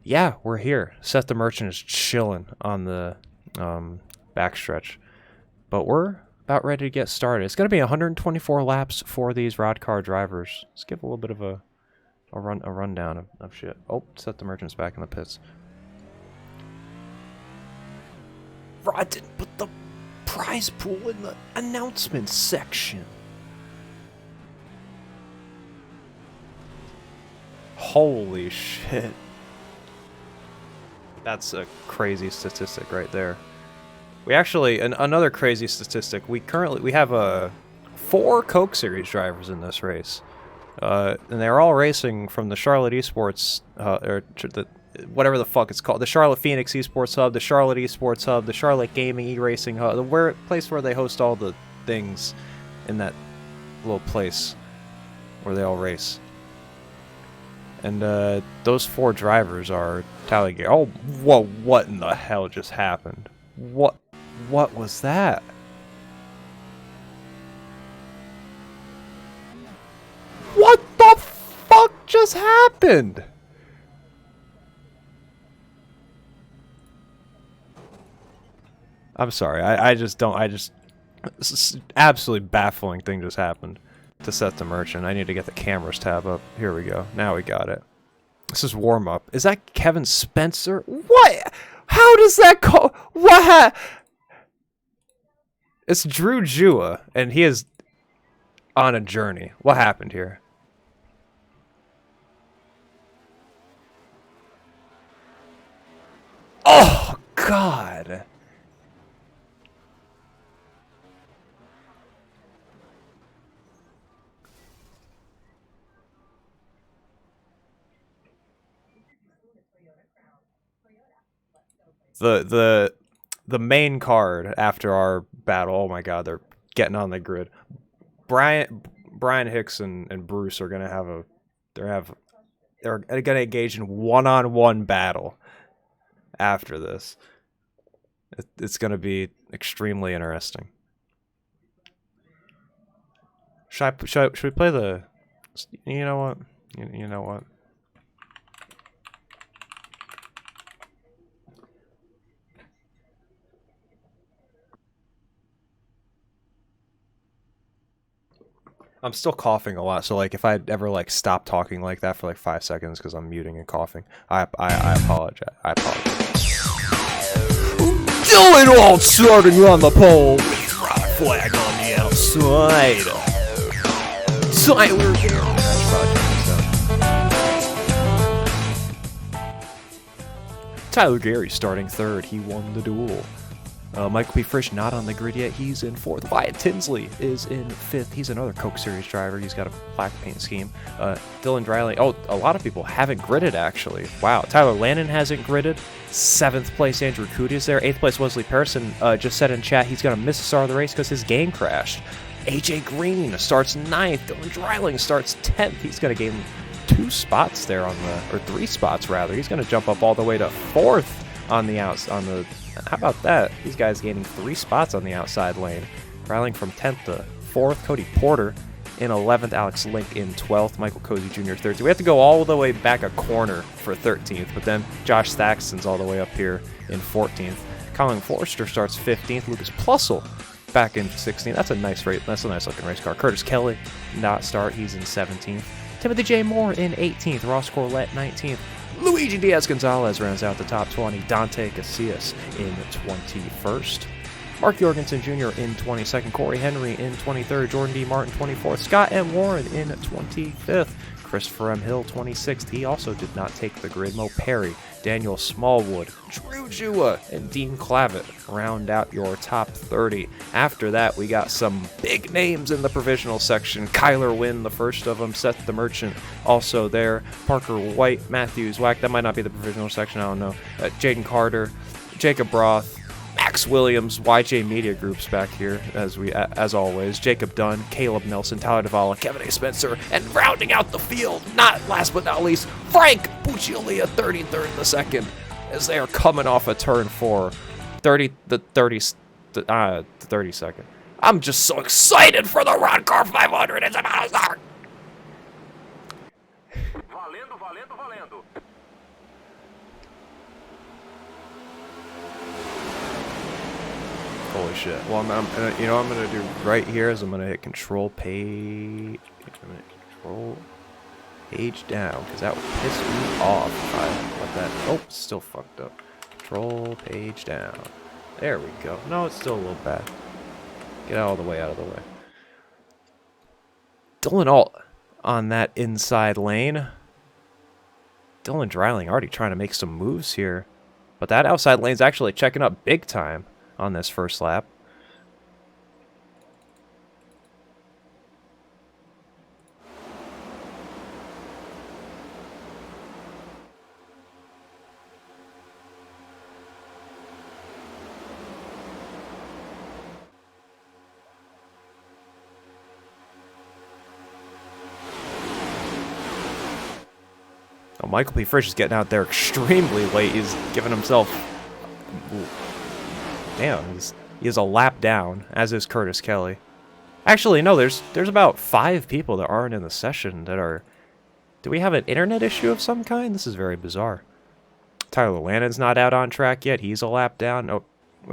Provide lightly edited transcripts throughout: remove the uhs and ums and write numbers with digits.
Yeah, we're here. Seth the Merchant is chilling on the backstretch. But we're about ready to get started. It's going to be 124 laps for these Roddcar drivers. Let's give a little bit of a rundown of shit. Oh, Seth the Merchant's back in the pits. Rod didn't put the prize pool in the announcement section. Holy shit. That's a crazy statistic right there. We actually, another crazy statistic, we have 4 Coke Series drivers in this race. And they're all racing from the Charlotte Esports, whatever the fuck it's called, the Charlotte Phoenix Esports Hub, the Charlotte Esports Hub, the Charlotte Gaming E-Racing Hub, the place where they host all the things in that little place where they all race. And those 4 drivers are Tyler Gary. Oh, whoa! What in the hell just happened? What was that? What the fuck just happened? I'm sorry. This absolutely baffling thing just happened to Seth the Merchant. I need to get the cameras tab up. Here we go. Now we got it. This is warm up. Is that Kevin Spencer? What? How does that go? What? It's Drew Jua, and he is on a journey. What happened here? Oh, God. The main card after our battle. Oh my God, they're getting on the grid. Brian Hicks and Bruce are gonna they're gonna engage in one-on-one battle after this. It's gonna be extremely interesting. Should we play the? You know what? You know what? I'm still coughing a lot, so like if I ever like stop talking like that for like 5 seconds because I'm muting and coughing, I apologize. I apologize. Dylan Walt starting on the pole. Flag on the outside. Tyler Gary. Tyler Gary starting 3rd. He won the duel. Michael P. Frisch not on the grid yet. He's in 4th. Wyatt Tinsley is in 5th. He's another Coke Series driver. He's got a black paint scheme. Dylan Dryling. Oh, a lot of people haven't gridded, actually. Wow. Tyler Lannon hasn't gridded. 7th place, Andrew Cootie is there. 8th place, Wesley Parison just said in chat he's going to miss the start of the race because his game crashed. AJ Green starts 9th. Dylan Dryling starts 10th. He's going to gain 2 spots there or 3 spots, rather. He's going to jump up all the way to 4th on the how about that? These guys gaining 3 spots on the outside lane. Riling from 10th to 4th. Cody Porter in 11th. Alex Link in 12th. Michael Cozy Jr. 13th. We have to go all the way back a corner for 13th, but then Josh Thaxton's all the way up here in 14th. Colin Forrester starts 15th. Lucas Plussel back in 16th. That's a nice race. That's a nice looking race car. Curtis Kelly not start. He's in 17th. Timothy J. Moore in 18th. Ross Corlett 19th. Luigi Diaz-Gonzalez rounds out the top 20. Dante Casillas in 21st. Mark Jorgensen Jr. in 22nd. Corey Henry in 23rd. Jordan D. Martin 24th. Scott M. Warren in 25th. Christopher M. Hill 26th. He also did not take the grid. Mo Perry, Daniel Smallwood, Drew Jua, and Dean Clavitt round out your top 30. After that, we got some big names in the provisional section. Kyler Wynn, the first of them. Seth the Merchant, also there. Parker White, Matthews Wack. That might not be the provisional section, I don't know. Jaden Carter, Jacob Roth, Max Williams, YJ Media Group's back here, as always. Jacob Dunn, Caleb Nelson, Tyler Duvall, Kevin A. Spencer, and rounding out the field, not last but not least, Frank Buccialia, 33rd in the second, as they are coming off a turn 4. 30-second. I'm just so excited for the Roddcar 500. It's about to start. Holy shit. Well, you know what I'm gonna do right here is I'm gonna hit control page. Control page down, because that would piss me off if I let that. Oh, still fucked up. Control page down. There we go. No, it's still a little bad. Get all the way out of the way. Dylan Alt on that inside lane. Dylan Dreiling already trying to make some moves here. But that outside lane's actually checking up big time on this first lap. Oh, Michael P. Frisch is getting out there extremely late. He's giving himself... Damn, he is a lap down, as is Curtis Kelly. Actually, no, there's about 5 people that aren't in the session that are... Do we have an internet issue of some kind? This is very bizarre. Tyler Lannon's not out on track yet. He's a lap down. Oh,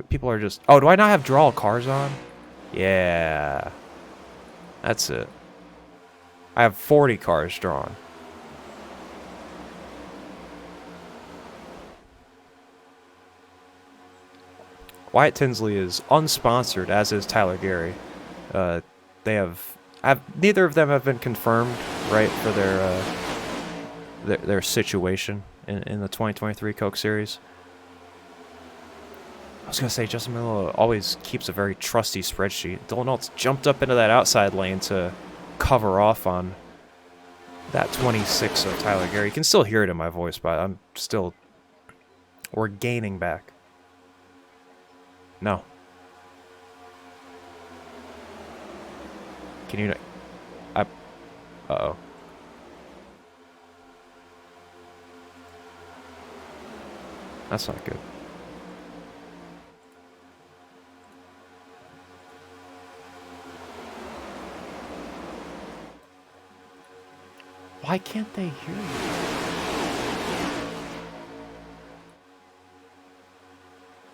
people are just... Oh, do I not have draw all cars on? Yeah. That's it. I have 40 cars drawn. Wyatt Tinsley is unsponsored, as is Tyler Gary. They have neither of them have been confirmed, right, for their situation in the 2023 Coke Series. I was gonna say Justin Miller always keeps a very trusty spreadsheet. Dylan Alt's jumped up into that outside lane to cover off on that 26 of Tyler Gary. You can still hear it in my voice, but we're gaining back. No. Can you... Uh-oh. That's not good. Why can't they hear you?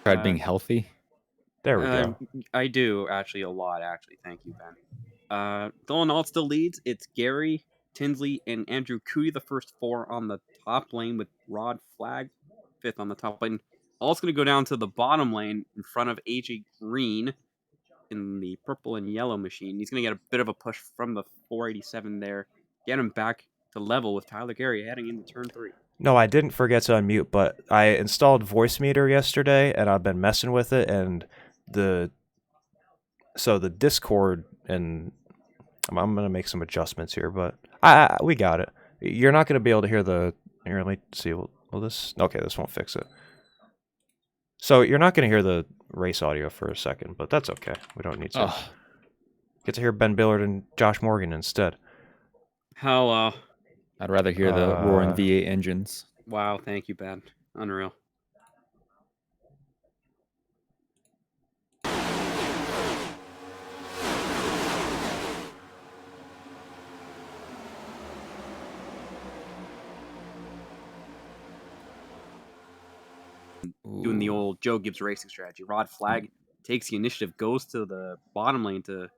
Tried being healthy. There we go. I do, actually, a lot, actually. Thank you, Ben. Dylan Alt still leads. It's Gary, Tinsley, and Andrew Cootie, the first 4 on the top lane, with Rod Flag 5th on the top lane. Alt's going to go down to the bottom lane in front of AJ Green in the purple and yellow machine. He's going to get a bit of a push from the 487 there. Get him back to level with Tyler Gary heading into turn 3. No, I didn't forget to unmute, but I installed Voice Meter yesterday, and I've been messing with it, and the Discord, and I'm going to make some adjustments here, but we got it. You're not going to be able to hear the... Here, let me see. Will this... Okay, this won't fix it. So you're not going to hear the race audio for a second, but that's okay. We don't need to. Get to hear Ben Billard and Josh Morgan instead. How, I'd rather hear the roaring V8 engines. Wow, thank you, Ben. Unreal. Doing the old Joe Gibbs racing strategy. Rod Flag takes the initiative, goes to the bottom lane to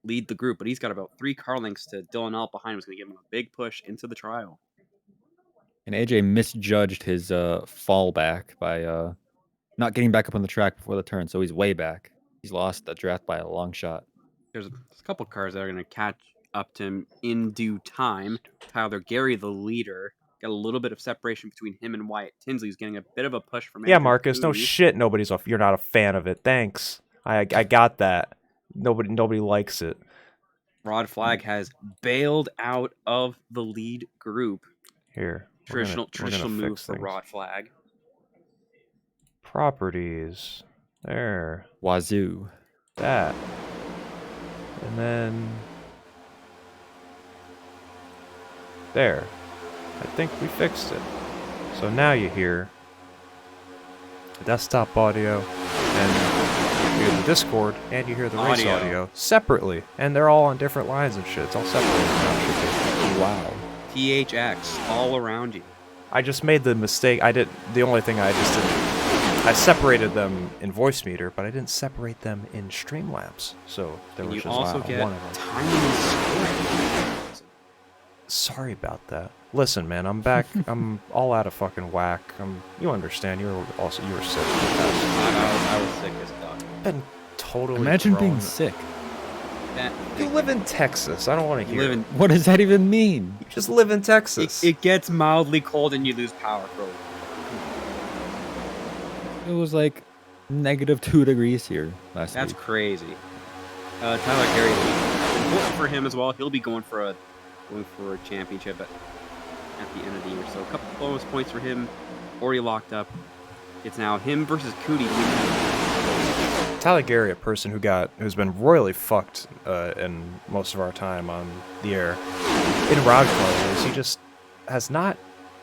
lead the group, but he's got about 3 car lengths to Dylan Alt behind him. He's going to give him a big push into the trial. And AJ misjudged his fallback by not getting back up on the track before the turn, so he's way back. He's lost the draft by a long shot. There's a couple cars that are going to catch up to him in due time. Tyler Gary, the leader, got a little bit of separation between him and Wyatt Tinsley. He's getting a bit of a push from Yeah, Andrew Marcus, Cootie. no shit. You're not a fan of it. Thanks. I got that. Nobody likes it. Rod Flag has bailed out of the lead group. Here. Traditional move fix for things. Rod Flag. Properties. There. Wazoo. That. And then... There. I think we fixed it. So now you hear the desktop audio, and you hear the Discord, and you hear the race audio separately. And they're all on different lines and shit. It's all separated now. Wow. THX all around you. I just made the mistake. The only thing I just didn't I separated them in voice meter, but I didn't separate them in Streamlabs. So there And was you just also get one of them. timing and scoring. Sorry about that. Listen, man, I'm back. I'm all out of fucking whack. You understand? You were sick. In the past. I was sick as fuck. Been totally. Imagine being grown. sick. You live in Texas. I don't want to You hear. live in. What does that even mean? You just live in Texas. It gets mildly cold and you lose power for a little. It was like -2 degrees here last That's week. crazy. Tyler Gary, important for him as well. He'll be going for a championship at the end of the year. So a couple bonus points for him. Already locked up. It's now him versus Cootie. Tyler Gary, a person who's been royally fucked in most of our time on the air in Roddcar race. He just has not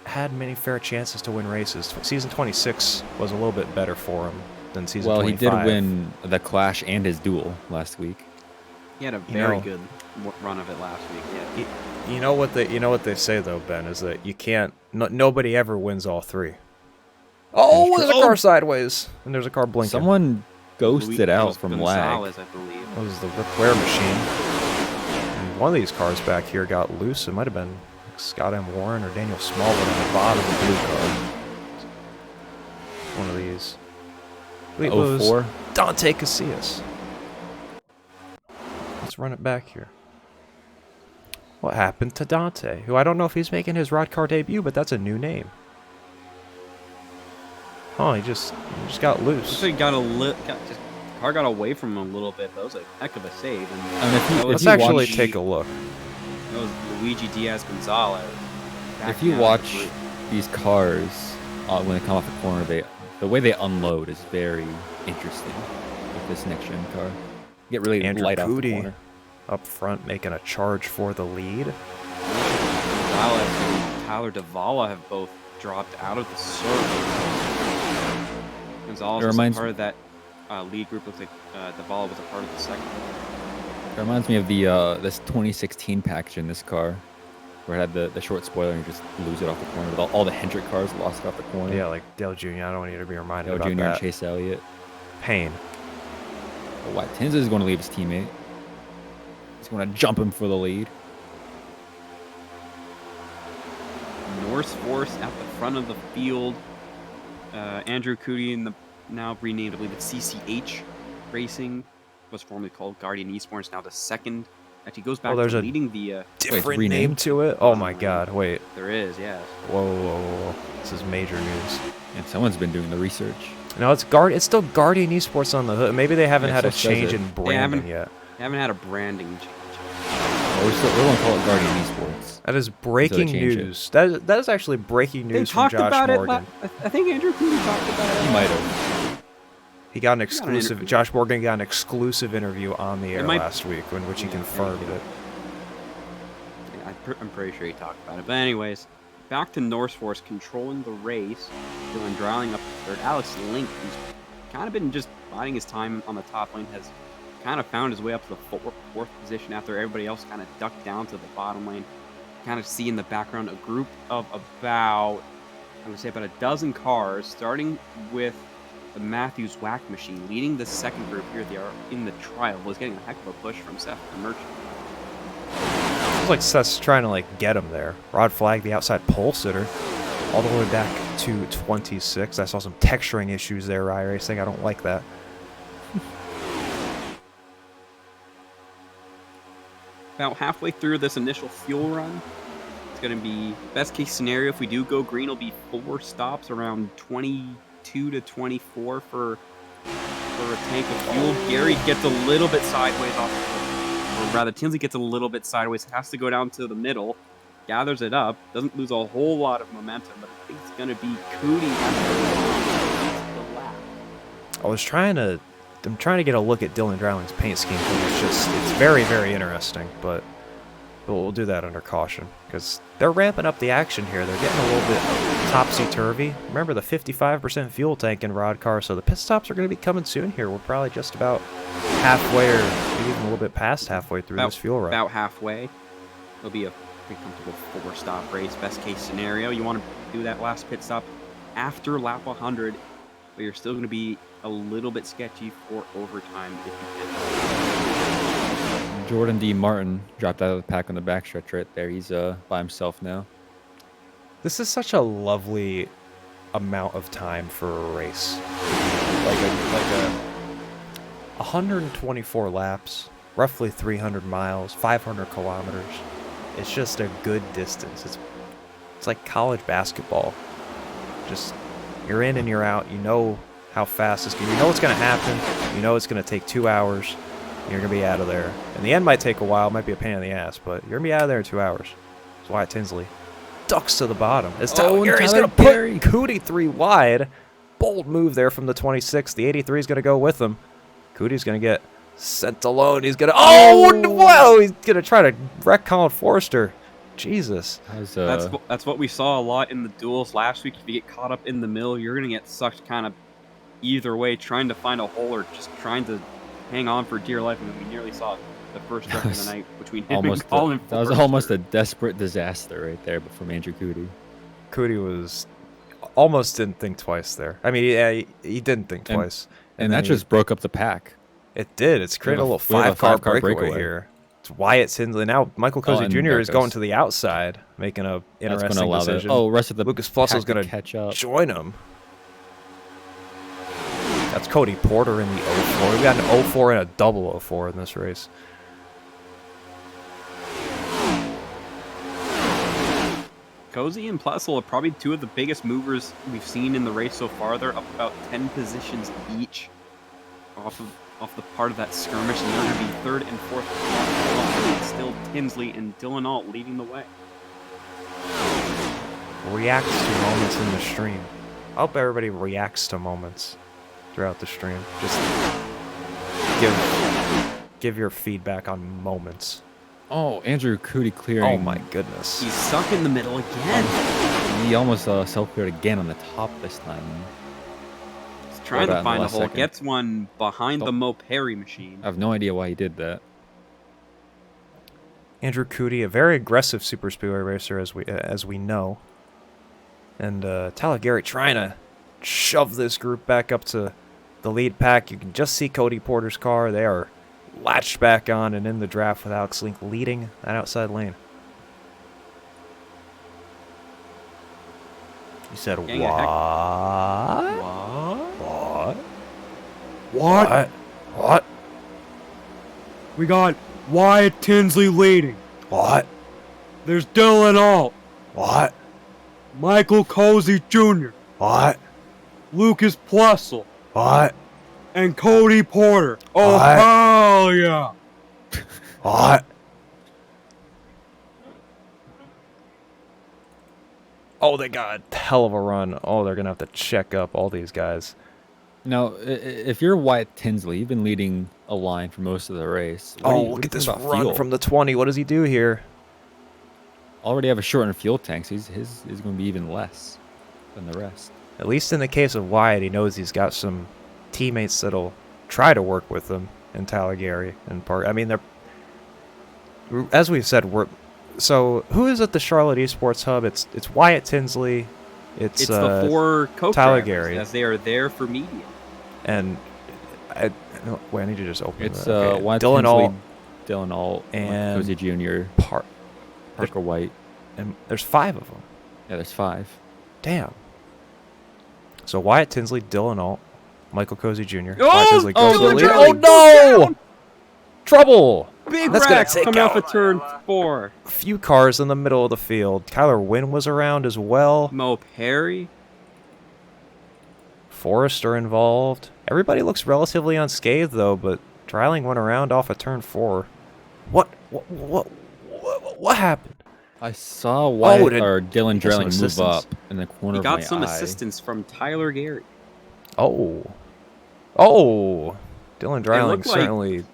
had many fair chances to win races. Season 26 was a little bit better for him than season 25. Well, he did win the Clash and his duel last week. He had a very good run of it last week. Yeah. You know what they say though, Ben, is that you can't. Nobody ever wins all three. Oh, there's a car sideways, and there's a car blinking. Someone ghosted out from Gonzalez, lag. I believe. That was the Ric Flair machine. And one of these cars back here got loose. It might have been Scott M. Warren or Daniel Smallwood on the bottom of the blue car. One of these. Wait, it was 04? Dante Casillas. Let's run it back here. What happened to Dante? Who I don't know if he's making his Roddcar debut, but that's a new name. Oh, he just got loose. So he car got away from him a little bit. That was a heck of a save. And Let's actually take a look. That was Luigi Diaz Gonzalez. If you watch these cars when they come off the corner, the way they unload is very interesting with this next gen car. You get really Andrew light off the Cootie corner. up front making a charge for the lead. Gonzalez and Tyler Davala have both dropped out of the circle. Gonzalez was a part of that lead group. Looks like Davala was a part of the second. It reminds me of the this 2016 package in this car, where it had the short spoiler and you just lose it off the corner. With all the Hendrick cars lost it off the corner. Yeah, like Dale Jr. I don't want you to be reminded Dale about Jr. that. and Chase Elliott. Pain. Oh, Watkins is going to leave his teammate. He's going to jump him for the lead. Norse Force at the front of the field. Andrew Cootie in the now renamed, I believe it's CCH Racing, was formerly called Guardian Esports. Now the second. Actually, goes back there's to a leading the. Different renamed? name to it? Oh my god, wait. There is, yes. Whoa. This is major news. And someone's been doing the research. No, it's still Guardian Esports on the hood. Maybe they haven't Yeah, had a so says change it. in branding yet. They haven't had a branding change. Oh, we're going to call it Guardian Esports. That is breaking change it. news. That is actually breaking They news from talked Josh about Morgan. it. I think Andrew Cootie talked about He it. might have. He got an got an exclusive. interview. Josh Morgan got an exclusive interview on the air might- last week, in which he Yeah, confirmed thank you. it. Yeah, I'm pretty sure he talked about it. But anyways, back to Norse Force controlling the race. Dylan Drouling up to third. Alex Link, who's kind of been just biding his time on the top lane, has kind of found his way up to the fourth position after everybody else kind of ducked down to the bottom lane. Kind of see in the background a group of about a dozen cars, starting with the Matthews Whack Machine, leading the second group here. They are in the trial. Was getting a heck of a push from Seth the Merchant. It's like Seth's trying to get him there. Rod Flag, the outside pole sitter, all the way back to 26. I saw some texturing issues there, iRacing. I don't like that. About halfway through this initial fuel run, it's going to be best case scenario. If we do go green, it'll be 4 stops around 22 to 24 for a tank of fuel. Gary gets a little bit sideways or rather Tinsley gets a little bit sideways, has to go down to the middle, gathers it up, doesn't lose a whole lot of momentum, but I think it's going to be Cootie after the lap. I'm trying to get a look at Dylan Drowling's paint scheme, because it's very, very interesting, but we'll do that under caution, because they're ramping up the action here. They're getting a little bit topsy-turvy. Remember the 55% fuel tank in Roddcar, so the pit stops are going to be coming soon here. We're probably just about halfway, or maybe even a little bit past halfway through this fuel run. About halfway. It'll be a pretty comfortable 4-stop race, best case scenario. You want to do that last pit stop after lap 100 but you're still going to be a little bit sketchy for overtime if you did. Jordan D. Martin dropped out of the pack on the backstretch right there. He's by himself now. This is such a lovely amount of time for a race. Like a 124 laps, roughly 300 miles, 500 kilometers. It's just a good distance. It's like college basketball. Just you're in and you're out. You know how fast it's going. You know what's going to happen. You know it's going to take 2 hours. And you're going to be out of there. And the end might take a while. It might be a pain in the ass, but you're going to be out of there in 2 hours. It's Wyatt Tinsley ducks to the bottom. It's Tyler Gary's going to put Cootie 3 wide. Bold move there from the 26. The 83 is going to go with him. Cootie's going to get sent alone. He's going to... Oh, wow! He's going to try to wreck Colin Forrester. Jesus. That's what we saw a lot in the duels last week. If you get caught up in the middle, you're going to get sucked kind of either way, trying to find a hole or just trying to hang on for dear life. I mean, we nearly saw the first wreck of the night between him and Colin Forrester. That was almost a desperate disaster right there from Andrew Cootie. Cootie was... almost didn't think twice there. I mean, yeah, he didn't think twice. And that just broke up the pack. It did. It's created a little five-car breakaway here. It's Wyatt Tinsley. Now Michael Cozy Jr. is going to the outside, making a interesting decision. Rest of the Lucas Flussel's going to catch up. Join him. That's Cody Porter in the 04. We've got an 04 and a double 04 in this race. Cozy and Plessel are probably two of the biggest movers we've seen in the race so far. They're up about 10 positions each off the part of that skirmish, and they're going to be third and fourth. It's still Tinsley and Dylan Alt leading the way. Reacts to moments in the stream. I hope everybody reacts to moments throughout the stream. Just give your feedback on moments. Oh, Andrew Cootie clearing. Oh my goodness. He's stuck in the middle again. He almost self-cleared again on the top this time. He's trying to find a hole. Gets one behind the Mo Perry machine. I have no idea why he did that. Andrew Cootie, a very aggressive super speedway racer, as we know. And Tyler Gary trying to shove this group back up to the lead pack. You can just see Cody Porter's car. They are latched back on and in the draft with Alex Link leading that outside lane. You said what? What? We got Wyatt Tinsley leading. What? There's Dylan Alt. What? Michael Cozy Jr. What? Lucas Plessel. What? And Cody Porter. Oh, What? hell yeah. What? Oh, they got a hell of a run. Oh, they're going to have to check up all these guys. Now, if you're Wyatt Tinsley, you've been leading a line for most of the race. Look at this run from the 20. What does he do here? Already have a shortened fuel tank, so his is going to be even less than the rest. At least in the case of Wyatt, he knows he's got some teammates that'll try to work with him in Tyler Gary and Park. I mean, they're, as we've said, so who is at the Charlotte Esports Hub? It's Wyatt Tinsley. It's the four Tyler Gary, as they are there for media. And I need to just open it's that. Okay. Wyatt Dylan Alt, and Cozy Jr., Parker White, and there's 5 of them. Yeah, there's 5. Damn. So Wyatt Tinsley, Dylan Alt, Michael Cozy Jr. Oh no! Trouble! Big That's wreck gonna take coming out off of turn 4. a few cars in the middle of the field. Kyler Wynn was around as well. Mo Perry. Forrester involved. Everybody looks relatively unscathed though, but Dreiling went around off of turn 4. What happened? I saw Wyatt or Dylan some Dreiling move assistance. up in the corner He of my eye. got some assistance from Tyler Gary. Oh. Dylan Dreiling certainly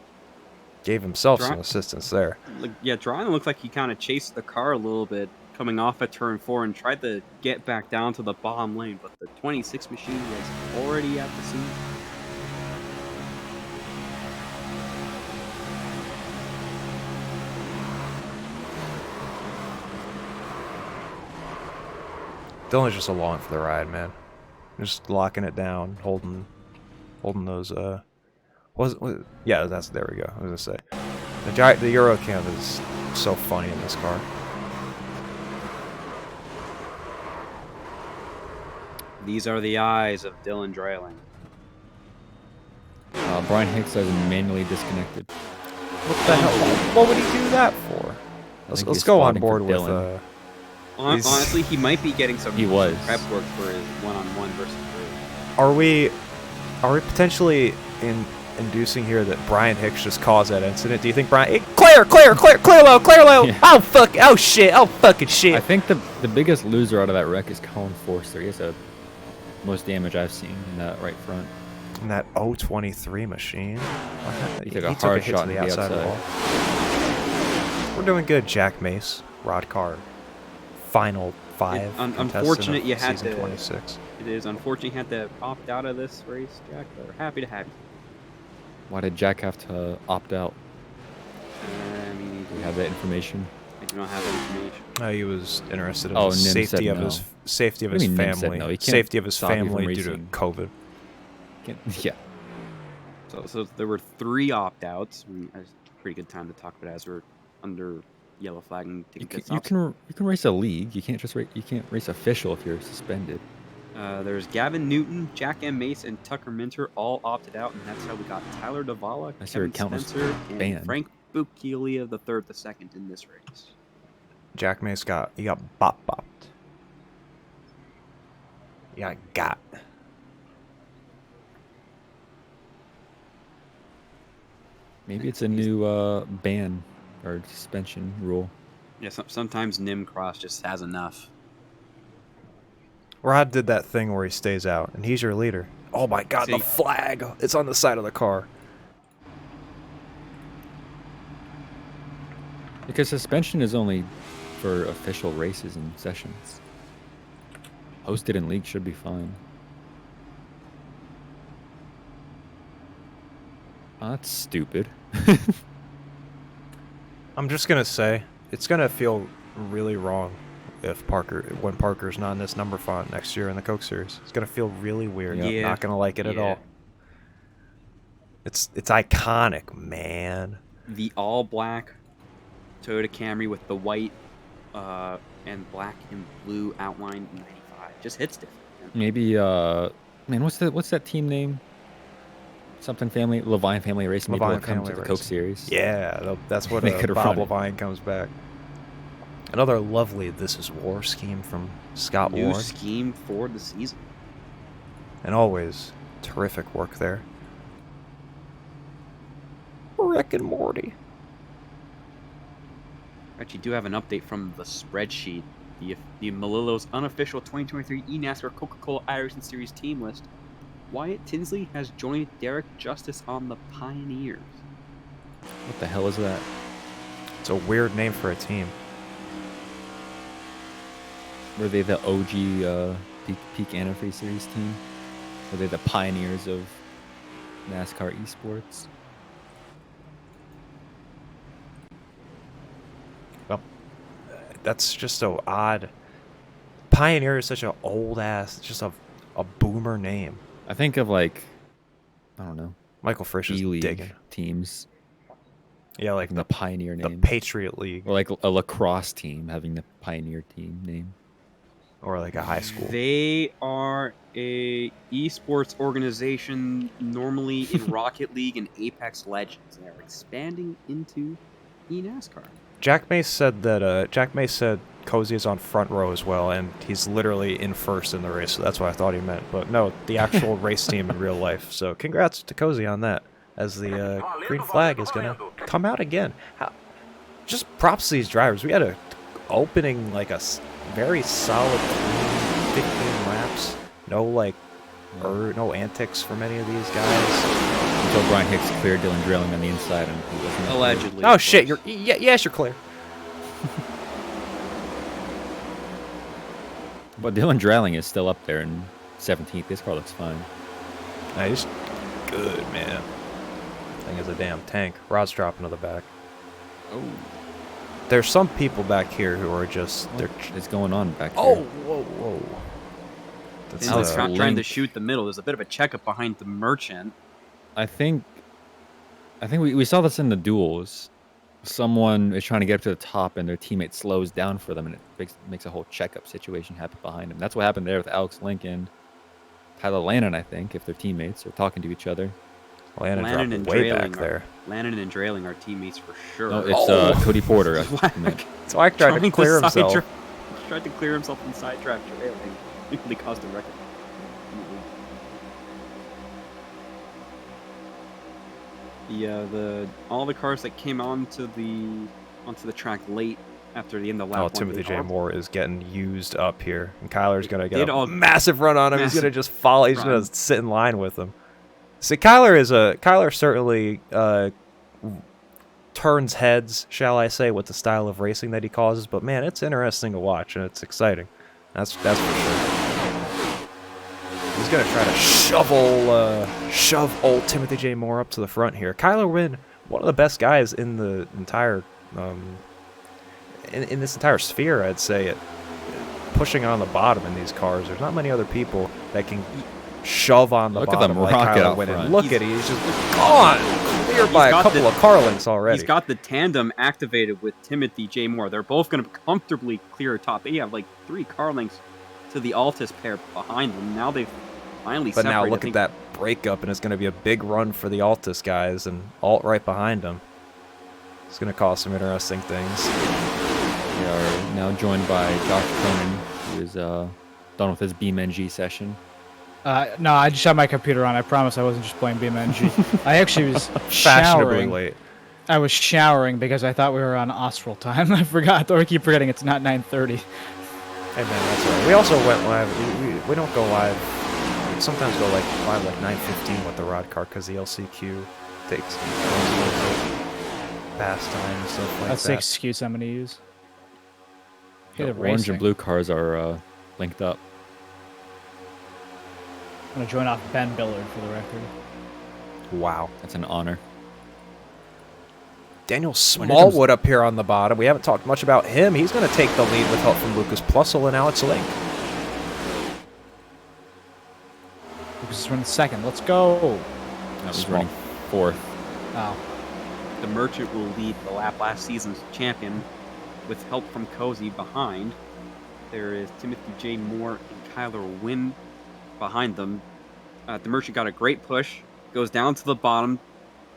gave himself some assistance there. Yeah, Dreiling looked like he kind of chased the car a little bit coming off at turn 4 and tried to get back down to the bottom lane, but the 26 machine was already at the scene. Dylan's just along for the ride, man. Just locking it down, holding those. Yeah, there we go. I was gonna say, the Euro cam is so funny in this car. These are the eyes of Dylan Drayling. Brian Hicks has manually disconnected. What the hell? What would he do that for? think Let's he's go on spotting for board with. Dylan. Honestly, he might be getting some He was. prep work for his one-on-one versus three. Are we potentially inducing here that Brian Hicks just caused that incident? Do you think Brian? Hey, clear low. Yeah. Oh fucking shit. I think the biggest loser out of that wreck is Colin Forster. He has the most damage I've seen in that right front. And that 023 machine. He took a hard shot to the to the outside outside. wall. We're doing good, Jack Mace, Roddcar, final 5. Unfortunate you had season to. 26. It is unfortunate you had to opt out of this race, Jack. But we're happy to have you. Why did Jack have to opt out? I mean, Do we have that information? I do not have that information. He was interested in Oh, the Nim safety said of no. his safety of What do his you mean Nim said family. no? He can't Safety of his stop you from family due to racing. COVID. Yeah. So there were 3 opt-outs. That's a pretty good time to talk about it as we're under yellow flag and taking pit stops. You can race a league. You can't just you can't race official if you're suspended. There's Gavin Newton, Jack M. Mace, and Tucker Minter all opted out, and that's how we got Tyler Davala, I see your Kevin account was Spencer, and banned. Frank Bucchiglia the third, the second in this race. Jack Mace got bopped. Yeah, got. Maybe it's a new ban or suspension rule. Yeah, sometimes Nim Cross just has enough. Rod did that thing where he stays out, and he's your leader. Oh my god, the See- flag! It's on the side of the car. Because suspension is only for official races and sessions. Hosted in league should be fine. Oh, that's stupid. I'm just gonna say, it's gonna feel really wrong when Parker's not in this number font next year in the Coke Series. It's gonna feel really weird. Yeah. I'm not gonna like it at Yeah. all. It's iconic, man. The all-black Toyota Camry with the white and black and blue outline in 95 just hits different. Maybe man, what's that team name? Something family, Levine Family Racing. Maybe Levine will come to Family the Coke Racing. Series. Yeah, that's what They could Bob run it. Levine comes back. Another lovely This Is War scheme from Scott New Ward. scheme for the season. And always terrific work there. Rick and Morty. Actually, do have an update from the spreadsheet. The Malillo's unofficial 2023 eNASCAR Coca-Cola Ironson Series team list. Wyatt Tinsley has joined Derek Justice on the Pioneers. What the hell is that? It's a weird name for a team. Were they the OG Peak Antifreeze Series team? Were they the pioneers of NASCAR esports? Well, that's just so odd. Pioneer is such an old ass, just a boomer name. I think of I don't know, Michael Frisch is E-League digging. teams Yeah, like having the Pioneer the name. Patriot League, Or like a lacrosse team having the Pioneer team name. or like a high school. They are a esports organization normally in Rocket League and Apex Legends. They're expanding into eNASCAR. Jack Mace said Cozy is on front row as well, and he's literally in first in the race. So that's what I thought he meant. But no, the actual race team in real life. So congrats to Cozy on that, as the green flag is gonna come out again. Just props to these drivers. We had a opening very solid 15 laps. No no antics from any of these guys. Until Brian Hicks cleared Dylan Drayling on the inside and he wasn't. Allegedly. Oh of shit! course. Yes, you're clear. But Dylan Drayling is still up there in 17th. This car looks fine. Nah, he's good, man. Thing is a damn tank. Rod's dropping to the back. Oh, There's some people back here who are just what is going on back Oh, here? whoa. That's, Tinsley's uh, trying to Link. shoot the middle. There's a bit of a checkup behind the Merchant. I think we saw this in the duels. Someone is trying to get up to the top, and their teammate slows down for them, and it makes a whole checkup situation happen behind him. That's what happened there with Alex Link and Tyler Lannon, I think, if they're teammates or talking to each other. Lannon Lannon dropped and way Drailing back there. Lannon and Drailing are teammates for sure. No, it's Oh! Cody Porter. I Flag meant. Swag tried to clear himself. Tried to clear himself from side trap Drailing. Nearly caused a record. Yeah, all the cars that came onto the track late after the end of lap Oh, one, Timothy they J. all- Moore is getting used up here. And Kyler's going to get They'd a all- massive run on him. He's going to massive just follow. He's going run. to sit in line with him. See, Kyler certainly turns heads, shall I say, with the style of racing that he causes. But, man, it's interesting to watch, and it's exciting. That's for sure. He's going to try to shove old Timothy J. Moore up to the front here. Kyler Wynn, one of the best guys in the entire in this entire sphere, I'd say, it pushing on the bottom in these cars. There's not many other people that can shove on the Look at bottom them like rocket Kyler out Wynn. And front. look at it, he's just gone, cleared by a got couple the- of car links already. He's got the tandem activated with Timothy J. Moore. They're both going to comfortably clear top. They have like 3 car lengths to the Altus pair behind them. Now they've finally But separated. now I look at think that breakup, and it's going to be a big run for the Altus guys, and Alt right behind him. It's going to cause some interesting things. We are now joined by Josh Cronin, who is done with his BeamNG session. No, I just had my computer on. I promise I wasn't just playing BeamNG. I actually was Fashionably showering. late. I was showering because I thought we were on Austral time. I forgot. Or I keep forgetting it's not 9:30. Hey man, that's all right. We also went live. We don't go live. We sometimes go like live like 9:15 with the Roddcar because the LCQ takes goes a little bit past time and stuff like That's the that. excuse I'm going to use. The Hit of orange racing. and blue cars are linked up. I'm going to join off Ben Billard for the record. Wow. That's an honor. Daniel here comes- Smallwood up here on the bottom. We haven't talked much about him. He's going to take the lead with help from Lucas Plussel and Alex Link. Lucas is running second. Let's go. That was Small. running fourth. Oh. the Merchant will lead the lap last season's champion with help from Cozy behind. There is Timothy J. Moore and Kyler Wynn behind them. The Merchant got a great push, goes down to the bottom,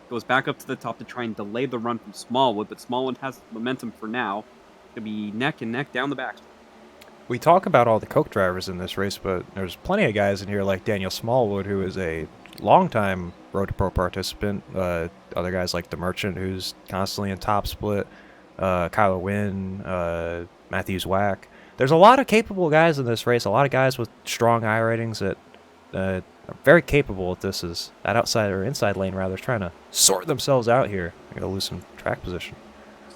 goes back up to the top to try and delay the run from Smallwood, but Smallwood has momentum for now. Could be neck and neck down the back. We talk about all the Coke drivers in this race, but there's plenty of guys in here like Daniel Smallwood, who is a longtime Road to Pro participant. Other guys like the Merchant, who's constantly in top split. Kyler Wynn, Matthews Whack. There's a lot of capable guys in this race. A lot of guys with strong I ratings that are very capable at this. Is that outside or inside lane rather, trying to sort themselves out here. They're gonna lose some track position.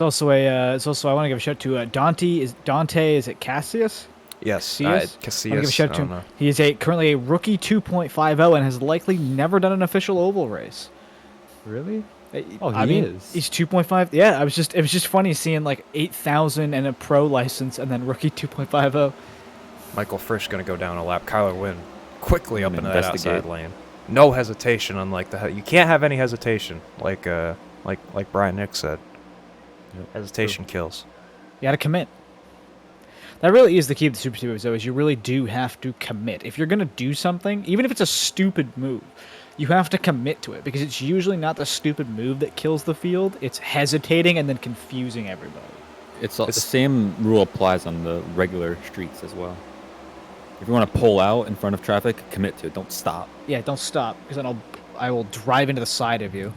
It's also I want to give a shout to Dante. Is it Cassius? Yes, Casillas? I want to Casillas. give a shout I to don't him. know. He is currently a rookie 2.50 and has likely never done an official oval race. Really? Oh, I he mean, is. he's 2.5. Yeah, it was just funny seeing like 8,000 and a pro license and then rookie 2.50. Michael Frisch going to go down a lap. Kyler Wynn quickly up And into that investigate. outside lane. No hesitation, unlike you can't have any hesitation, like Brian Nick said. Yep. Hesitation kills. You got to commit. That really is the key of the Super Series, though, is you really do have to commit. If you're going to do something, even if it's a stupid move, you have to commit to it, because it's usually not the stupid move that kills the field. It's hesitating and then confusing everybody. The same rule applies on the regular streets as well. If you want to pull out in front of traffic, commit to it. Don't stop. Yeah, don't stop, because then I will drive into the side of you.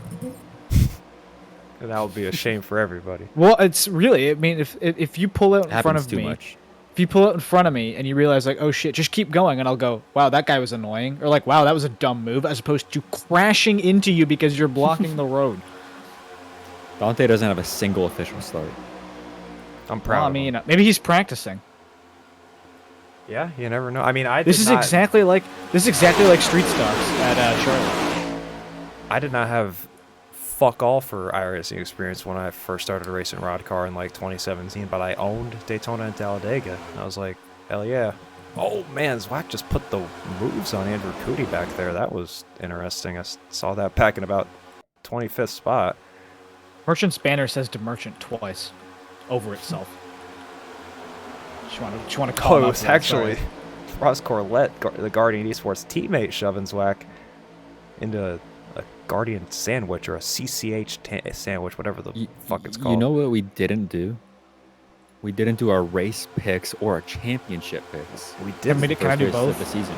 And that would be a shame for everybody. Well, it's really, I mean, if you pull out It in front happens of too me, much. if you pull out in front of me and you realize, like, oh shit, just keep going, and I'll go, wow, that guy was annoying, or like, wow, that was a dumb move, as opposed to crashing into you because you're blocking the road. Dante doesn't have a single official start. I'm proud. Well, I of mean, him. maybe he's practicing. Yeah, you never know. I mean, This is exactly like street stocks at Charlotte. I did not have fuck all for iRacing experience when I first started racing Roddcar in like 2017, but I owned Daytona and Talladega. And I was like, hell yeah, Oh man, Zwack just put the moves on Andrew Cootie back there. That was interesting. I saw that back in about 25th spot. Merchant's banner says to Merchant twice over itself. Just want to call Oh, him it out was for that, actually sorry. Ross Corlett, the Guardian Esports teammate, shoving Zwack into a Guardian sandwich or a CCH sandwich, whatever the fuck it's called. You know what we didn't do? We didn't do our race picks or our championship picks. we Can did. I do First race both? of the season.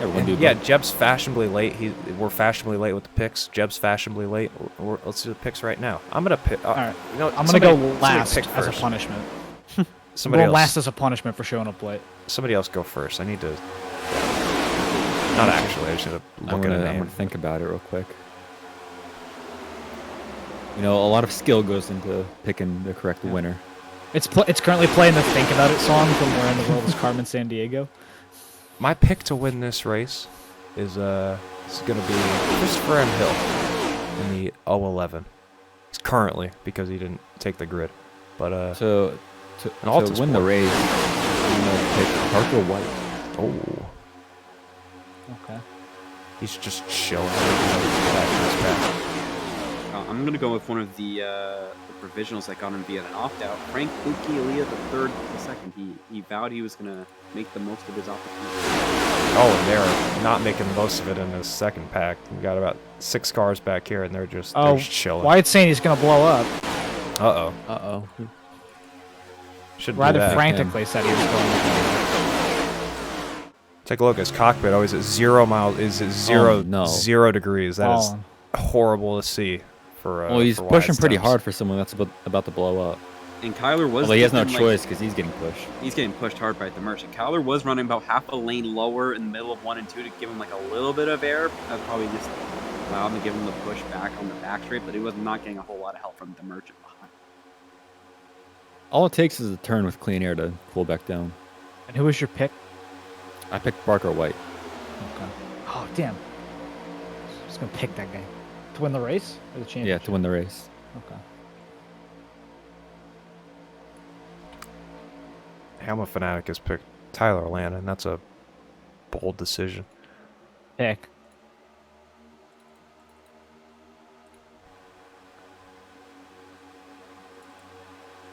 Yeah, we're gonna do Yeah, both. Jeb's fashionably late. We're fashionably late with the picks. Jeb's fashionably late. Let's do the picks right now. I'm gonna pick. All right. You know, I'm gonna go somebody last pick as a first. punishment. Somebody I'm else. going last as a punishment for showing up late. Somebody else go first. I need to. Not actually. I just need to look at a I'm name. gonna think about it real quick. You know, a lot of skill goes into picking the correct winner. It's currently playing the "Think About It" song from "Where in the World Is Carmen Sandiego." My pick to win this race is gonna be Christopher M. Hill in the 011. He's currently because he didn't take the grid, but So An Alta to win the sport. race, I'm gonna pick Parker White. oh, Okay. he's just chilling. Back in his pack. I'm going to go with one of the provisionals that got him via an opt-out. Frank Bukialia the second. He vowed he was going to make the most of his opportunity. Oh, and they're not making the most of it in his second pack. We got about 6 cars back here, and they're just chilling. Wyatt's saying he's gonna blow up. Uh oh. Uh-oh. Should Rather do that. frantically said he was going to blow up. Take a look. His cockpit always at 0 miles. Is at zero, Oh, no. 0 degrees. That is Fallen. horrible to see. For Well, he's for pushing Wyatt's pretty temps. hard for someone that's about to blow up. And Kyler was... Although he has no looking choice because he's getting pushed. He's getting pushed hard by the Merchant. Kyler was running about half a lane lower in the middle of 1 and 2 to give him like a little bit of air. That probably just allowed him to give him the push back on the back straight, but he was not getting a whole lot of help from the Merchant behind. All it takes is a turn with clean air to cool back down. And who was your pick? I picked Parker White. Okay. Oh damn. Just gonna pick that guy to win the race or the championship. Yeah, to win the race. Okay. Helmet Fanatic has picked Tyler Landon. That's a bold decision. Pick.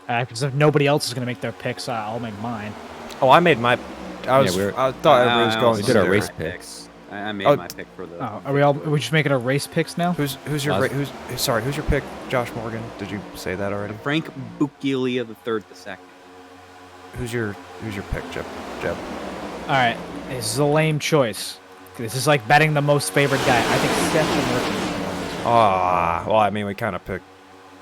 Because if nobody else is gonna make their picks, I'll make mine. Oh, I made my. I thought everybody was I going. also We did our made race my picks. I made Oh, my pick for the... Oh, are we just making our race picks now? Who's your Last- who's your pick? Josh Morgan. Did you say that already? Frank Bukialia the second. Who's your pick, Jeb? Jeb. All right, this is a lame choice. This is like betting the most favored guy. I think Stephen Murphy. Ah, well, I mean, we kind of picked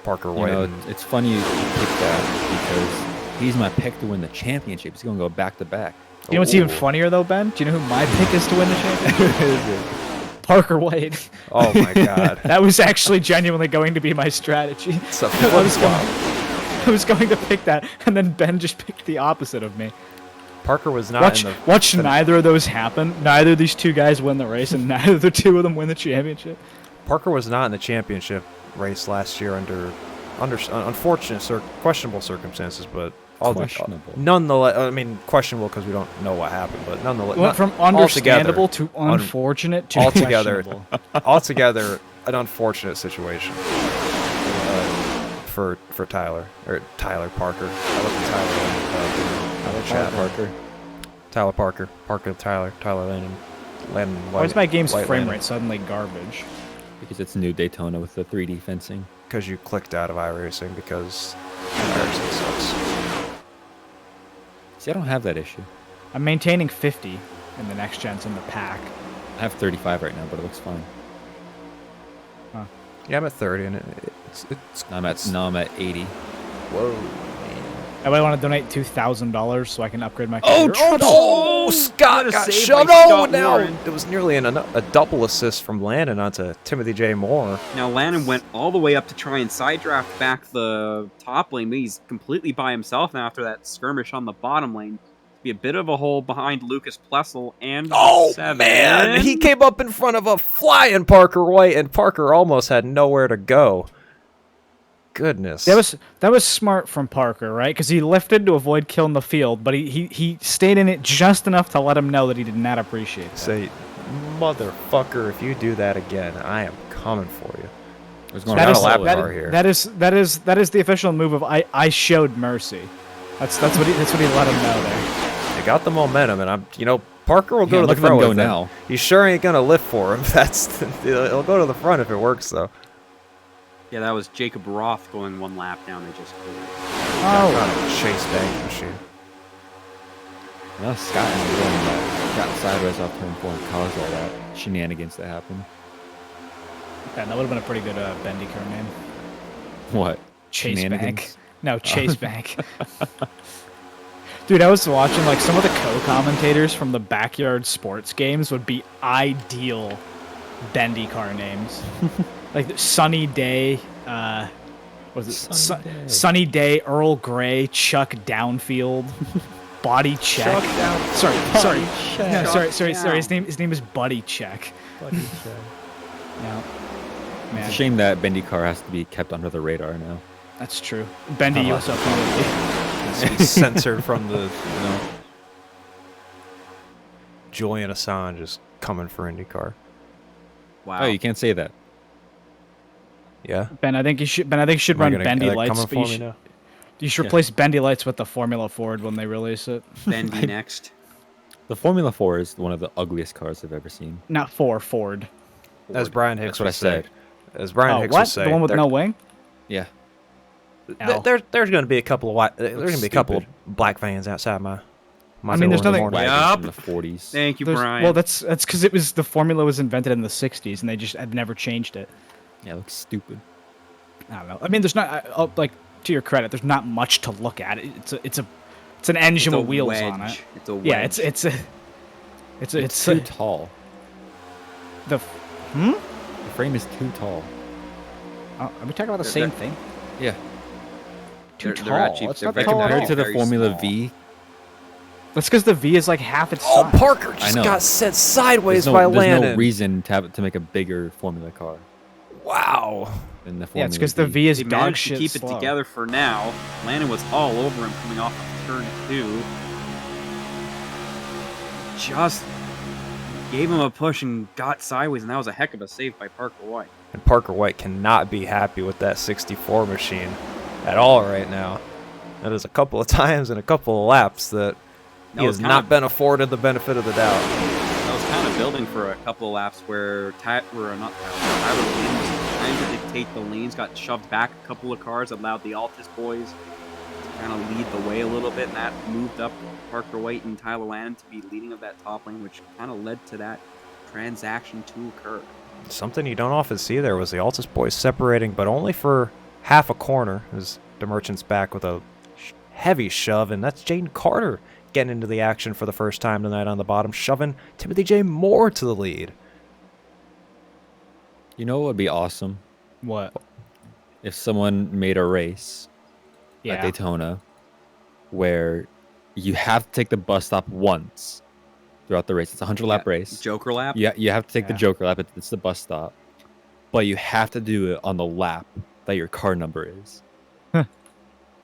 Parker You White. know, and- it's funny you pick that because he's my pick to win the championship. He's going to go back to back. You know what's even Ooh. funnier though, Ben? Do you know who my pick is to win the championship? Parker White. Oh my God. That was actually genuinely going to be my strategy. It's a I was flip-flop. I was going to pick that, and then Ben just picked the opposite of me. Parker was not Watch, in the. watch the- neither of those happen. Neither of these two guys win the race, and neither of the two of them win the championship. Parker was not in the championship race last year under unfortunate, questionable circumstances, but Questionable. Nonetheless, I mean questionable because we don't know what happened, but nonetheless, Went from understandable to unfortunate to altogether, questionable. altogether an unfortunate situation for Tyler Parker. I look at Tyler in the chat. Tyler Landon. Why is my game's White frame Landon. rate suddenly garbage? Because it's new Daytona with the 3D fencing. Because you clicked out of iRacing because iRacing sucks. See, I don't have that issue. I'm maintaining 50 in the next gens in the pack. I have 35 right now, but it looks fine. Yeah, I'm at 30, and it's I'm at 80. whoa. Anybody want to donate $2,000 so I can upgrade my Oh, computer? oh, Scott What a got save shoved. by Oh, Scott now Warren. it was nearly a double assist from Landon onto Timothy J. Moore. Now Landon went all the way up to try and side draft back the top lane, but he's completely by himself now after that skirmish on the bottom lane. Be a bit of a hole behind Lucas Plessel and Oh, 7. man. He came up in front of a flying Parker White, and Parker almost had nowhere to go. goodness. That was smart from Parker, right? Because he lifted to avoid killing the field, but he stayed in it just enough to let him know that he did not appreciate that. Say, motherfucker, if you do that again, I am coming for you. There's going That to is- a lap that- car here. That is the official move of I showed mercy. That's what he let him know there. They got the momentum, and Parker will go Yeah, to the look at them front go with him. now. He sure ain't gonna lift for him. He'll go to the front if it works though. Yeah, that was Jacob Roth going one lap down. They just cleared. Oh, Kind of a chase bank machine. Now Scott and going that got sideways off turn 4 and caused all that shenanigans that happened. yeah, that would have been a pretty good bendy car name. What? Chase Shenanigans? Bank. No, Chase Bank. Dude, I was watching like some of the co-commentators from the backyard sports games would be ideal bendy car names. Like Sunny Day, was it Sunny Day, Earl Grey, Chuck Downfield, Body Check. Sorry. No, sorry. His name is Buddy Check. Yeah. It's Man, a shame that bendy car has to be kept under the radar now. that's true. Bendy yourself. He's censored from the Julian Assange is coming for IndyCar. Wow. Oh, you can't say that. Yeah. Ben, I think you should Am I run gonna- bendy are they lights, coming but you for me should, now? you should Yeah. replace bendy lights with the Formula Ford when they release it. Bendy next. The Formula 4 is one of the ugliest cars I've ever seen. Not Ford. As Brian Hicks That's what would I said. say. As Brian Oh, Hicks what? would say. The one with there- no wing? Yeah. Ow. There's going to be a couple of there's going to be a couple of stupid. black vans outside my. I mean, there's door in the nothing- morning. Yup. From the 40s. Thank you, There's- Brian. Well, that's because the formula was invented in the '60s, and they just have never changed it. Yeah, it looks stupid. I don't know. I mean, there's not like to your credit, there's not much to look at. It's an engine with wheels on it. It's a wedge. Yeah, it's too tall. the. The frame is too tall. Are we talking about the They're- same they're- thing? Yeah. Too They're tall. actually- It's they're not very tall at Compared all. to the very Formula small. V, That's because the V is like half its Oh, size. Parker just know. got sent sideways there's by no Landon. reason to make a bigger Formula car Wow. than the Formula Yeah, it's because the V is He dog managed to shit keep slow. it together for now. Landon was all over him coming off of turn 2. Just gave him a push and got sideways, and that was a heck of a save by Parker White. And Parker White cannot be happy with that 64 machine at all right now. That is a couple of times and a couple of laps that That he was has kind not of- been afforded the benefit of the doubt. I was kind of building for a couple of laps where Tyler Lane was trying to dictate the lanes, got shoved back a couple of cars, allowed the Altus boys to kind of lead the way a little bit, and that moved up Parker White and Tyler Landon to be leading of that top lane, which kind of led to that transaction to occur. Something you don't often see there was the Altus boys separating, but only for half a corner as DeMerchant's back with a heavy shove, and that's Jaden Carter getting into the action for the first time tonight on the bottom, shoving Timothy J. Moore to the lead. You know what would be awesome? What? If someone made a race at Yeah. Daytona where you have to take the bus stop once throughout the race. It's a 100-lap race. Joker lap? Yeah, you have to take the Yeah. Joker lap. It's the bus stop. But you have to do it on the lap that your car number is.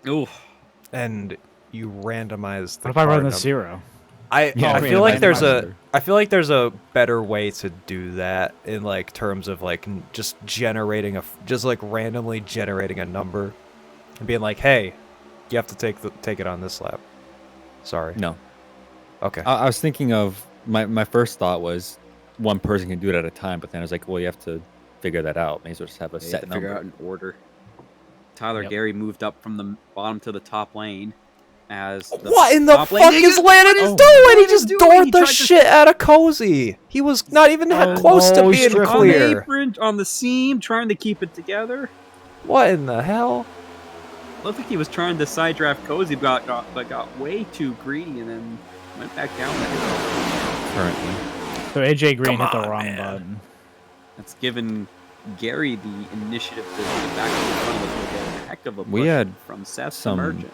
Ooh. And you randomize the What if I car run the number. 0? I Yeah, feel like randomize there's the a number. I feel like there's a better way to do that in like terms of like just generating just like randomly generating a number and being like, hey, you have to take it on this lap. Sorry. No. Okay. I was thinking of my first thought was one person can do it at a time, but then I was like, well, you have to figure that out. May as well just have a They had set to number. figure out an order. Tyler Yep. Gary moved up from the bottom to the top lane as the What in the top fuck lane- is Landon Oh, doing? what He is just he doing? doored He the tried to- shit out of Cozy. He was not even close to oh, being stripped on the clear. apron, on the seam, trying to keep it together. What in the hell? Looked like he was trying to side draft Cozy, but got way too greedy and then went back down the hill. Currently. So AJ Green Come hit the on, wrong man. button. That's given Gary the initiative to get back in front with a heck of a push We had from Seth some Emergent.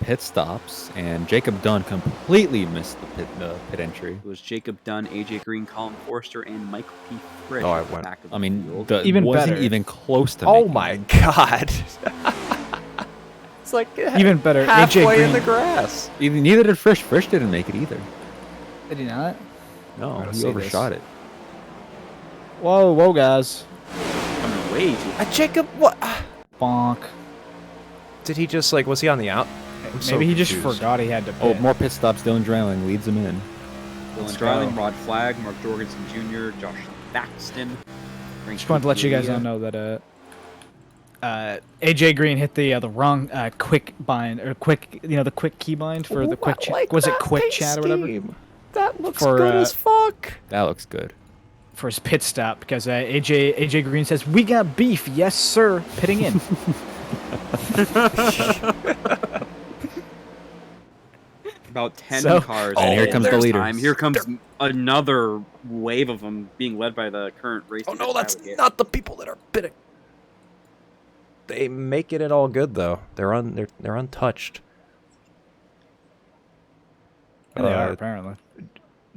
Pit stops, and Jacob Dunn completely missed the pit entry. It was Jacob Dunn, AJ Green, Colin Forster, and Michael P. Frisch. Oh, I at the went- back of I the mean, field. the, Even wasn't better. even close to Oh making my it. god. It's like Even better, AJ halfway in the Green. grass. Neither did Frisch. Frisch didn't make it either. Did he not? No, Gotta he see overshot it. Whoa, whoa, guys. Coming way too. Jacob, what? Bonk. Did he just like? Was he on the out? I'm so Maybe he just confused. forgot he had to Oh, pit. more pit stops. Dylan Dreiling leads him in. Dylan go. Dreiling, Rod Flagg, Mark Jorgensen Jr., Josh Thaxton. Just wanted to let you guys all know that AJ Green hit the wrong quick bind or quick, the quick key bind for the quick chat. Like Was it that quick paint chat or whatever? scheme. That looks For, good as fuck. That looks good. For his pit stop because AJ Green says we got beef, yes sir, pitting in. About 10 So- cars. And here comes the this leader. time. Here comes another wave of them being led by the current race. Oh leader, no, that's Tyler Gitt. not the people that are bidding. They make it all good though. They're untouched. And they are apparently.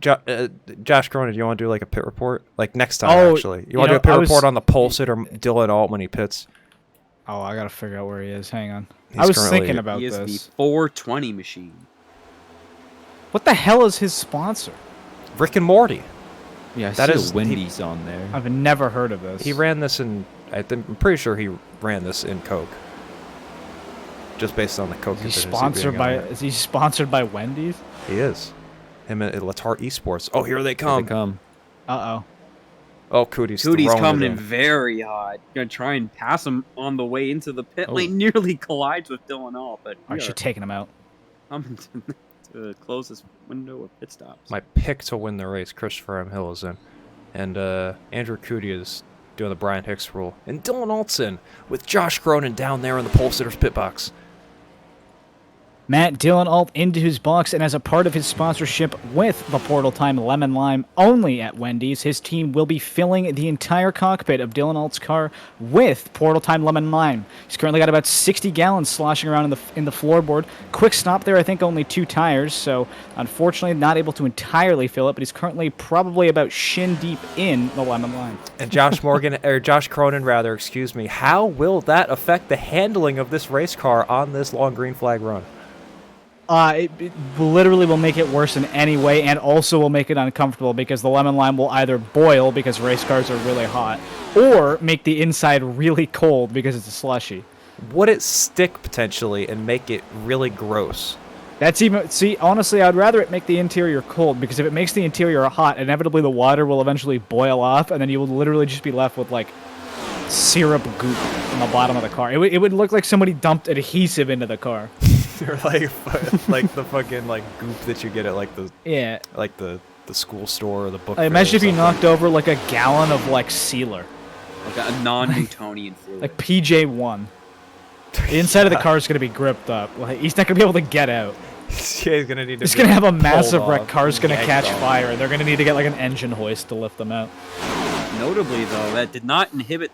Josh Cronin, do you want to do like a pit report? Like next time, Oh, actually. You want to do a pit report on the pole sitter Dylan Alt when he pits? Oh, I gotta figure out where he is. Hang on. He's I was currently- thinking about He is this. the 420 machine. What the hell is his sponsor? Rick and Morty. Yeah, I That see is- a Wendy's on there. I've never heard of this. He ran this in. I'm pretty sure he ran this in Coke. Just based on the Coke. Is he contingency sponsored being by? on there. Is he sponsored by Wendy's? He is. Him and Latar Esports. Oh, here they Here come. they come. Uh Oh, Cootie's Cootie's throwing coming it in very hot. Gonna try and pass him on the way into the pit Oh. lane. Nearly collides with Dylan Alt, but oh. I we should are taking him out. coming to close this window of pit stops. My pick to win the race, Christopher M. Hill is in. And Andrew Cootie is doing the Brian Hicks rule. And Dylan Alt's in with Josh Cronin down there in the pole sitter's pit box. Matt Dylan Alt into his box, and as a part of his sponsorship with the Portal Time Lemon Lime only at Wendy's, his team will be filling the entire cockpit of Dylan Alt's car with Portal Time Lemon Lime. He's currently got about 60 gallons sloshing around in the floorboard. Quick stop there, I think only 2 tires, so unfortunately not able to entirely fill it, but he's currently probably about shin deep in the Lemon Lime. And Josh Cronin, excuse me. How will that affect the handling of this race car on this long green flag run? It literally will make it worse in any way, and also will make it uncomfortable because the lemon lime will either boil because race cars are really hot, or make the inside really cold because it's a slushy. Would it stick potentially and make it really gross? That's even honestly, I'd rather it make the interior cold because if it makes the interior hot, inevitably the water will eventually boil off, and then you will literally just be left with like syrup goop in the bottom of the car. It would look like somebody dumped adhesive into the car. Or like the fucking like goop that you get at like the Yeah. the school store or the book. I fair imagine or if you something. knocked over like a gallon of like sealer. Like a non-Newtonian fluid. Like PJ1. The inside of the car is going to be gripped up. Like, he's not going to be able to get out. Yeah, he's gonna need to. He's be going to have a pulled massive wreck. off Car's and going to yanked catch off. fire, and they're going to need to get like an engine hoist to lift them out. Notably, though, that did not inhibit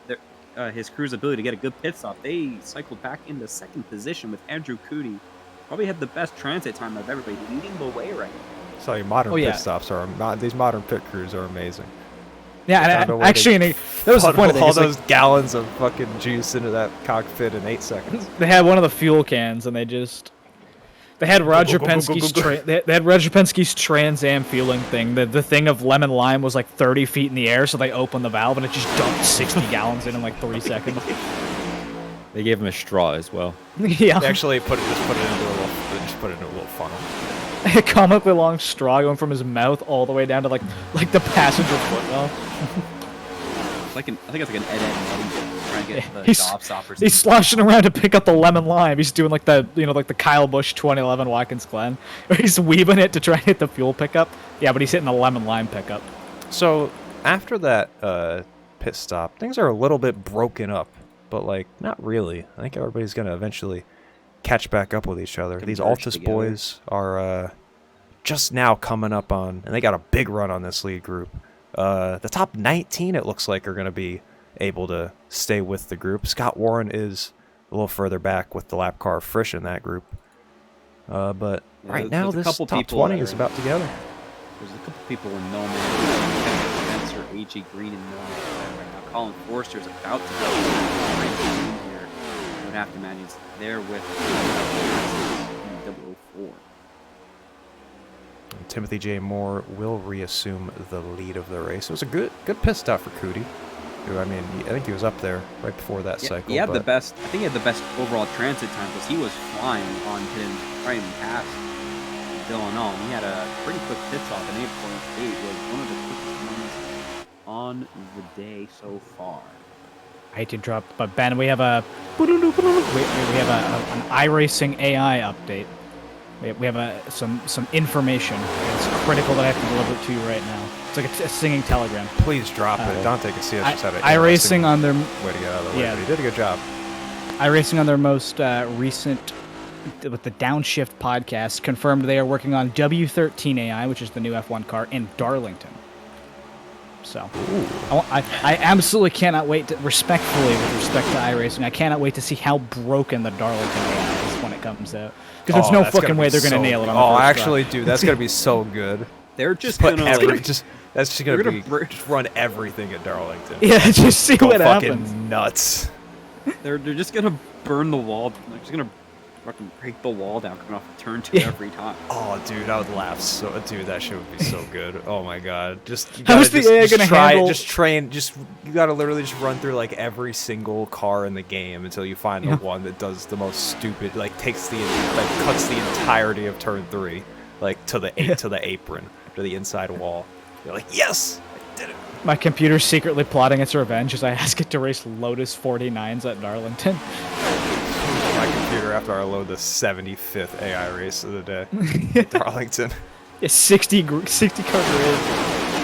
his crew's ability to get a good pit stop. They cycled back into second position with Andrew Cootie. Probably had the best transit time of everybody, leading the way right now. So your modern Oh, yeah. pit stops are these modern pit crews are amazing. Yeah, Found a and way actually, to that was the point of it. all is, like, those gallons of fucking juice into that cockpit in 8 seconds. they had one of the fuel cans, and they had Roger go, go, go, go, Penske's go. they had Roger Penske's Trans Am fueling thing. The thing of lemon lime was like 30 feet in the air, so they opened the valve and it just dumped 60 gallons in like 3 seconds. They gave him a straw as well. Yeah, They actually put it into a little funnel. a comically long straw going from his mouth all the way down to like the passenger footwell. I think it's like an Ed Eddie trying to get the He's- job stoppers. He's sloshing around to pick up the lemon lime. He's doing like the Kyle Busch 2011 Watkins Glen, where he's weaving it to try and hit the fuel pickup. Yeah, but he's hitting the lemon lime pickup. So after that pit stop, things are a little bit broken up, but like not really. I think everybody's gonna eventually catch back up with each other. These Converge Altus together. boys are just now coming up on, and they got a big run on this lead group. The top 19, it looks like, are going to be able to stay with the group. Scott Warren is a little further back with the lap car Frisch in that group. But Yeah, right now, there's a this couple top people 20 that is are- about together. There's a couple people in no man. Spencer, A.J. Green, and no man right now. Colin Forster's about to go here. Would aftermatch. He's there with 004. Timothy J. Moore will reassume the lead of the race. It was a good pit stop for Cootie, who, I mean, I think he was up there right before that cycle. He had but the best. I think he had the best overall transit time because he was flying on him, right even past Dylan Ulm. He had a pretty quick pit stop, and 8.8 was one of the quickest ones on the day so far. I hate to drop, but Ben, we have a we have an iRacing AI update. We have some information. It's critical that I have to deliver it to you right now. It's like a singing telegram. please drop it. Dante Garcia just had an iRacing on their way to get out of the way. yeah. But he did a good job. iRacing on their most recent with the Downshift podcast confirmed they are working on W13 AI, which is the new F1 car, in Darlington. So I absolutely cannot wait to, respectfully with respect to iRacing, I cannot wait to see how broken the Darlington AI is when it comes out. Because there's no that's gonna fucking be way they're going to so nail it on good. the Oh, first actually, try. dude, that's gonna be so good. They're just Put gonna every, like, just that's just gonna they're be gonna just run everything at Darlington. Yeah, just see Go what fucking happens. nuts. they're just gonna burn the wall. They're just gonna fucking break the wall down coming off of turn 2 every time. Oh, dude, I would laugh so. Dude, that shit would be so good. Oh my god, just you How's gotta the AI gonna try, handle- just train, just you gotta literally just run through like every single car in the game until you find the one that does the most stupid, like takes the like cuts the entirety of turn 3, like to the to the apron, to the inside wall. You're like, yes, I did it. My computer's secretly plotting its revenge as I ask it to race Lotus 49s at Darlington. My computer after I load the 75th AI race of the day, at Darlington. Yeah, 60 car grid.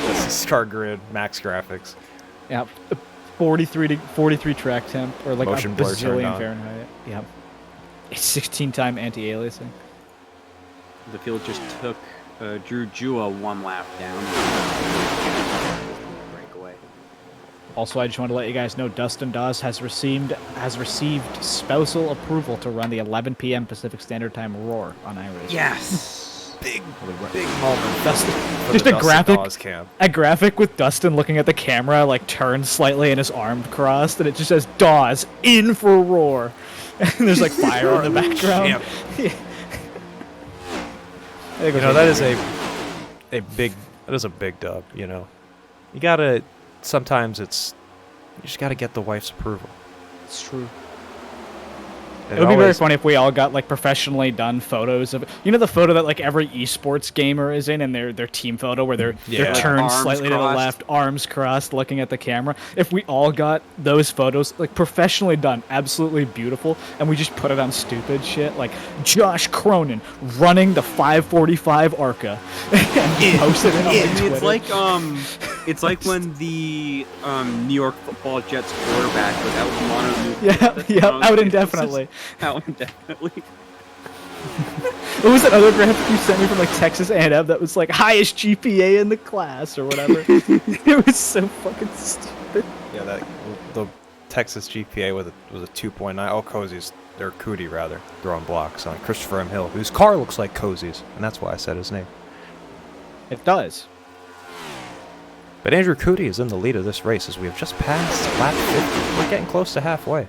This is car grid, max graphics. Yeah, 43 track temp, or like Motion a blur turned bazillion on. Fahrenheit. Yeah, it's 16-time anti-aliasing. The field just took Drew Jua one lap down. Breakaway. Also, I just want to let you guys know Dustin Dawes has received spousal approval to run the 11 p.m. Pacific Standard Time Roar on iRacing. Yes. Big moment. Dustin, for just the a Dustin graphic, Dawes camp. a graphic with Dustin looking at the camera, like turned slightly and his arm crossed, and it just says Dawes in for Roar, and there's like fire in the background. Champ. Yeah. You know, that is a big dub, you know. You gotta, sometimes you just gotta get the wife's approval. It's true. And It would be very always- funny if we all got like professionally done photos of, you know, the photo that like every esports gamer is in, and their team photo where they're Yeah. turned Arms slightly to the crossed. left, arms crossed, looking at the camera. If we all got those photos like professionally done, absolutely beautiful, and we just put it on stupid shit like Josh Cronin running the 545 Arca and posted it on like, Twitter. It's like when the New York Football Jets quarterback was out mono. out indefinitely. Out indefinitely. What was that other graphic you sent me from like Texas A&M that was like highest GPA in the class or whatever? It was so fucking stupid. Yeah, the Texas GPA was a 2.9. Oh, Cozy's, or Cootie rather, throwing blocks on Christopher M. Hill, whose car looks like Cozy's, and that's why I said his name. It does. But Andrew Cootie is in the lead of this race as we have just passed lap 50. We're getting close to halfway.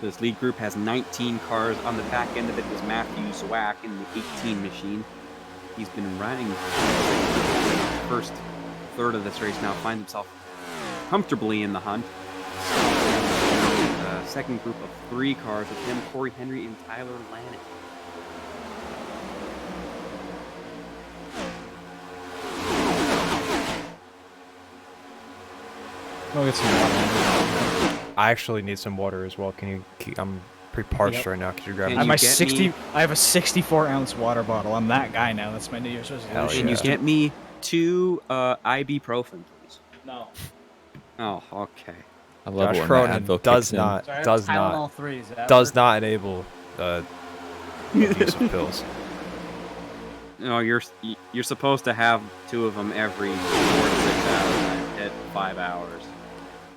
This lead group has 19 cars. On the back end of it was Matthew Zwack in the 18 machine. He's been riding the first third of this race now, finds himself comfortably in the hunt. Second group of 3 cars with him, Corey Henry and Tyler Lanning. We'll get some water. I actually need some water as well. Can you I'm pretty parched Yep. right now. Could you grab Can I have me? you my get me- I have a 64-ounce water bottle. I'm that guy now. That's my New Year's resolution. Hell Can yeah. you get me 2 ibuprofen, please? No. Oh, okay. I love Josh it when Cronin that Advil does kicks in. not Sorry, does Tylenol not 3, is that does work? not enable use of pills. No, you're supposed to have 2 of them every 4 to 6 hours at 5 hours.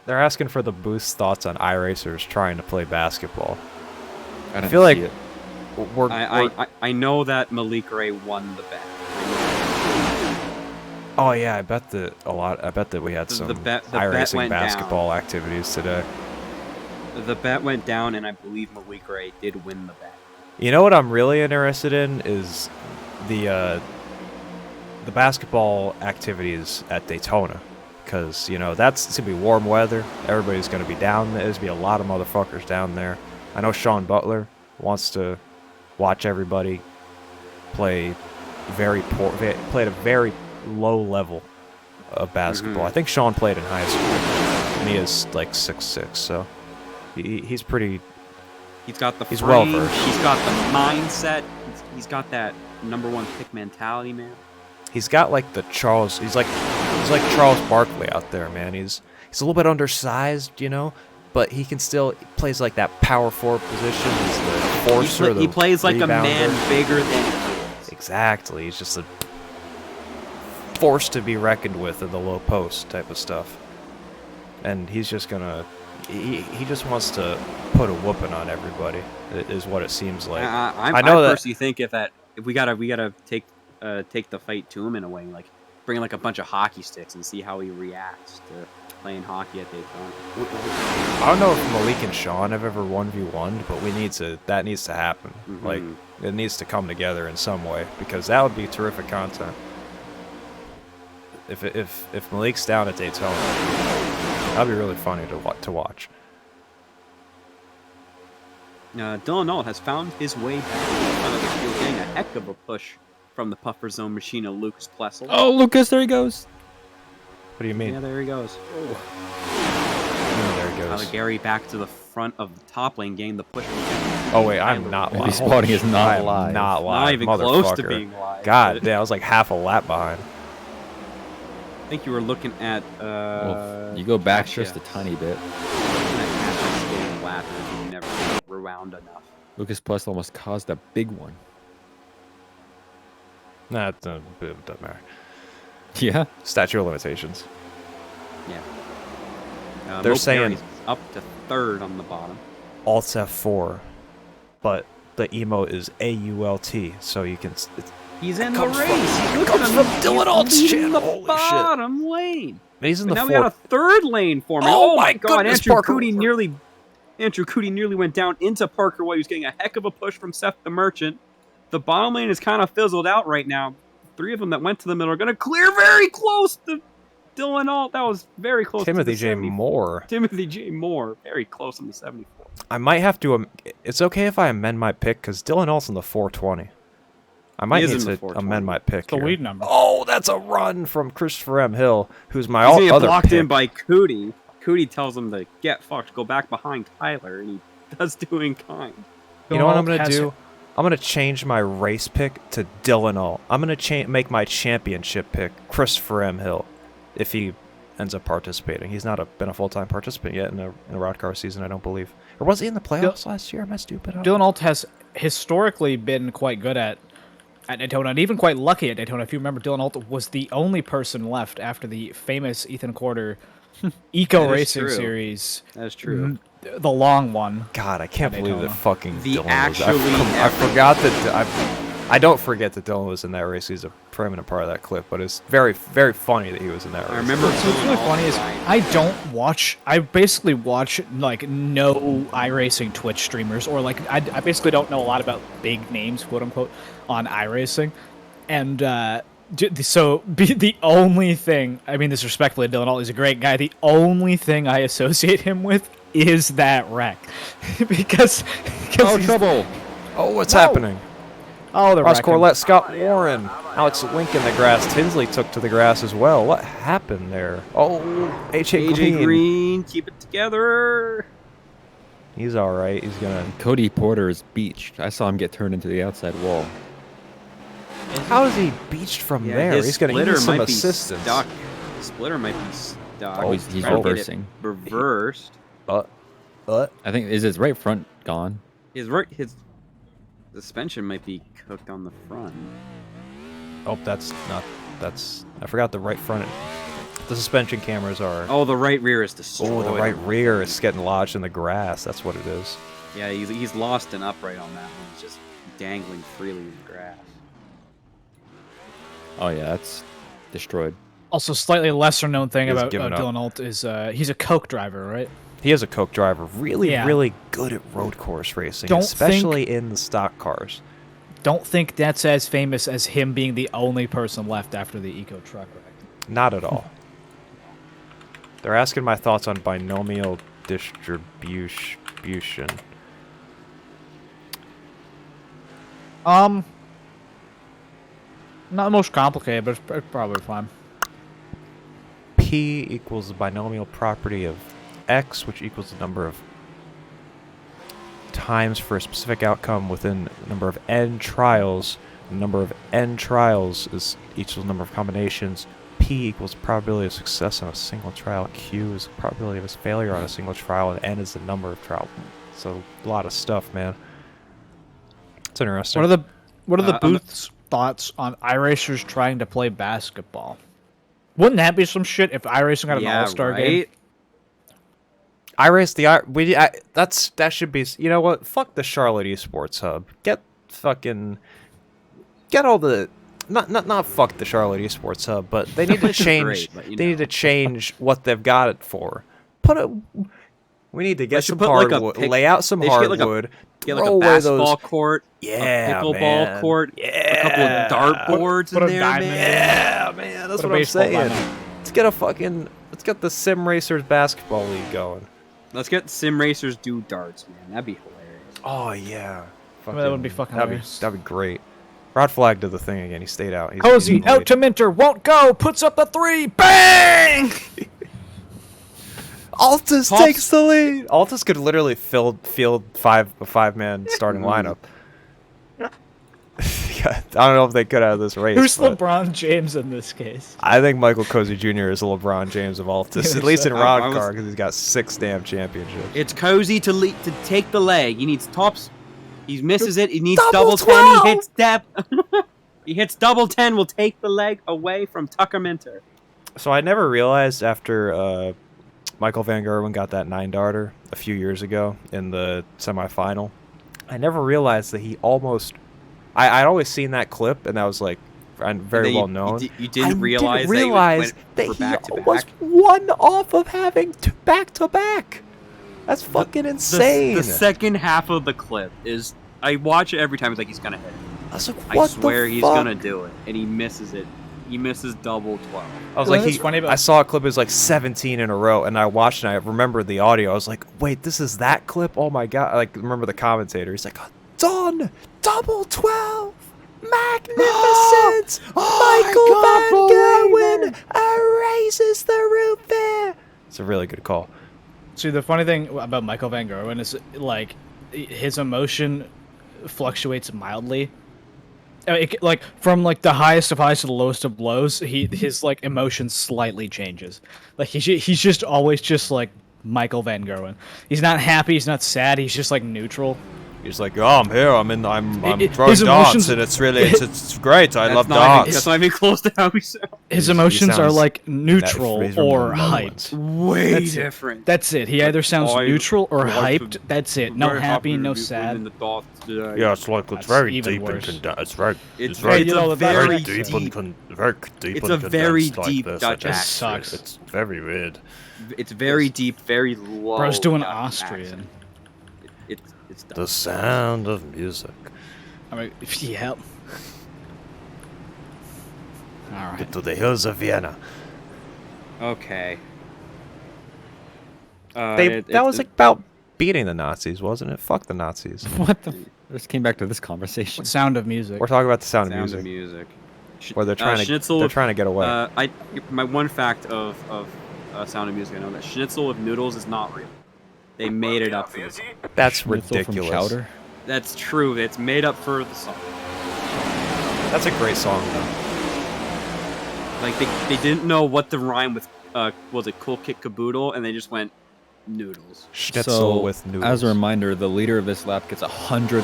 They're asking for the boost thoughts on iRacers trying to play basketball. I don't feel like see it. we're I know that Malik Ray won the bet. oh yeah, I bet that we had The some bet- the bet iRacing went basketball activities today. The bet went down, and I believe Malik Ray did win the bet. You know what I'm really interested in is the basketball activities at Daytona, because it's gonna be warm weather. Everybody's gonna be down there. There's gonna be a lot of motherfuckers down there. I know Sean Butler wants to watch everybody play play at a very low level of basketball. I think Sean played in high school, and he is like 6'6", so he's pretty. He's got the He's frame, well-versed. he's got the mindset. He's got that #1 pick mentality, man. He's got like the Charles. He's like Charles Barkley out there, man. He's a little bit undersized, but he can still plays like that power forward position. He's the forcer. He plays like a man rebounder. bigger than he is. Exactly. He's just a force to be reckoned with in the low post type of stuff. And he's just gonna. He just wants to put a whooping on everybody. Is what it seems like. I know that. personally think if we gotta take the fight to him in a way, like bring like a bunch of hockey sticks and see how he reacts to playing hockey at Daytona. I don't know if Malik and Sean have ever 1v1'd, but that needs to happen. Like, it needs to come together in some way, because that would be terrific content. If Malik's down at Daytona, that'd be really funny to watch. Dylan Alt has found his way back to the front of the field, getting a heck of a push from the puffer zone machine of Lucas Plessel. Oh, Lucas, there he goes. What do you mean? Yeah, there he goes. There he goes. Tyler Gary back to the front of the top lane, getting the push. Oh wait, I'm not live. Respawning is not I'm live. Not live. Not even close to motherfucker. being live. God damn, I was like half a lap behind. I think you were looking at. Well, you go back Gotcha. just a tiny bit. Getting lapped and you never rewound enough. Lucas Plus almost caused a big one. Nah, it doesn't matter. Yeah. Statute of limitations. Yeah. They're Mo saying- Perry's up to 3rd on the bottom. Alt F4, but the emote is AULT, so you can. He's in the comes race. from- He's it looking comes at from him. Dylan He's Alt's leading channel. the Holy shit. bottom lane. He's in But the now we got a fourth. 3rd lane for me. Oh Oh my my God! goodness, Andrew Parker. Cootie nearly went down into Parker while he was getting a heck of a push from Seth the Merchant. The bottom lane is kind of fizzled out right now. 3 of them that went to the middle are going to clear very close to Dylan Alt. That was very close. Timothy to the J. 70 Moore. Timothy J. Moore, very close on the 74. I might have to. It's okay if I amend my pick because Dylan Alt's in the 420. I might is need in the to 420. amend my pick. The here. lead number. Oh, that's a run from Christopher M. Hill, who's my He's gonna get other blocked pick. in by Cootie. Cootie tells him to get fucked, go back behind Tyler, and he does do in kind. You know what I'm Dylan Alt gonna has do? I'm gonna change my race pick to Dylan Alt. I'm gonna make my championship pick Christopher M. Hill, if he ends up participating. He's not been a full-time participant yet in a Roddcar season, I don't believe. Or was he in the playoffs last year? Am I stupid? Dylan Alt has historically been quite good at Daytona, and even quite lucky at Daytona. If you remember, Dylan Alt was the only person left after the famous Ethan Quarter Eco That is Racing true. Series, That's true. the long one. God, I can't believe that Daytona. fucking The Dylan was. actually I forgot that. I don't forget that Dylan was in that race. He's a permanent part of that clip, but it's very, very funny that he was in that race. I remember. So what's really Dylan funny Alt is died. I don't watch. I basically watch like no iRacing Twitch streamers, or like I basically don't know a lot about big names, quote unquote, on iRacing, and so the only thing, I mean this respectfully, Dylan Alt is a great guy. The only thing I associate him with is that wreck, because Oh, he's- trouble. Oh, what's Whoa. happening? Oh, the Ross wreck. Corlett, Scott Warren, Alex Link in the grass. Tinsley took to the grass as well. What happened there? Oh, AJ AJ Green, keep it together. He's all right. He's gonna. Cody Porter is beached. I saw him get turned into the outside wall. How is he beached from Yeah, there? his He's gonna splitter need some might be assistance. stuck. His splitter might be stuck. Oh, he's Trying to get it reversing. Reversed. I think is his right front gone. His suspension might be cooked on the front. Oh, that's not. That's. I forgot the right front. The suspension cameras are. Oh, the right rear is destroyed. Oh, the right rear is getting lodged in the grass. That's what it is. Yeah, he's lost an upright on that one. He's just dangling freely in the grass. Oh yeah, that's destroyed. Also, slightly lesser known thing He's about given up. Dylan Alt is he's a coke driver, right? He is a Coke driver. Really, Yeah. really good at road course racing, Don't especially in the stock cars. Don't think that's as famous as him being the only person left after the eco truck wreck. Not at all. They're asking my thoughts on binomial distribution. Not the most complicated, but it's probably fine. P equals the binomial property of x, which equals the number of times for a specific outcome within the number of n trials. The number of n trials is equals the number of combinations. P equals the probability of success on a single trial. Q is the probability of its failure on a single trial, and n is the number of trials. So a lot of stuff, man. It's interesting. What are the I'm- Booth's thoughts on iRacers trying to play basketball? Wouldn't that be some shit if iRacing got an Yeah, all-star right. game? That should be. You know what? Fuck the Charlotte Esports Hub. Get all the not fuck the Charlotte Esports Hub, but they need to Which is change. great, but, they you need know. to change what they've got it for. We need to get should some put, like, a hardwood. pic- lay out some they should get, like, a- hardwood. Get like throw a away basketball those. court, Yeah, a pickleball man. court, Yeah, a couple of dart boards Put in a there, diamond man. Yeah, man. That's Put a what I'm baseball saying. diamond. Let's get the Sim Racers basketball league going. Let's get sim racers do darts, man. That'd be hilarious. Oh yeah, That would be fucking hilarious. That'd be great. Rod Flag did the thing again. He stayed out. He's Cozy in the out lead. to Minter, won't go, puts up the 3, bang! Altus Pops- takes the lead. Altus could literally field a five-man starting lineup. Yeah, I don't know if they could out of this race. Who's but LeBron James in this case? I think Michael Cozy Jr. is the LeBron James of Altus, Yeah, at least in so- I was- Roddcar, because he's got 6 damn championships. It's Cozy to take the leg. He needs tops. He misses it. He needs Double double 10. 12. He hits step. He hits double 10. Will take the leg away from Tucker Minter. So I never realized after Michael Van Gerwen got that 9-darter a few years ago in the semifinal, I never realized that he almost. I'd always seen that clip, and that was like very well known. You didn't realize that he went for back-to-back? was one off of having back-to-back. That's fucking insane. The second half of the clip is. I watch it every time. It's like he's gonna hit it. I was like, I what swear the he's fuck? gonna do it, and he misses it. He misses double 12. I was Well, like, that's funny about- I saw a clip. It was like 17 in a row, and I watched and I remembered the audio. I was like, wait, this is that clip? Oh my god! Like, remember the commentator? He's like, done, double 12, magnificent. Michael Van Gerwen erases the roof there. It's a really good call. See, the funny thing about Michael Van Gerwen is, like, his emotion fluctuates mildly. Like, from, like, the highest of highs to the lowest of lows, his, like, emotion slightly changes. Like, he's just always just, like, Michael Van Gerwen. He's not happy, he's not sad, he's just, like, neutral. He's like, oh, I'm here. I'm throwing his darts, emotions- and it's really it's great. I love That's not even- darts. That's not even close to how we sound. His He emotions are, sounds- like, neutral he's or from the hyped. Netherlands. Way That's it. different. That's it. He either sounds I- neutral or I- hyped. That's it. No Very happy, no to be sad. in the darts today. Yeah, it's like That's very even deep and worse. it's very It's very- it's you know, a that's very very deep. very deep. It's a very deep Dutch That accent. sucks. It's very weird. It's very deep, very low. Bro's doing Dutch Austrian. accent. It's The dumb. sound of music. I mean, yeah. All right. To the hills of Vienna. Okay. That was like about beating the Nazis, wasn't it? Fuck the Nazis. What the? Just came back to this conversation. Sound of music. We're talking about the sound, Sound of of music, music. where they're trying to Schnitzel they're with- trying to get away. My one fact of Sound of Music, I know that schnitzel with noodles is not real. They made it up for the song. That's Schnitzel from ridiculous. Chowder? That's true. It's made up for the song. That's a great song though. Like they didn't know what to rhyme with. Was it Cool Kick Caboodle? And they just went noodles. Schnitzel So, with noodles. as a reminder, the leader of this lap gets $100,000.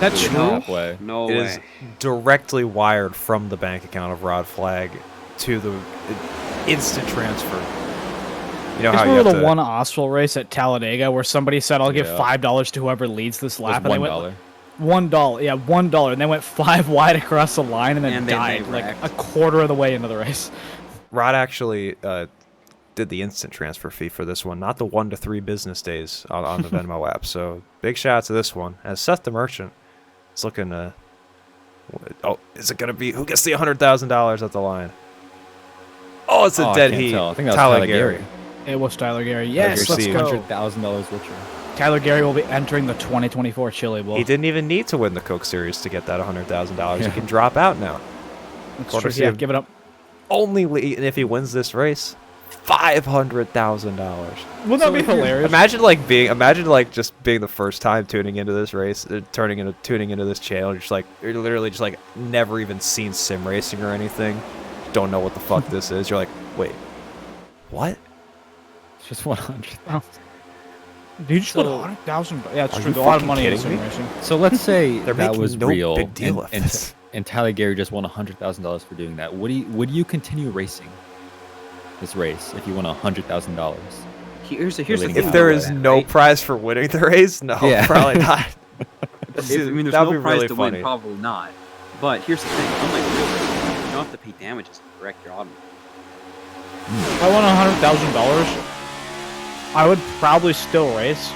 That's to the true? halfway. No It way. is directly wired from the bank account of Rod Flag to the instant transfer. You know I how you remember have the to, one Austral race at Talladega where somebody said, "I'll give Yeah. $5 to whoever leads this It was lap," and they $1. went $1. Yeah, $1, and they went 5 wide across the line and then And then they died like wrecked. a quarter of the way into the race. Rod actually did the instant transfer fee for this one, not the 1 to 3 business days on the Venmo app. So big shout out to this one. As Seth the Merchant is looking to. Oh, is it gonna be who gets the $100,000 at the line? Oh, it's a I dead can't heat. tell. I think that was Tyler Tyler Gary. Gary. It was Tyler Gary. Yes, let's Gary go. $100,000 richer. Tyler Gary will be entering the 2024 Chili Bowl. He didn't even need to win the Coke Series to get that $100,000. Yeah. He can drop out now. That's Quarter true. Yeah, seed. give it up. Only and if he wins this race, $500,000. Wouldn't that be hilarious? Imagine just being the first time tuning into this race, tuning into this channel. You're literally just like never even seen sim racing or anything. Don't know what the fuck this is. You're like, wait, what? It's just 100,000. Dude, you just put So- 100,000. Yeah, it's Are true. you a lot of fucking money in kidding sim me? racing. So let's say They're that making was no real, big deal of this. and Tyler Gary just won $100,000 for doing that. Would you continue racing this race if you won $100,000? Here's the thing. If there about is that, no right? prize for winning the race, no, Yeah. probably not. There's That'd no be prize really to funny. win, probably not. But here's the thing. Unlike real racing, you don't have to pay damages to correct your automobile. If I won $100,000, I would probably still race.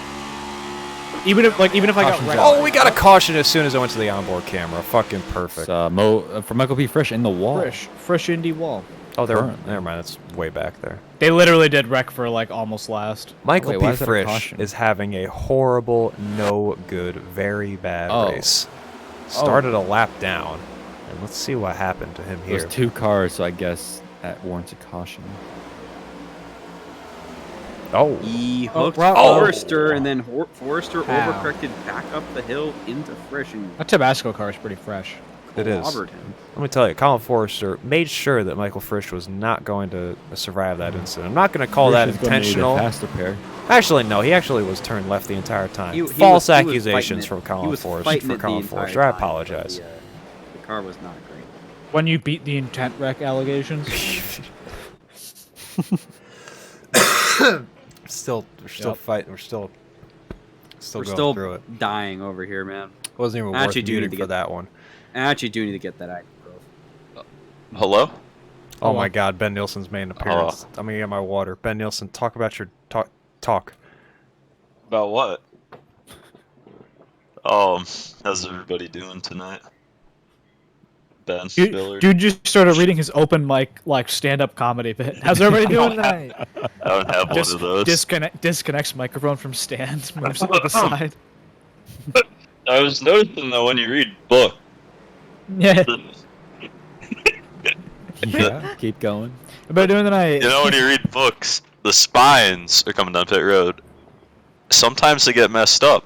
Even if I got Caution's wrecked. out. Oh, we got a caution as soon as I went to the onboard camera. Fucking perfect. It's, for Michael P. Frisch in the wall. Fresh Indy wall. Oh, Current. never mind. That's way back there. They literally did wreck for like almost last. Michael Wait, why P. is that a Frisch caution? is having a horrible, no good, very bad Oh. race. Started a lap down, and let's see what happened to him here. There's 2 cars, so I guess that warrants a caution. Oh, He hooked wow. Forrester, and then Forrester Ow. overcorrected back up the hill into Frisch and That Tabasco car is pretty fresh. it is. clobbered him. Let me tell you, Colin Forrester made sure that Michael Frisch was not going to survive that incident. I'm not going to call that Frisch is gonna need a intentional. faster pair. Actually, no. He actually was turned left the entire time. He False was accusations fighting from it. He Colin was Forrester. fighting For it the Colin entire Forrester, I time, but apologize. The car was not great. When you beat the intent wreck allegations. We're still Yep. fighting. We're still We're going still through it. dying over here, man. Wasn't even I worth actually do muting need to for get- that one. I actually do need to get that ID growth. Hello? Oh my God, Ben Nielsen's made an appearance. I'm gonna get my water. Ben Nielsen, talk about your talk. About what? How's everybody doing tonight? Ben Spiller. Dude just started reading his open mic like stand-up comedy bit. How's everybody doing tonight? I don't have one of those. Disconnects microphone from stand, moves it to the side. I was noticing that when you read book, Yeah. Yeah, keep going. Everybody doing tonight? you know, when you read books, the spines are coming down pit road. Sometimes they get messed up,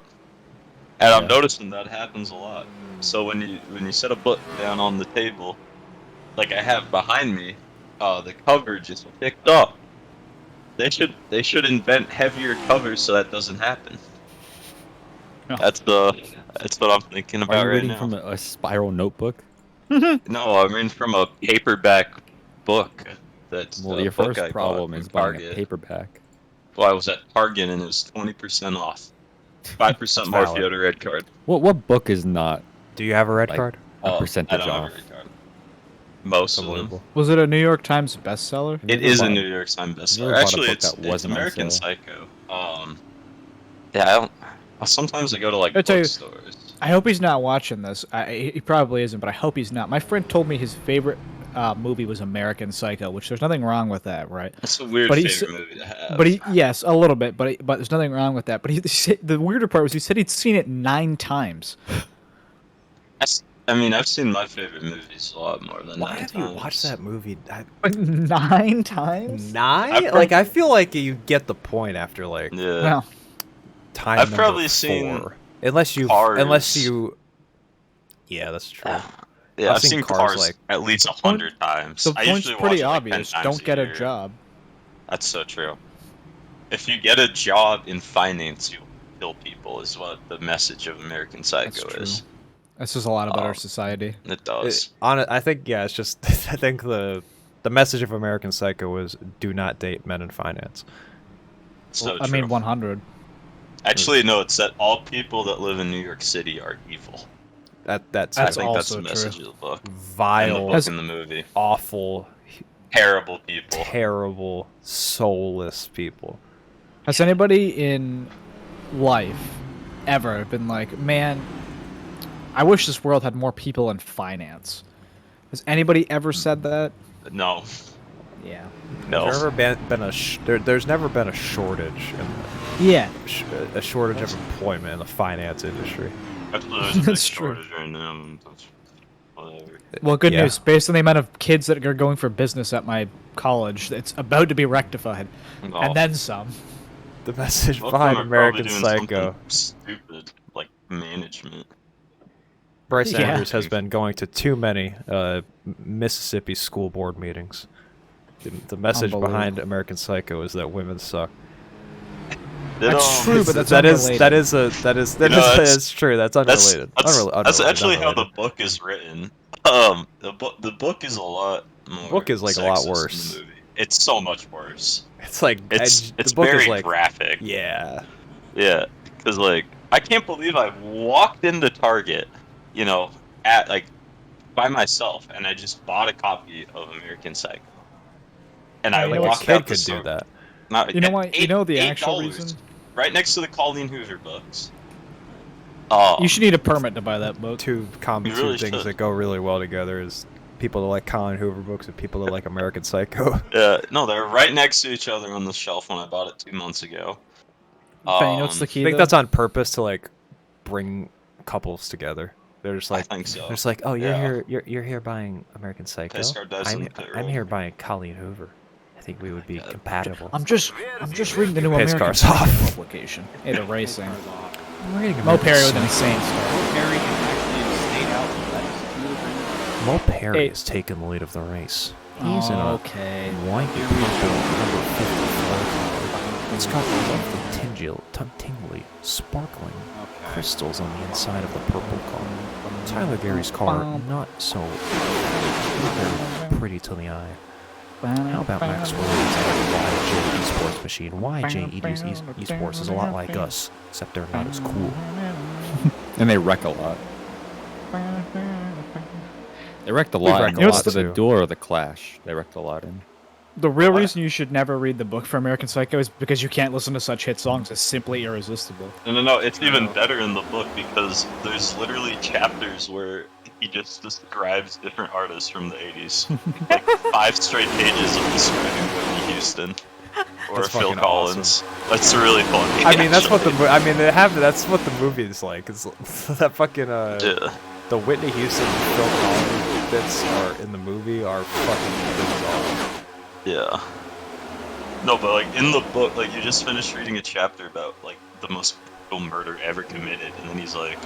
and I'm Yeah. noticing that happens a lot. So when you set a book down on the table, like I have behind me, the coverage is picked up. They should invent heavier covers so that doesn't happen. Oh. That's what I'm thinking Are about you right reading now. from a spiral notebook? No, I mean from a paperback book. That's Well, a your book first I bought problem from is buying a Target. paperback. Well, I was at Target and it was 20% off. 5% more if valid. you had a red card. What book is not Do you have a red Like- card? a I percentage don't have off? a red card. Most of them. Unbelievable. Was it a New York Times bestseller? It Never is a bought- New York Times never bestseller. bought a Actually, book it's that wasn't on American sale. Psycho. Yeah, I don't. Sometimes I go to like I'll tell you- bookstores. I hope he's not watching this. He probably isn't, but I hope he's not. My friend told me his favorite movie was American Psycho, which there's nothing wrong with that, right? It's a weird But he favorite s- movie to have. But yes, a little bit, but there's nothing wrong with that. But the weirder part was he said he'd seen it 9 times. I mean, I've seen my favorite movies a lot more than Why 9 have you times. watched that movie? 9 times? 9? I've Like, I feel like you get the point after like Yeah. Well, time I've number probably 4. seen unless you Cars. Yeah, that's true. Yeah, I've I've seen seen Cars, Cars like- at least 100 times. the I point's usually pretty watch it, like, 10 obvious. times Don't get a year. job. That's so true. If you get a job in finance, you'll kill people, is what the message of American Psycho true. is. That says a lot about Oh. our society. It does. I think it's just I think the message of American Psycho is do not date men in finance. So I true. mean, 100. Actually, no, it's that all people that live in New York City are evil. That's I That's think that's also the message true. of the book. And the vile, book and the movie. awful, terrible people. Terrible, soulless people. Has anybody in life ever been like, man, I wish this world had more people in finance? Has anybody ever said that? No, Yeah. no. There's never been there's never been a shortage, Yeah. a shortage of employment in the finance industry. Actually, there's a big That's true. shortage right now. That's whatever. Well, good Yeah. news. Based on the amount of kids that are going for business at my college, it's about to be rectified. No. And then some. The message Most of behind them are probably American doing Psycho. something stupid, like management. Bryce Yeah. Andrews has been going to too many Mississippi school board meetings. The message behind American Psycho is that women suck. That's true, but that's that is unrelated. that is true. That's unrelated. That's actually how the unrelated. book is written. The book is a lot more. Book is, like, a lot sexist than worse. the movie. It's so much worse. It's like It's the book very is like graphic. yeah. Yeah, because like I can't believe I walked into Target, you know, at like by myself, and I just bought a copy of American Psycho. And I You know, Like a walked kid out the could store. do that. Not, You know at what? You know the actual $8, reason? right next to the Colleen Hoover books. You should need a permit to buy that book. Two You really things should. that go really well together is people that like Colin Hoover books and people that like American Psycho. No, they're right next to each other on the shelf when I bought it 2 months ago. Fan, you know what's the I key? think though? that's on purpose to like bring couples together. They're just I like think so. they're just like, oh, Yeah. you're here buying American Psycho. Pescar doesn't fit I'm right. here buying Colleen Hoover. I think we would be compatible. I'm just reading the new Piss American cars Psycho off. publication. It's erasing. I'm reading Mo American Perry with an Psycho. insane start. Perry actually stayed out and let us do Mo Perry Hey. has taken the lead of the race. He's in a Okay. white purple number 54 car. It's got lovely tingly, sparkling crystals on the inside of the purple car. Tyler Gary's car, not so very pretty to the eye. How about Max Williams and YJ Esports machine? YJ Esports is a lot like us, except they're not as cool. And they wreck a lot. They wrecked a We've lot wrecked in a the lot, to the too. door of the Clash. They wrecked a lot in. The real reason you should never read the book for American Psycho is because you can't listen to such hit songs. It's simply irresistible. No, it's even better in the book because there's literally chapters where he just describes different artists from the 80s. Like 5 straight pages of describing Whitney Houston or That's Phil fucking Collins. That's really funny. I mean, that's what actually. that's what the movie is like. It's that fucking Yeah. the Whitney Houston and Phil Collins bits are in the movie are fucking bizarre. Yeah. No, but like in the book, like you just finished reading a chapter about like the most brutal murder ever committed, and then he's like,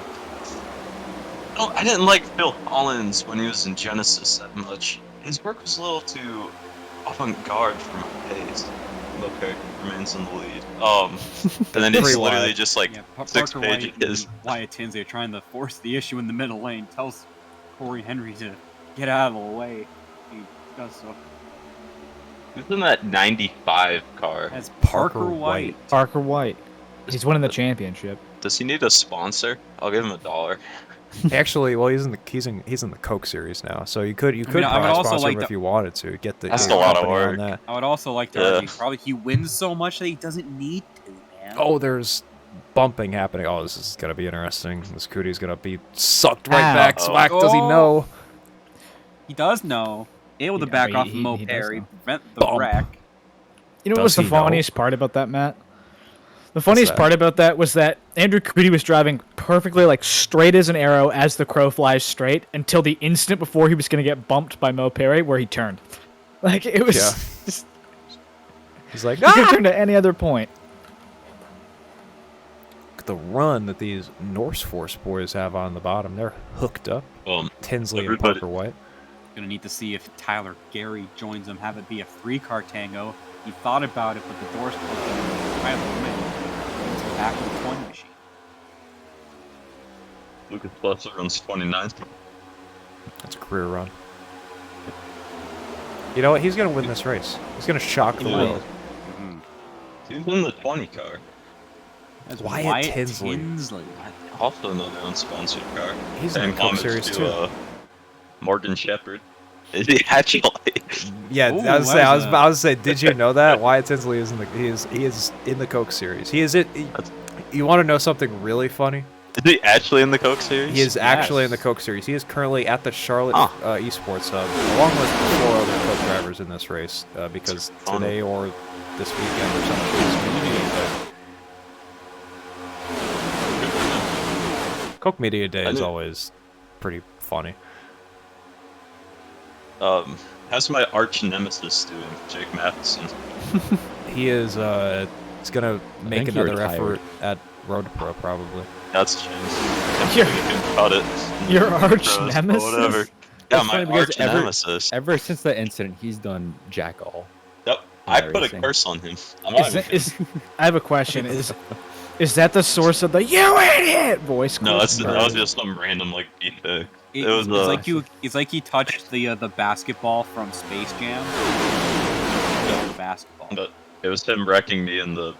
"Oh, I didn't like Phil Collins when he was in Genesis that much. His work was a little too avant-garde for my taste." Okay, remains in the lead. And then it's Pretty literally wild. just like Yeah, 6 Parker White pages. and Wyatt Tinsley are trying to force the issue in the middle lane. Tells Corey Henry to get out of the way. He does so. Who's in that 95 car? As Parker Parker White. White. Parker White. He's winning the championship. Does he need a sponsor? I'll give him $1. Actually, well, he's in the Coke series now, so you could I would probably also sponsor like him if to- you wanted to get the That's get a lot of company on work. that. I would also like to Yeah. argue probably he wins so much that he doesn't need to, man. Oh, there's bumping happening. Oh, this is gonna be interesting. This Cootie's gonna be sucked right Ow. back. Smack. Does he Oh. know? He does know. Able to Yeah, back he- off he- Mo he does Perry, know. prevent the Bump. wreck. You know what Does was the he know? funniest part about that, Matt? The funniest that? part about that was that Andrew Cootie was driving perfectly, like, straight as an arrow as the crow flies straight until the instant before he was going to get bumped by Mo Perry, where he turned. Like, it was... Yeah. Just, He's like, he could have ah! turned at any other point. The run that these Norse Force boys have on the bottom, they're hooked up. Tinsley and everybody- Parker White. Gonna need to see if Tyler Gary joins him, have it be a 3-car tango. He thought about it, but the doors closed and Tyler went into the back of the coin machine. Lucas Blesser runs 29th. That's a career run. You know what? He's gonna win this race. He's gonna shock the Yeah. world. Who's in the 20 car? That's Wyatt Tinsley. Also another unsponsored car. He's in Paying the Coke homage series to, too. Morgan Shepherd. Is he actually? Yeah, Ooh, I was that was about to say, did you know that Wyatt Tinsley is in the he is in the Coke series. He is it. You want to know something really funny? Is he actually in the Coke series? He is actually in the Yes. Coke series. He is currently at the Charlotte Huh. Esports Hub, along with 4 other Coke drivers in this race, because That's fun. today or this weekend or something is Community Day. Coke Media Day I is knew- always pretty funny. How's my arch nemesis doing, Jake Matheson? He is he's gonna make think he another retired. effort at Road Pro probably. That's a shame. Your, Cut it. your arch Bros, but nemesis? Whatever. Yeah, That's my funny because arch nemesis. Ever since that incident, he's done jack all. Yep. I put a Racing. curse on him. I'm not Is even that, is, I have a question. Is that the source of the "you idiot" voice? No, that question? was just some random like beat pick. It was It's like he touched the basketball from Space Jam. The basketball. but it was him wrecking me in the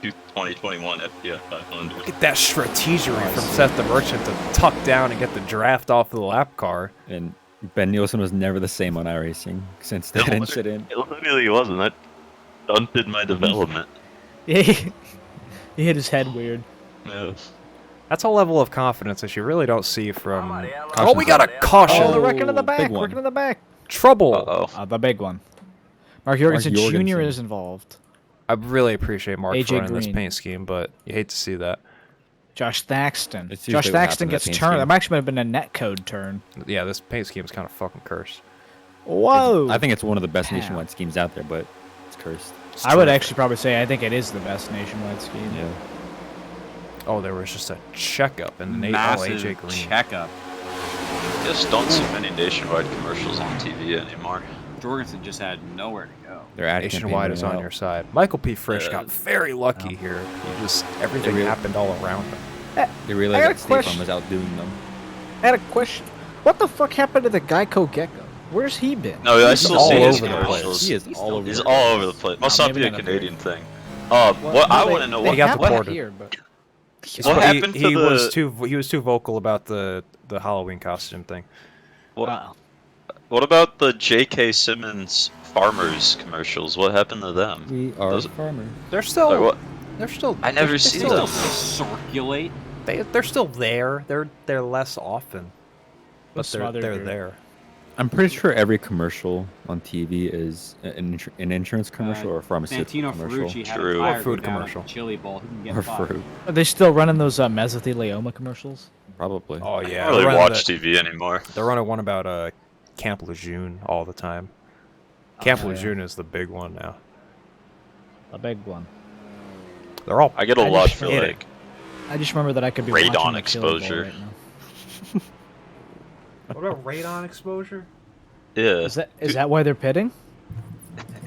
2021 FPF 500. Look at that strategery from Seth the Merchant to tuck down and get the draft off the lap car. And Ben Nielsen was never the same on iRacing since that It incident. It literally wasn't. That stunted my development. he hit his head weird. Yeah. That's a level of confidence that you really don't see from. Oh, Caution's we got a out. caution! Oh, they're wrecking in the big back. one. Wrecking in the back. Trouble! Uh-oh. The big one. Mark Jorgensen Jr. Jorgensen. is involved. I really appreciate Mark AJ for running this Green. paint scheme, but you hate to see that. Josh Thaxton. It's Josh usually what Thaxton happened gets in the paint turned. scheme. That actually might have been a netcode turn. Yeah, this paint scheme is kind of fucking cursed. Whoa! I think it's one of the best Pow. nationwide schemes out there, but it's cursed. It's I would terrific. actually probably say I think it is the best nationwide scheme. Yeah. Oh, there was just a checkup and Nate Massive AJ Green. checkup. Just don't see many nationwide commercials on TV anymore. Jorgensen just had nowhere to go. Their ad Nationwide campaign is went on out. your side. Michael P. Frisch Yeah. got very lucky here. He just everything really- happened all around him. They I realized got that a State Farm question. was outdoing them. I had a question. What the fuck happened to the Geico Gecko? Where's he been? No, I He's still all see his over the commercials. place. He is He's all still over. He's the all over the place. Must Oh, not be maybe a not up Canadian thing. Well, what I no, want to know they what got happened deported. here, but What happened to he the- was too vocal about the Halloween costume thing. wow. What about the J.K. Simmons farmers commercials? What happened to them? We are Those- farmers. They're still Like, what? they're still I never they're seen still- them. Circulate. They're still there. They're less often, but Some other they're group. there. I'm pretty sure every commercial on TV is an insurance commercial or a pharmaceutical Santino commercial. Ferrucci had True. a Or tire food go down at commercial. the Chili Bowl. He can get Or fired. fruit, Are they still running those mesothelioma commercials? probably. Oh I yeah, don't really they're watch running TV anymore. they're running one about Camp Lejeune all the time. Camp yeah. Lejeune is the big one now. A big one. They're all I get a I lot just for hit like I just remember that I could be Radon watching the Chili Bowl exposure. right now. What about radon exposure? yeah. Is that why they're pitting?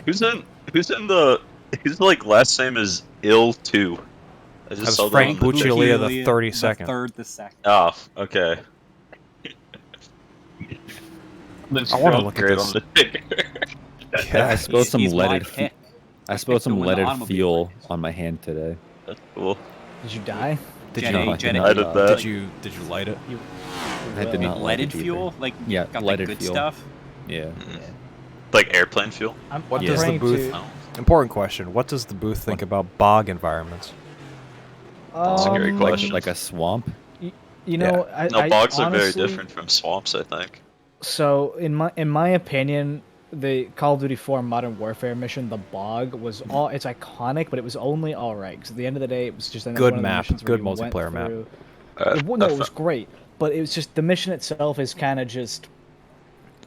Who's in the his like last name is Ill 2. I just That's saw Frank that on the thing. Buccioli. Buccioli, the 32nd. The second. Oh, okay. I wanna look at Great this. on the ticker. Yeah, I spilled some He's my leaded. pick. I spilled some to win the leaded automobile fuel race. on my hand today. That's cool. Did you die? Did Jet you A, No, I Jet did A. not. I did that. did you light it? I did not like Leaded it either. fuel? Like, Yeah, got the leaded good fuel. stuff? Yeah. Like airplane fuel. I'm Does the praying booth? to- Important question. What does the booth think about bog environments? That's a great Um, question. Like a swamp. You know, No, I bogs are very honestly- different from swamps, I think. So in my opinion, the Call of Duty 4 Modern Warfare mission, the bog was all it's iconic, but it was only all right. Because at the end of the day, it was just another Good one of the map, missions where good you went multiplayer map. through- Uh, no, it was great, but it was just the mission itself is kind of just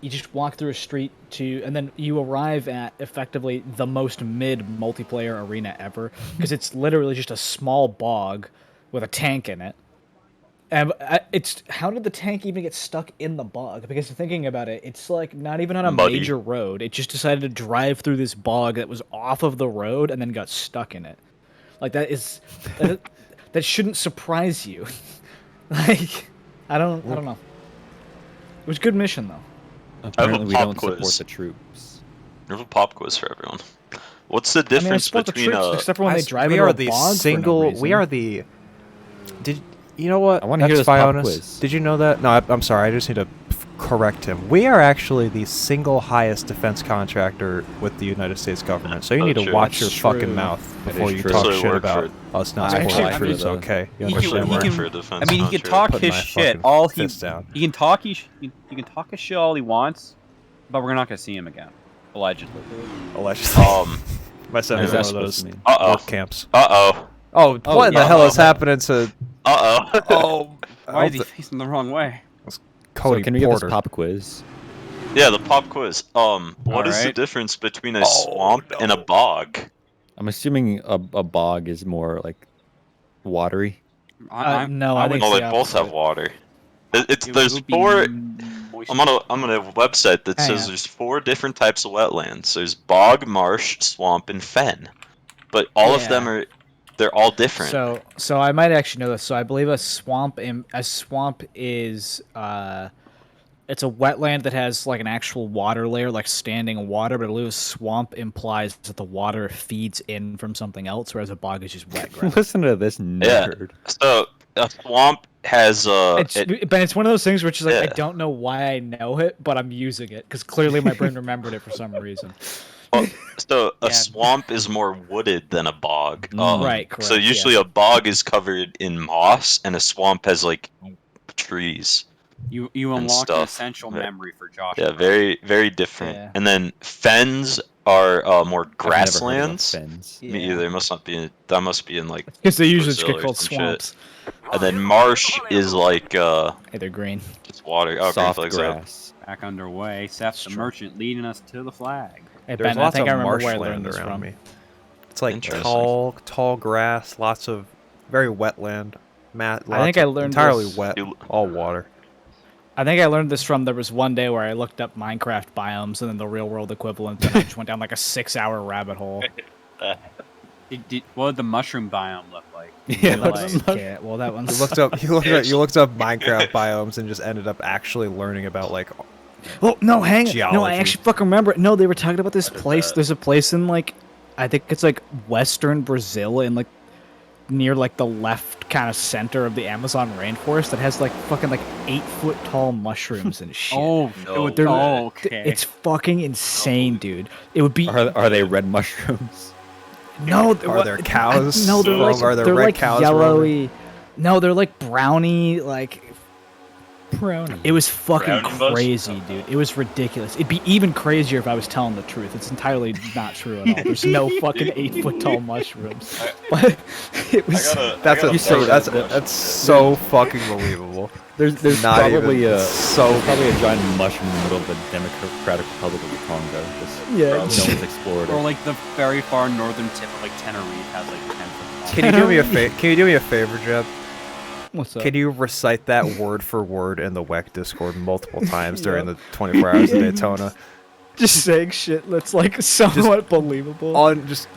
you just walk through a street to, and then you arrive at effectively the most mid multiplayer arena ever because it's literally just a small bog with a tank in it. And it's how did the tank even get stuck in the bog? Because thinking about it, it's like not even on a Muddy. major road. It just decided to drive through this bog that was off of the road and then got stuck in it. Like that is that shouldn't surprise you. Like I don't know. It was a good mission though. Apparently, we pop don't support quiz. the troops. There's a pop quiz for everyone. What's the I mean, I difference support the between troops, except for when they drive we into are a the bog single. For no we reason. are the. Did you know what? I wanna hear That's this pop Fionis. quiz. Did you know that? No, I'm sorry. I just need to correct him. We are actually the single highest defense contractor with the United States government, so you need to true. watch your That's fucking true. mouth That before is you true. talk So I shit work about for- us not Actually, supporting I troops. mean, Okay, you He understand can, where he I'm can, for a defense I mean, he can contract. talk putting his my shit fucking all he fist down. he can talk he can talk his shit all he wants, but we're not gonna see him again, allegedly. Allegedly. My son What is is one that of supposed those to mean? work camps. Uh-oh. Oh, Oh, what in the yeah. hell is happening to Uh-oh. oh Why is he facing the wrong way? Cody So can we get Porter? this pop quiz? Yeah, the pop quiz. What is the Alright. difference between a Oh, swamp and a no. bog? I'm assuming a bog is more like watery. No, I think Well, it's they the both have opposite. water. it There's would be four. moist. I'm on a website that Hang says on. there's 4 different types of wetlands. There's bog, marsh, swamp, and fen. But all of them Yeah. they're all different. So I might actually know this. So I believe a swamp is it's a wetland that has like an actual water layer, like standing water, but I believe a swamp implies that the water feeds in from something else, whereas a bog is just wet ground. Listen to this Yeah. nerd. So a swamp has But it's one of those things where it's just like I Yeah. don't know why I know it, but I'm using it because clearly my brain remembered it for some reason. so a Yeah. swamp is more wooded than a bog. Right, So correct, usually yeah. a bog is covered in moss, and a swamp has like trees. You and unlock an stuff. essential Yeah. memory for Josh. Yeah, very very different. Yeah. And then fens are more I've never heard of a grasslands. fens. Me either. It must not be. That must be in like. Because they usually just Brazil get or called some shit. swamps. And then marsh is like Hey, they're green. just water. Oh, green Soft flags up. grass. Back underway. Seth the merchant leading us to the flag. Hey, There's Ben, I lots think of I remember where I marshland learned this around from. me. It's like Interesting. tall grass, lots of very wetland. I think I learned entirely this- wet, all water. I think I learned this from there was one day where I looked up Minecraft biomes and then the real world equivalent, and I just went down like a 6-hour rabbit hole. What did the mushroom biome look like? Yeah, Like- what's the Yeah, well, that You one's. looked up you looked up Minecraft biomes and just ended up actually learning about like Oh no, hang on. No, I Geology. actually fucking remember it. No, they were talking about this What is place. that? There's a place in like, I think it's like western Brazil, in like near like the left kind of center of the Amazon rainforest that has like fucking like 8-foot tall mushrooms and shit. Oh, No they're way. okay. It's fucking insane, dude. It would be Are they red mushrooms? no. Are there cows No, they're roaming? like Are there they're red like cows yellowy. No, they're like browny. Like Brownie. it was fucking Brownie mush? crazy, dude. It was ridiculous. It'd be even crazier if I was telling the truth. It's entirely not true at all. There's no fucking 8-foot tall mushrooms. But it was. That's I gotta follow that's that that's so fucking believable. There's Not probably even a so there's probably a giant mushroom in the middle of the Democratic Republic of the Congo. Just Yeah. no one's explored Or it. like the very far northern tip of like Tenerife has like 10 foot. Can you do me a Can you do me a favor, Jeb? What's up? Can you recite that word for word in the WEC Discord multiple times during the 24 hours of Daytona? Just saying shit that's like somewhat believable. On just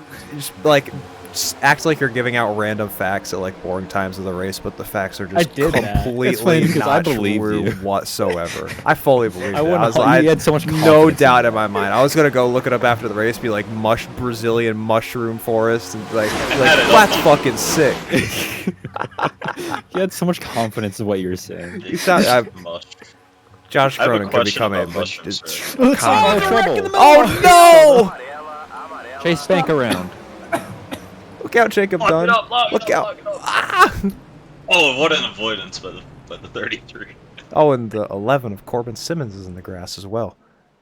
like just act like you're giving out random facts at like boring times of the race, but the facts are I just did that. It's completely funny because I not believe true you. whatsoever. I fully believe it. wouldn't I was hold- like, you had so much no confidence in doubt me. in my mind. I was gonna go look it up after the race, be like Brazilian mushroom forest, and like that's fucking sick. You had so much confidence in what you were saying. You sound, Josh I have a Cronin could question become a about mushrooms, Oh no! Chase Bank around. Look out, Jacob Dunn! Look out! Oh, what an avoidance by the 33. Oh, and the 11 of Corbin Simmons is in the grass as well.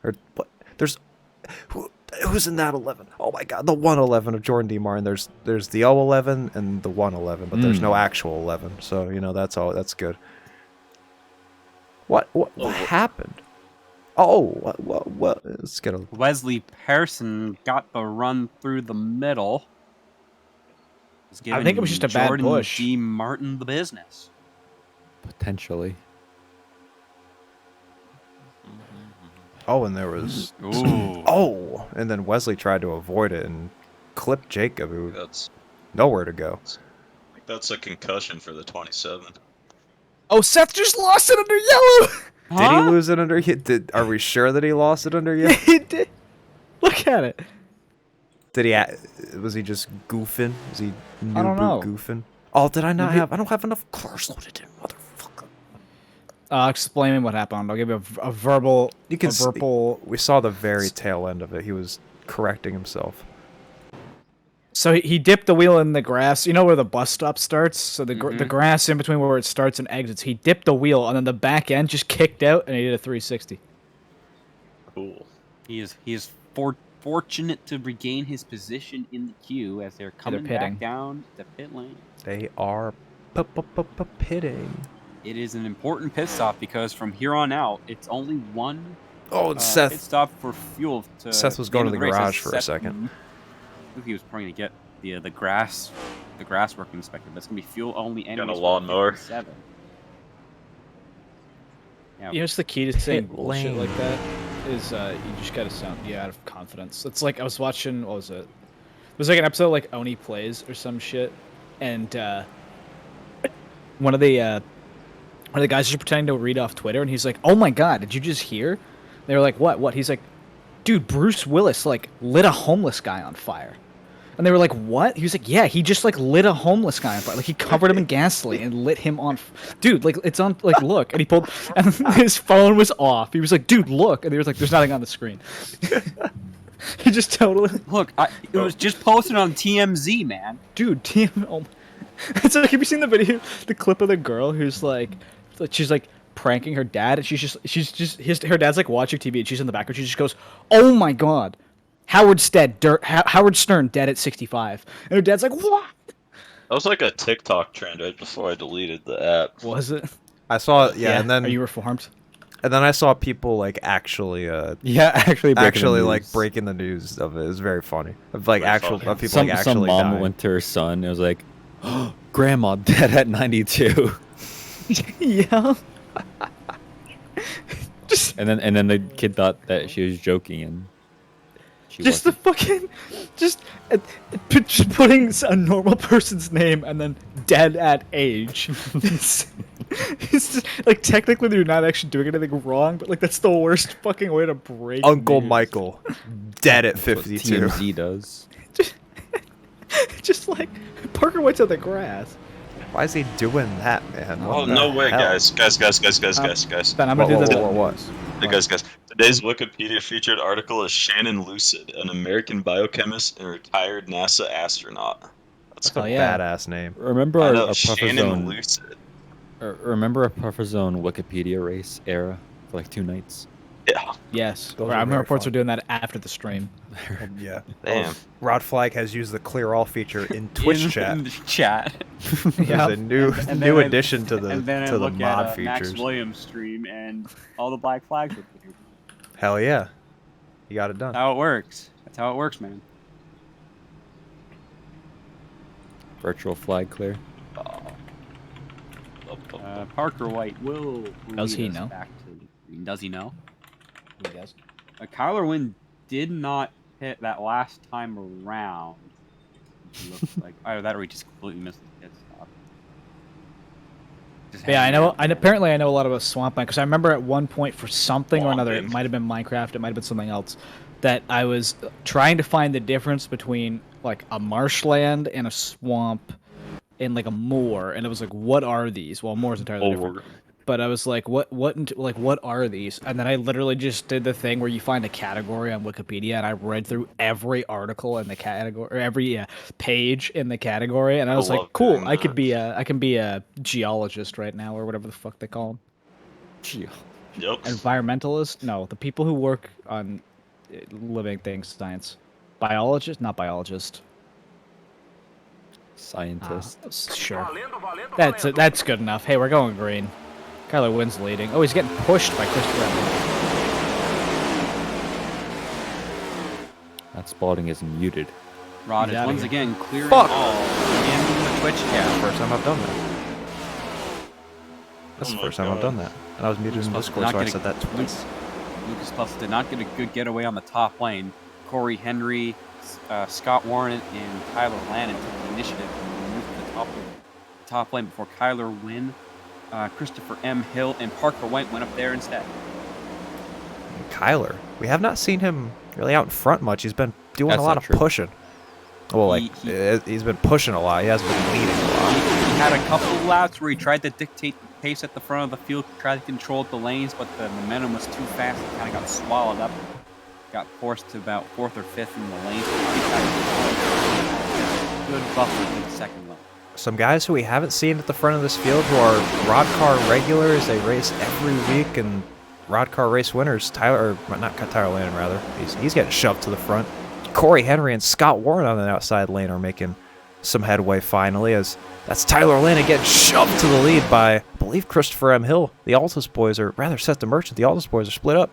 Or what? There's who's in that 11? Oh my God, the 111 of Jordan D. Martin. There's the 011 and the 111, but there's no actual 11. So you know that's all. That's good. What happened? Oh, what? Let's get a. Wesley Pearson got the run through the middle. Was I think it was giving just a bad Jordan push. D. Martin the business. Potentially. Oh, and there was. Ooh. Oh, and then Wesley tried to avoid it and clipped Jacob, who That's nowhere to go. that's a concussion for the 27. Oh, Seth just lost it under yellow. Did he lose it under? Are we sure that he lost it under you? He did. Look at it. Did he? Was he just goofing? Was he I don't know. goofing? Oh, did I not have? I don't have enough cars loaded in, motherfucker. Explain what happened. I'll give you a verbal. You can a verbal. we saw the very tail end of it. He was correcting himself. So he dipped the wheel in the grass. You know where the bus stop starts? So the grass in between where it starts and exits. He dipped the wheel, and then the back end just kicked out, and he did a 360. Cool. He is fortunate to regain his position in the queue as they're coming pitting. back down the pit lane. They are pitting. It is an important pit stop because from here on out, it's only one Oh, and pit Seth. stop for fuel. Seth was the going end to of the race, garage as for a Seth- second. I think he was probably gonna get the grass work inspected. That's gonna be fuel only. Got a anyways for lawnmower. 57. Yeah, You know, it's the key to saying Pit bullshit lane. like that is you just gotta sound out of confidence. It's like I was watching. What was it? It was like an episode like Oni Plays or some shit, and one of the guys was just pretending to read off Twitter, and he's like, "Oh my god, did you just hear?" They were like, "What? What?" He's like, "Dude, Bruce Willis like lit a homeless guy on fire." And they were like, "What?" He was like, "Yeah, he just like lit a homeless guy on fire. Like he covered him in gasoline and lit him on." Dude, like it's on. Like look, and he pulled, and his phone was off. He was like, "Dude, look," and he was like, "There's nothing on the screen." He just totally, look, it was just posted on TMZ, man. dude. Oh, it's like, have you seen the video, the clip of the girl who's like she's like pranking her dad, and her dad's like watching TV, and she's in the background. She just goes, "Oh my god, Howard Stern dead at 65," and her dad's like, "What?" That was like a TikTok trend right before I deleted the app. Was it? I saw it, and then Are you reformed? and then I saw people like actually Yeah, actually like breaking the news of it. It was very funny. Of like Very actual funny. of people some like actually mom dying. went to her son. It was like, oh, grandma dead at 92. Yeah. Just And then the kid thought that she was joking, and she just wasn't. the fucking just putting a normal person's name and then dead at age. It's just, like technically they're not actually doing anything wrong, but like that's the worst fucking way to break Uncle news. Michael dead at That's what 52. TMZ does. Just like Parker went to the grass. Why is he doing that, man? Oh, What the no way, hell? guys. Guys. Ben, I'm gonna Whoa, do the whoa, whoa, what? Hey, guys. Today's Wikipedia featured article is Shannon Lucid, an American biochemist and retired NASA astronaut. That's That's a Oh, yeah. badass name. Remember I our, know, our Shannon Puffer Lucid. Remember our Puffer Zone Wikipedia race era for like 2 nights? Yeah. Yes. Those I are remember very reports fun. were doing that after the stream. Yeah. Damn. Rod Flag has used the clear all feature in Twitch in, chat. in the chat. There's Yeah. a new And new then I- addition to the and then I to the look mod at Max features. Williams stream, and all the black flags are cleared. Hell yeah. You got it done. That's how it works. That's how it works, man. Virtual flag clear. Parker White will. Does lead he us know? Back to the green. Does he know? He does. Kyler Wynn did not hit that last time around. It looks like either that or he just completely missed the pit stop. Just But yeah, I hanging know. out And there. apparently, I know a lot about Swampland because I remember at one point for something or another, it Swamping. might have been Minecraft, it might have been something else, that I was trying to find the difference between like a marshland and a swamp and like a moor, and it was like, what are these? Well, moor is entirely different. But I was like, what are these? And then I literally just did the thing where you find a category on Wikipedia, and I read through every article in the category, or every page in the category, and I was I like, love cool, doing I could that. be I can be a geologist right now, or whatever the fuck they call them. Yep. Environmentalist? No, the people who work on living things, science. Biologist? Not biologist. Scientist. Sure. That's good enough. Hey, we're going green. Kyler Wynn's leading. Oh, he's getting pushed by Christopher Evans. That Spalding is muted. Rod He's is outta once here. again clearing Fuck. all in the Twitch chat. First time I've done that. That's Oh the my first time I've God. done that. And I was muted in Lucas Discord, not so I getting- said that twice. Lucas Puffs did not get a good getaway on the top lane. Corey Henry, Scott Warren, and Tyler Lannon took the initiative and moved to the top lane before Kyler Wynn, Christopher M. Hill, and Parker White went up there instead. And Kyler, we have not seen him really out in front much. He's been doing That's a lot not of true. pushing. Well, like He- he's been pushing a lot. He hasn't been leading a lot. He had a couple of laps where he tried to dictate the pace at the front of the field, tried to control the lanes, but the momentum was too fast. It kind of got swallowed up. Got forced to about 4th or 5th in the lanes. Good buffer to the second lane. Some guys who we haven't seen at the front of this field who are Roddcar regulars. They race every week, and Roddcar race winners. Not Tyler Landon, rather. He's getting shoved to the front. Corey Henry and Scott Warren on the outside lane are making some headway finally, as that's Tyler Landon getting shoved to the lead by, I believe, Christopher M. Hill. The Altus boys are, rather, Seth the Merchant. The Altus boys are split up.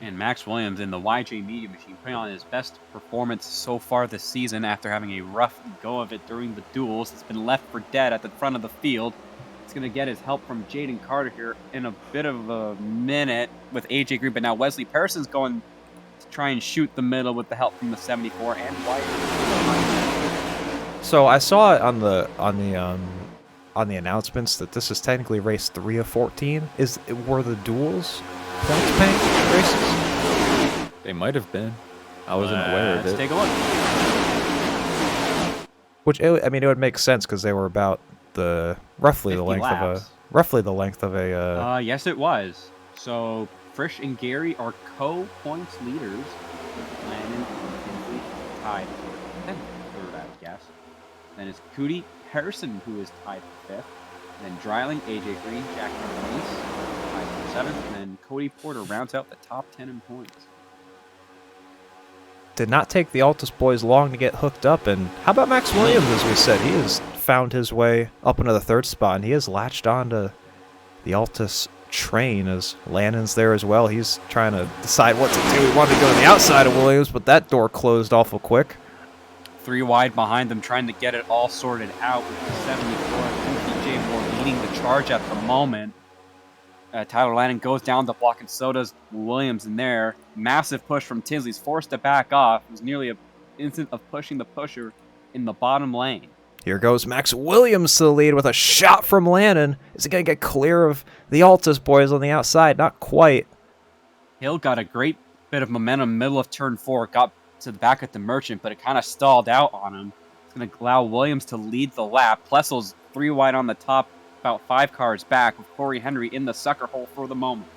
And Max Williams in the YJ Media Machine putting on his best performance so far this season after having a rough go of it during the duels. It's been left for dead at the front of the field. He's going to get his help from Jaden Carter here in a bit of a minute with AJ Green, but now Wesley Pearson's going to try and shoot the middle with the help from the 74 and White. So I saw it on the announcements that this is technically race 3 of 14. Were the duels points paying races? They might have been. I wasn't aware of it. Let's take a look. Which I mean, it would make sense because they were about roughly the 50 length of a. Yes, it was. So Frisch and Gary are co-points leaders. Landon and Kinsley tied for third, I would guess. Then it's Cootie Harrison, who is tied for 5th. And then Dreiling, AJ Green, Jack Reese tied for 7th. And then Cody Porter rounds out the top 10 in points. Did not take the Altus boys long to get hooked up. And how about Max Williams? As we said, he has found his way up into the 3rd spot, and he has latched on to the Altus train as Landon's there as well. He's trying to decide what to do. He wanted to go to the outside of Williams, but that door closed awful quick. 3 wide behind them, trying to get it all sorted out with the 74. TJ Moore leading the charge at the moment. Tyler Landon goes down the block, and so does Williams in there. Massive push from Tinsley's forced to back off. It was nearly an instant of pushing the pusher in the bottom lane. Here goes Max Williams to the lead with a shot from Landon. Is he going to get clear of the Altus boys on the outside? Not quite. Hill got a great bit of momentum middle of turn 4, got to the back at the Merchant, but it kind of stalled out on him. It's going to allow Williams to lead the lap. Plessel's 3 wide on the top, about 5 cars back, with Corey Henry in the sucker hole for the moment.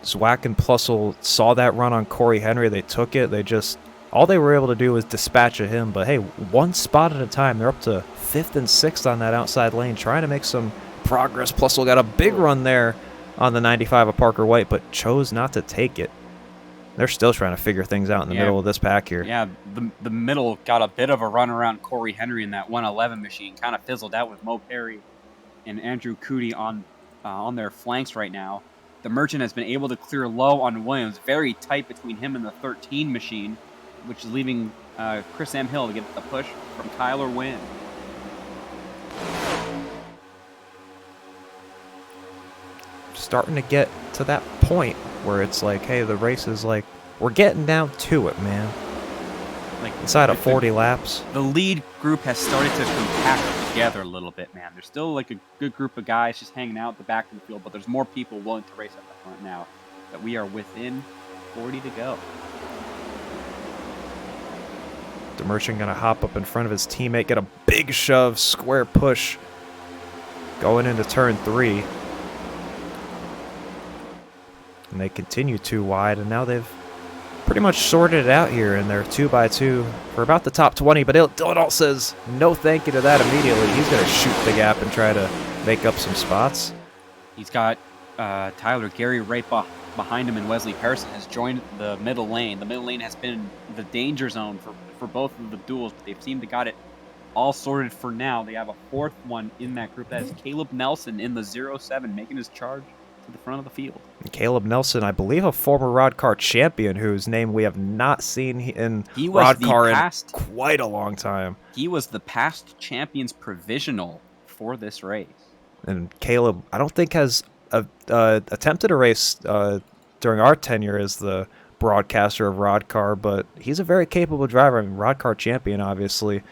Zwack and Plussel saw that run on Corey Henry. They took it. All they were able to do was dispatch of him. But hey, one spot at a time. They're up to 5th and 6th on that outside lane, trying to make some progress. Plussel got a big run there on the 95 of Parker White, but chose not to take it. They're still trying to figure things out in the middle of this pack here. Yeah, the middle got a bit of a run around Corey Henry in that 111 machine. Kind of fizzled out with Mo Perry and Andrew Cootie on their flanks right now. The Merchant has been able to clear low on Williams. Very tight between him and the 13 machine, which is leaving Chris M. Hill to get the push from Tyler Wynn. Starting to get to that point where it's like, hey, the race is like, we're getting down to it, man. Like inside of 40 laps. The lead group has started to compact together a little bit, man. There's still like a good group of guys just hanging out at the back of the field, but there's more people willing to race at the front now that we are within 40 to go. The Merchant going to hop up in front of his teammate, get a big shove, square push going into turn 3. And they continue 2 wide, and now they've pretty much sorted it out here in their 2x2 for about the top 20. But Dylan Alt says no thank you to that immediately. He's going to shoot the gap and try to make up some spots. He's got Tyler Gary right behind him, and Wesley Pearson has joined the middle lane. The middle lane has been the danger zone for both of the duels, but they've seemed to got it all sorted for now. They have a 4th one in that group. That is Caleb Nelson in the 07, making his charge to the front of the field. Caleb Nelson, I believe a former Roddcar champion whose name we have not seen in Roddcar in quite a long time. He was the past champions provisional for this race. And Caleb, I don't think has attempted a race during our tenure as the broadcaster of Roddcar, but he's a very capable driver. I mean, Roddcar champion, obviously.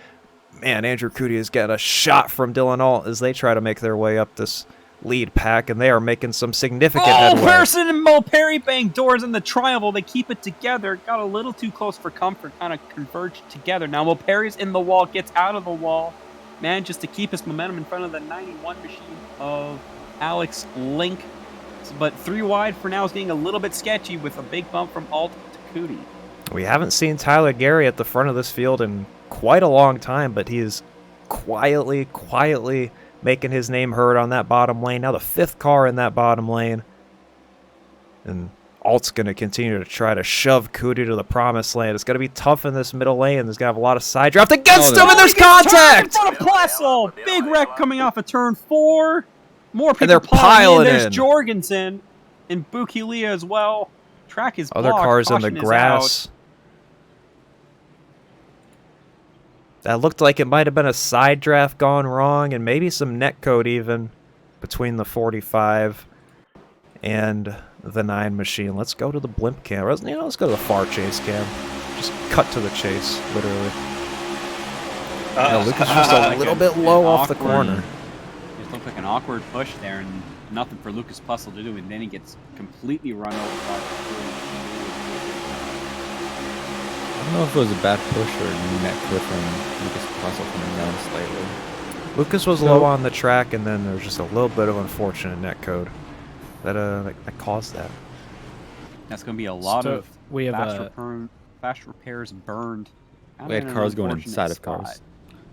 Man, Andrew Cootie is getting a shot from Dylan Alt as they try to make their way up this lead pack, and they are making some significant Oh, headway. Pearson and Mo Perry bang doors in the triangle. They keep it together. Got a little too close for comfort. Kind of converged together. Now Mo Perry's in the wall. Gets out of the wall. Manages to keep his momentum in front of the 91 machine of Alex Link. But 3 wide for now is getting a little bit sketchy with a big bump from Alt to Cootie. We haven't seen Tyler Gary at the front of this field in quite a long time, but he is quietly making his name heard on that bottom lane. Now the 5th car in that bottom lane. And Alt's going to continue to try to shove Cootie to the promised land. It's going to be tough in this middle lane. There's going to have a lot of side draft against him, and there's contact! In front of Plessel! Big wreck coming off of turn 4. More people they're piling There's in. Jorgensen and Bukilia as well. Track is Other blocked. cars in the Caution is grass. That looked like it might have been a side draft gone wrong, and maybe some netcode even between the 45 and the 9 machine. Let's go to the blimp cam. Let's go to the far chase cam. Just cut to the chase, literally. Lucas just a little bit low off the corner. It looked like an awkward push there, and nothing for Lucas Puzzle to do, and then he gets completely run over by the I don't know if it was a bad push or a net clip from Lucas Puzzle coming down slightly. Lucas was low on the track, and then there was just a little bit of unfortunate netcode that caused that. That's going to be a lot So of we have fast repairs burned. We had cars going inside of cars.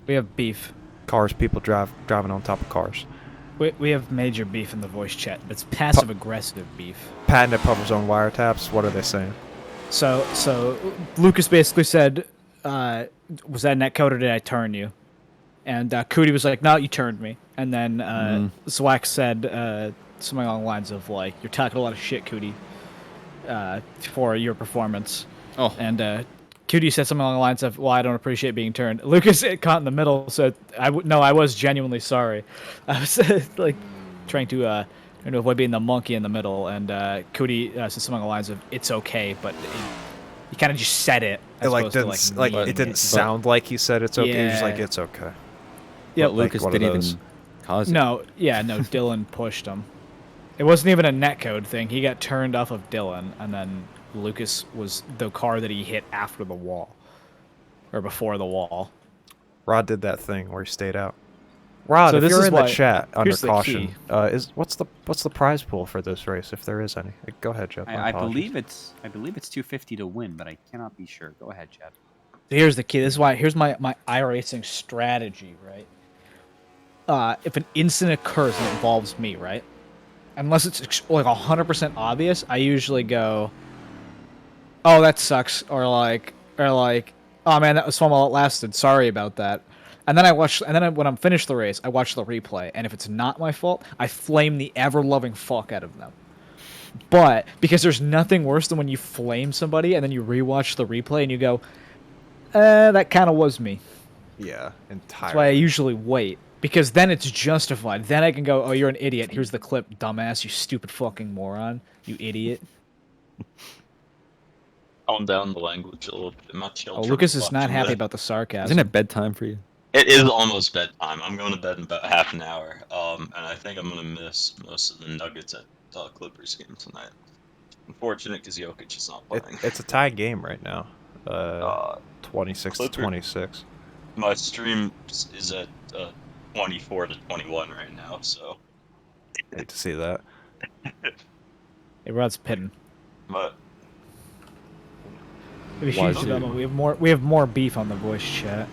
we have beef. Cars, people driving on top of cars. We have major beef in the voice chat. It's passive aggressive beef. Patented puffer zone wiretaps. What are they saying? So Lucas basically said, "Was that netcode or did I turn you?" And Cootie was like, "No, you turned me." And then Zwack said something along the lines of like, "You're talking a lot of shit, Cootie, for your performance." Oh. And Cootie said something along the lines of, "Well, I don't appreciate being turned." Lucas caught in the middle, said, I was genuinely sorry." I was like trying to avoid being the monkey in the middle, and Cootie said something along the lines of, "It's okay," but he kind of just said it. As It opposed to, it didn't sound like he said it's okay. He was just like, it's okay. Yeah, But Lucas one of didn't those. even cause it. No, Dylan pushed him. It wasn't even a netcode thing. He got turned off of Dylan, and then Lucas was the car that he hit after the wall. Or before the wall. Rod did that thing where he stayed out. Rod, So if this you're is in the why- chat under here's the caution, key. what's the prize pool for this race, if there is any? Go ahead, Jeff. I believe it's 250 to win, but I cannot be sure. Go ahead, Chad. Here's the key. Here's my iRacing strategy, right? If an incident occurs and it involves me, right? Unless it's like 100% obvious, I usually go, "Oh, that sucks," or like, "Oh man, that was fun while it lasted. Sorry about that." And then when I'm finished the race, I watch the replay, and if it's not my fault, I flame the ever-loving fuck out of them. But because there's nothing worse than when you flame somebody and then you rewatch the replay and you go, that kind of was me. Yeah, entirely. That's why I usually wait. Because then it's justified. Then I can go, "Oh, you're an idiot. Here's the clip, dumbass. You stupid fucking moron. You idiot." Calm down the language a little bit. My Oh, children Lucas are is not watching happy that. about the sarcasm. Isn't it bedtime for you? It is almost bedtime. I'm going to bed in about half an hour. And I think I'm going to miss most of the Nuggets at Clippers game tonight. Unfortunate because Jokic is not playing. It's a tie game right now. 26 to Clipper. 26. My stream is at 24 to 21 right now, so. Hate to see that. Hey, Rod's pitting. But Maybe Why change is it he- up. We have more beef on the voice chat.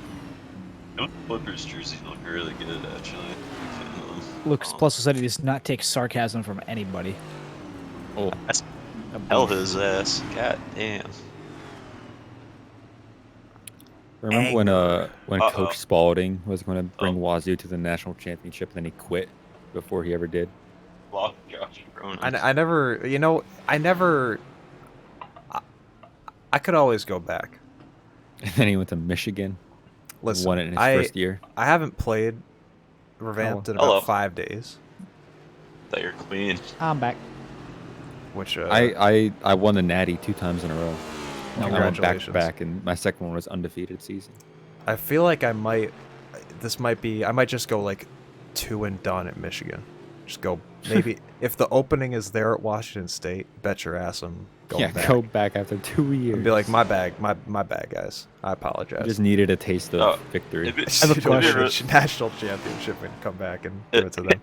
those Clippers jerseys look really good, actually. Lucas Plus said he does not take sarcasm from anybody. Oh, Hell his ass. God damn. remember when Uh-oh. Coach Spalding was going to bring Oh. Wazoo to the national championship, and then he quit before he ever did? Lost Josh Cronin. I could always go back. And then he went to Michigan, Listen, won it in his first year. I haven't played Revamped in about Hello. 5 days, That you're clean. I'm back. which I won the Natty 2 times in a row. I went back to Congratulations. back, and my second one was undefeated season. I feel like I might just go like 2 and done at Michigan. Just go maybe if the opening is there at Washington State, bet your ass I'm going back. Go back after 2 years. And be like, my bad, guys. I You apologize. just needed a taste of Oh, victory. It'd be, I have a it'd be question. National championship and come back and give it to them.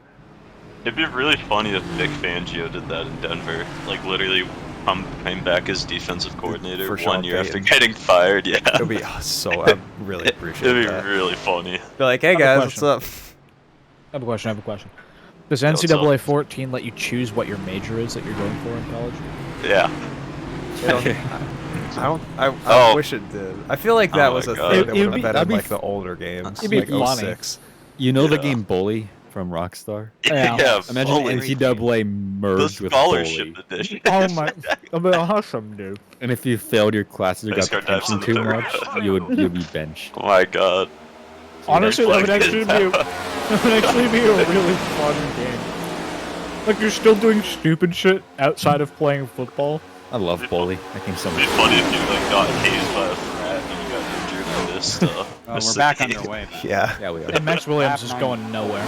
It'd be really funny if Vic Fangio did that in Denver. Like, literally came back as defensive coordinator For Sean 1 year after Payton. getting fired. Yeah. It'd be so. I really appreciate It'd be that. really funny. Be like, hey I have a guys, what's up? I have a question. Does what's up? NCAA 14 let you choose what your major is that you're going for in college? Yeah. I Oh. wish it did. I feel like that Oh was my a God. thing It- that it'd would be- have been that'd in be like the older games, It'd be like funny. 06. You know the Yeah. game Bully from Rockstar? Yeah. Imagine Bully. NCAA The merged with scholarship Bully. edition. Oh my! That'd be awesome, dude. And if you failed your classes or Thanks, got Card detention Dives too in the much, you'd be benched. Oh my god. Honestly, that would Like, actually be a really fun game. Like you're still doing stupid shit outside of playing football. I love Bully. That game's so It'd be much funny if you like got hazed by a frat and you got injured by this We're back underway. Yeah, Yeah, we are. And Max Williams is Half going nowhere.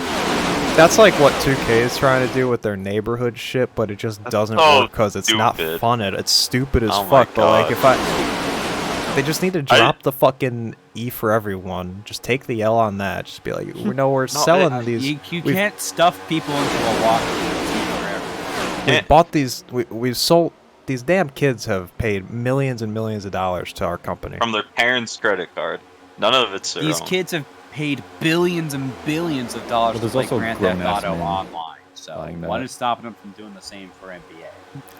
that's like what 2K is trying to do with their neighborhood shit, but it just doesn't so work because it's not stupid. fun. It's stupid as Oh my fuck. But like, God. they just need to drop the fucking E for everyone. Just take the L on that. Just be like, we know we're selling these. You we've- can't stuff people into a locker forever. We bought these. We've sold. These damn kids have paid millions and millions of dollars to our company. From their parents' credit card. None of it's their These own. kids have paid billions and billions of dollars Well, to there's play also Grand Theft grown-ass Auto men online. So buying what that. is stopping them from doing the same for NBA?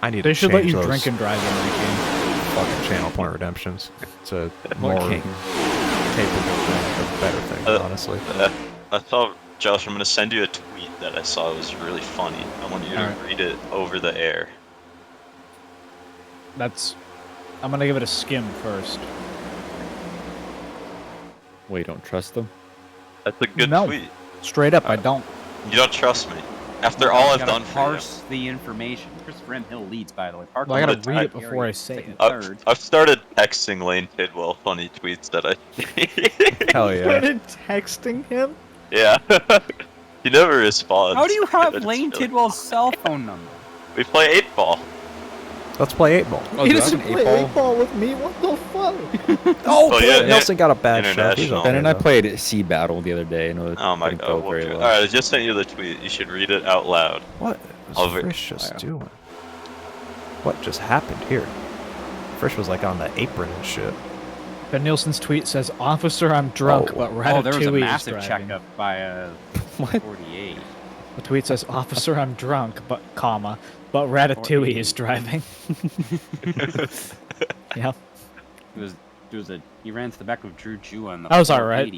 I need They to should let change you those drink and drive in that fucking channel point redemptions. It's a What more game? capable thing, a better thing, honestly. I thought, Josh, I'm going to send you a tweet that I saw was really funny. I want you to Alright. read it over the air. I'm gonna give it a skim first. Wait, don't trust them? That's a good No. tweet. Straight up, I don't. You don't trust me. After all I've Gotta done for you. parse the information. Christopher M. Hill leads, by the way. Parker Well, I gotta Lewis, read it Gary before I say second, it. Third. I've started texting Lane Tidwell funny tweets that I Hell yeah. Started texting him? Yeah. He never responds. How do you have It's Lane really- Tidwell's cell phone number? We play 8-ball. Let's play 8 ball. Oh, he do I have doesn't an play 8-ball? 8-ball with me? What the fuck? Oh, Oh, yeah, Nelson got a bad shot. He's international. okay, Ben and I though. played Sea Battle the other day, and it Oh my didn't god. go very well. Alright, I just sent you the tweet. You should read it out loud. What was Of it. Frisch just Wow. doing? What just happened here? Frisch was like on the apron and shit. Ben Nielsen's tweet says, "Officer, I'm drunk, Oh. but Oh, there was a Ratatouille is massive driving." checkup by a What? 48. The tweet says, "Officer, I'm drunk, but Ratatouille is driving." Yeah. He ran to the back of Drew Jua in the That was alright.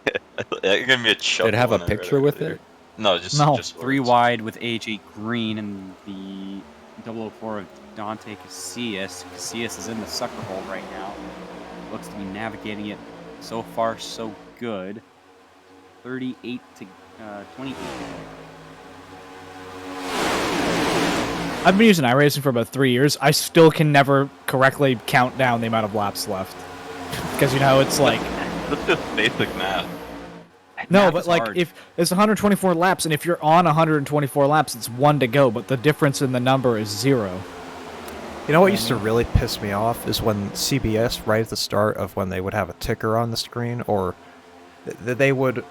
It gave me a chuckle. Did it have a when I read picture with earlier. it? No, just No. just Three words. wide with AJ Green and the 004 of Dante Casillas. Casillas is in the sucker hole right now. Looks to be navigating it so far so good. 38 to 28. I've been using iRacing for about 3 years. I still can never correctly count down the amount of laps left. Because, it's like... That's just basic math. No, Math but is like, hard. if it's 124 laps, and if you're on 124 laps, it's 1 to go, but the difference in the number is 0. You know what used to really piss me off is when CBS, right at the start of when they would have a ticker on the screen, or they would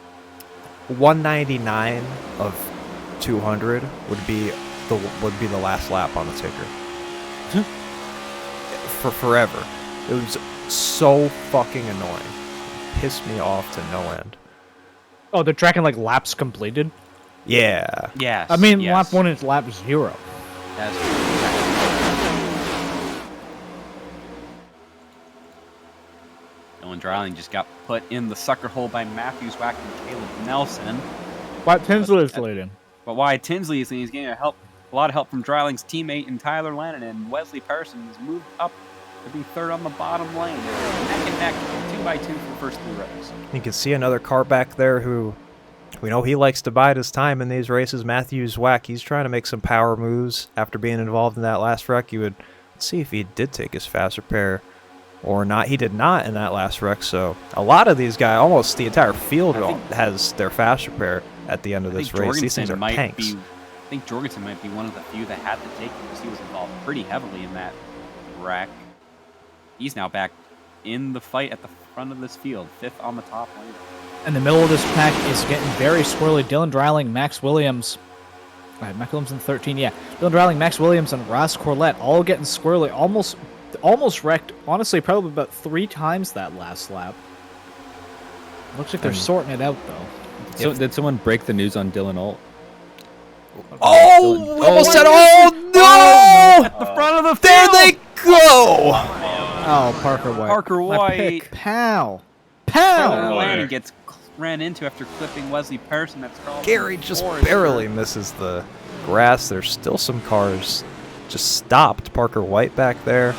199 of 200 would be the last lap on the ticker. For forever. It was so fucking annoying. Pissed me off to no end. Oh, they're tracking like laps completed? Yeah. Yes. I mean, yes. lap 1 is lap 0. That's Dylan Dryling just got put in the sucker hole by Matthews Wack and Caleb Nelson. But Tinsley is leading. But why Tinsley is he's getting a lot of help from Dryling's teammate and Tyler Lennon, and Wesley Parsons moved up to be third on the bottom lane. They're neck and neck, 2x2 for the first 3 rows. You can see another car back there who we know he likes to bide his time in these races. Matthews Wack, he's trying to make some power moves after being involved in that last wreck. You would see if he did take his fast repair or not. He did not in that last wreck, so a lot of these guys, almost the entire field I think- has their fast repair at the end of I this think race. These things Jorgensen are might tanks. be think Jorgensen might be one of the few that had to take him because he was involved pretty heavily in that wreck. He's now back in the fight at the front of this field, 5th on the top lane. And the middle of this pack is getting very swirly. Dylan Dreiling, Max Williams. All right, Max Williams in 13, yeah. Dylan Dreiling, Max Williams, and Ross Corlett all getting swirly. Almost wrecked, honestly, probably about 3 times that last lap. Looks like they're sorting it out, though. So, did someone break the news on Dylan Alt? Oh, we almost said, oh no! At the front of the There field! they go! Oh, Parker White. Parker My White. pick. Pow. Pow! Landon gets ran into after clipping Wesley Pearson. That's called Gary just barely misses the grass. There's still some cars just stopped. Parker White back there.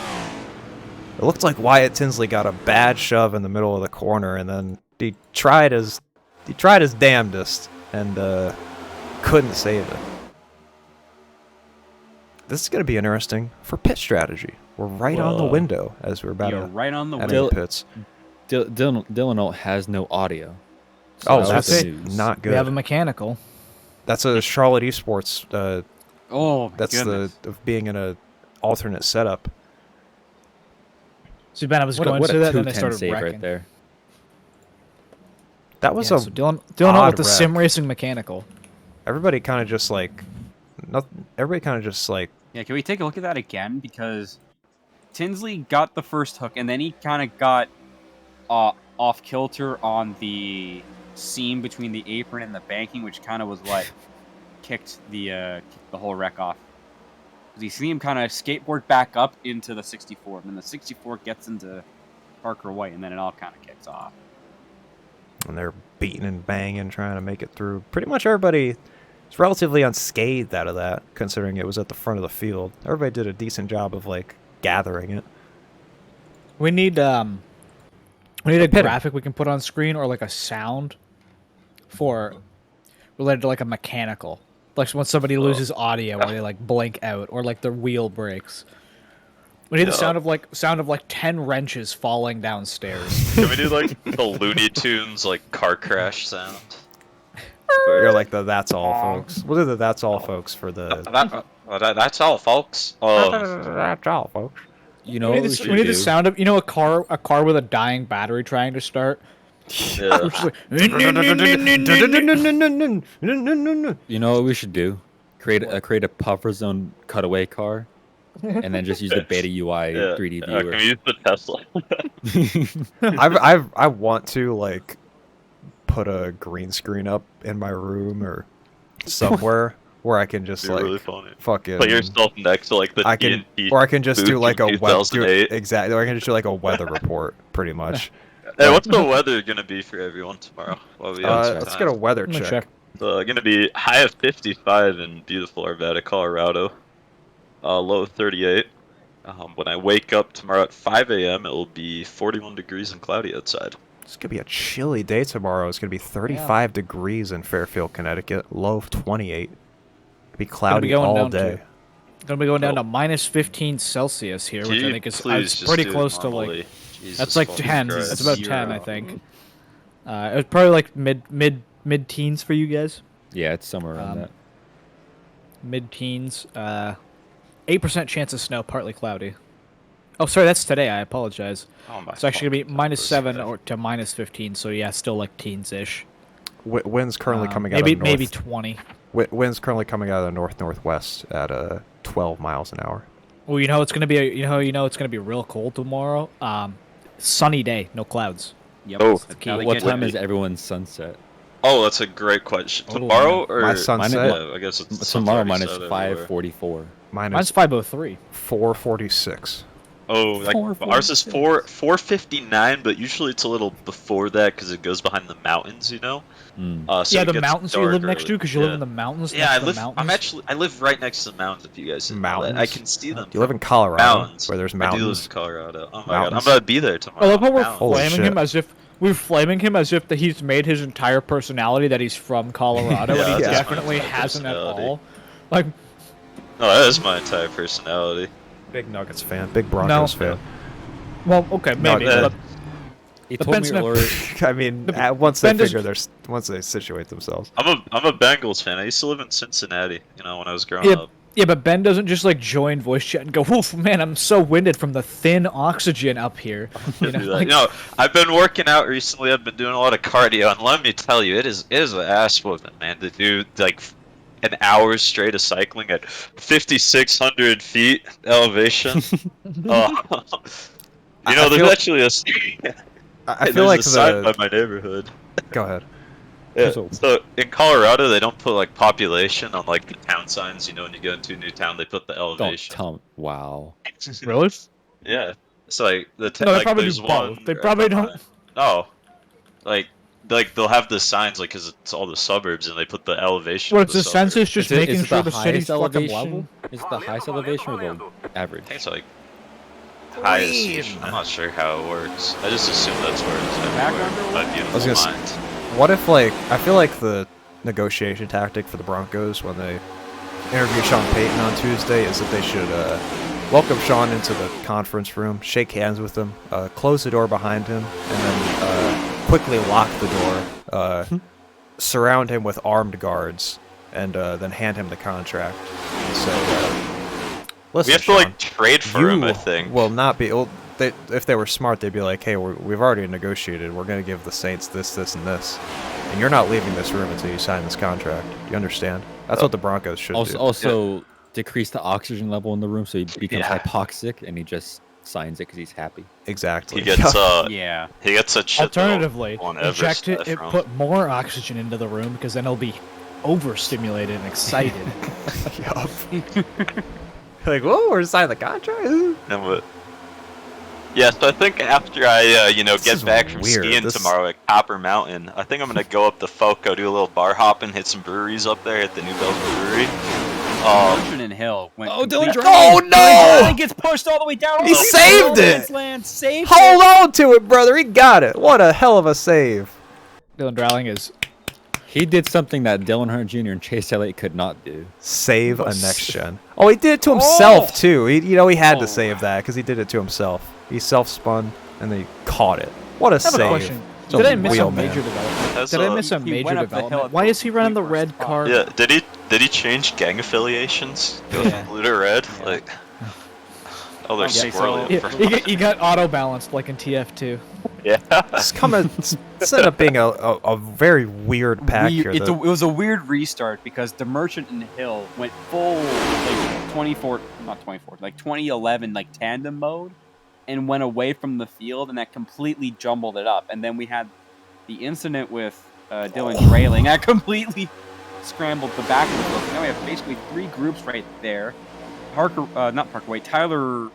It looked like Wyatt Tinsley got a bad shove in the middle of the corner, and then he tried his damnedest and couldn't save it. This is going to be interesting for pit strategy. We're right on the window as we're about You're to right on the enter window. the pits. Dylan Alt has no audio. So Oh, that was that's the news. not We have a good. mechanical. That's a Charlotte Esports. Oh, my That's goodness. of being in a alternate setup. So Ben, I was What going a to that, and then I 210 started save wrecking. right there. That was Yeah, a so Dylan odd with the sim wreck. racing mechanical. everybody kind of just like everybody kind of just like Yeah, can we take a look at that again? Because Tinsley got the first hook, and then he kind of got off kilter on the seam between the apron and the banking, which kind of was what kicked the whole wreck off. 'Cause you see him kind of skateboard back up into the 64, and then the 64 gets into Parker White, and then it all kind of kicks off. and they're beating and banging trying to make it through. Pretty much everybody is relatively unscathed out of that, considering it was at the front of the field. Everybody did a decent job of like gathering it. We need a pitter. graphic we can put on screen or like a sound for related to like a mechanical. Like when somebody loses audio or they like blink out or like their wheel breaks. We need the sound of like 10 wrenches falling downstairs. Can we do like the Looney Tunes like car crash sound? You're like the that's all folks. We'll do the that's all folks for the That's all, folks. that's all folks. You know we what need, we the, should we need do? the sound of a car with a dying battery trying to start. Yeah. Which is like, You know what we should do? Create a buffer zone cutaway car, and then just use the beta UI 3D Can viewer. we use the Tesla? I want to like put a green screen up in my room or somewhere where I can just It'd be like really funny. fucking Put yourself next to like the I can TNT or I can just do booth like a in weather 2008. exactly. Or I can just do like a weather report pretty much. Hey, what's the weather gonna be for everyone tomorrow? While we have some Let's time? get a weather I'm gonna check. check. Gonna be high of 55 in beautiful Arvada, Colorado. Low 38. When I wake up tomorrow at 5 a.m., it will be 41 degrees and cloudy outside. It's gonna be a chilly day tomorrow. It's gonna be 35 degrees in Fairfield, Connecticut. Low of 28. It'll be cloudy going all down day. Gonna be going down to minus 15 Celsius here, which I think is Please it's just pretty do it close to normally. like Jesus that's like fucking 10. Christ. That's about 10, I Zero. think. It was probably like mid teens for you guys. Yeah, it's somewhere around that. Mid teens. 8% chance of snow, partly cloudy. Oh, sorry, that's today. I apologize. Oh my It's actually gonna be fucking minus God. 7 or to minus 15. So yeah, still like teens-ish. Wind's currently coming maybe out of the north. maybe 20. Wind's currently coming out of the northwest at 12 miles an hour. Well, you know it's gonna be it's gonna be real cold tomorrow. Sunny day, no clouds. Yep. Oh. that's key. how they What get time it. is everyone's sunset? Oh, that's a great question. Totally. Tomorrow or My sunset? Yeah, I guess it's Tomorrow sun's minus already set everywhere. 5:44. Mine's 5:03. 4:46. Oh, like ours is 4:59, but usually it's a little before that because it goes behind the mountains, you know. So Yeah, it the gets mountains you dark live next to early. because you live in the mountains. Yeah, next I to the live. mountains. I live right next to the mountains. If you guys didn't know that. I Mountains? can see them. You live in Colorado, mountains where there's I do live mountains. in Colorado. Oh my god, Mountains. I'm gonna be there tomorrow. I love how we're Mountains. Holy flaming shit. him as if that he's made his entire personality that he's from Colorado, Yeah, and he that's my definitely entire hasn't at personality. all. Like, No, that is my entire personality. Big Nuggets fan, big Broncos fan. well, okay, maybe. that- but He But told Ben's me not- earlier. I mean, The- once they Ben does- figure once they situate themselves. I'm a Bengals fan. I used to live in Cincinnati. You know, when I was growing Yeah, up. yeah, but Ben doesn't just like join voice chat and go, "Woof, man, I'm so winded from the thin oxygen up here." You know, Do that. like, You know, I've been working out recently. I've been doing a lot of cardio, and let me tell you, it is an ass whooping, man. To do like an hour straight of cycling at 5,600 feet elevation. Oh, you know, I there's feel- actually a I feel there's like a sign the. by my neighborhood. Go ahead. Yeah, So- so in Colorado, they don't put like population on like the town signs. You know, when you go into a new town, they put the Don't elevation. tell me. Wow. really? Yeah, it's like the No, they like probably there's do one. both. They right probably behind- don't. No, like they'll have the signs like because it's all the suburbs and they put the elevation. What of is the the suburbs. census just Is it- making is it sure the city's highest fucking elevation? level? Is it the highest elevation or the average? I think it's like highest. I'm not sure how it works. I just assume that's where it's everywhere. My beautiful gonna s- mind. What if, like, I feel like the negotiation tactic for the Broncos when they interview Sean Payton on Tuesday is that they should welcome Sean into the conference room, shake hands with him, close the door behind him, and then quickly lock the door, surround him with armed guards, and then hand him the contract. And say, listen, We have to Sean, like trade for him. I think. will not be. Well, if they were smart, they'd be like, "Hey, we've already negotiated. We're going to give the Saints this, this, and this, and you're not leaving this room until you sign this contract. You understand? That's what the Broncos should Also, do." also decrease the oxygen level in the room so he becomes Yeah. hypoxic and he just signs it because he's happy. Exactly. He gets Yeah. he gets a shit Alternatively, on every inject it, stuff from- put more oxygen into the room because then it'll be overstimulated and excited. Yup. Like, whoa, we're signing the contract. And what? Yeah, so I think after I, This get is back from weird. skiing This- tomorrow at Copper Mountain, I think I'm gonna go up to Foco, do a little bar hopping, hit some breweries up there at the New Bells Brewery. Merchant and Hill went. Oh, Dylan complete- Oh no! He gets pushed all the way down. He saved it! Land, saved Hold on to it, brother. He got it. What a hell of a save. Dylan Dowling is He did something that Dylan Hart Jr. and Chase Elliott could not do. Save a next gen. Oh, he did it to himself too. He had to Oh. save that because he did it to himself. He self-spun and then he caught it. What a I have save. a question. It's a Did I miss a wheel major man. development? That's Did I a- miss a He major went up the hill development? at Why the is he running the complete red worst car? Yeah, did he change gang affiliations? Go Yeah. from blue to red? Yeah. Like, oh, they're Okay, swirly. so- up Yeah, front. you got auto balanced like in TF2. Yeah. It's ended up being a very weird pack here. It was a weird restart because the Merchant and Hill went full like 2011 like tandem mode and went away from the field, and that completely jumbled it up. And then we had the incident with Dylan's railing that completely scrambled the back of the field. So now we have basically three groups right there. Tyler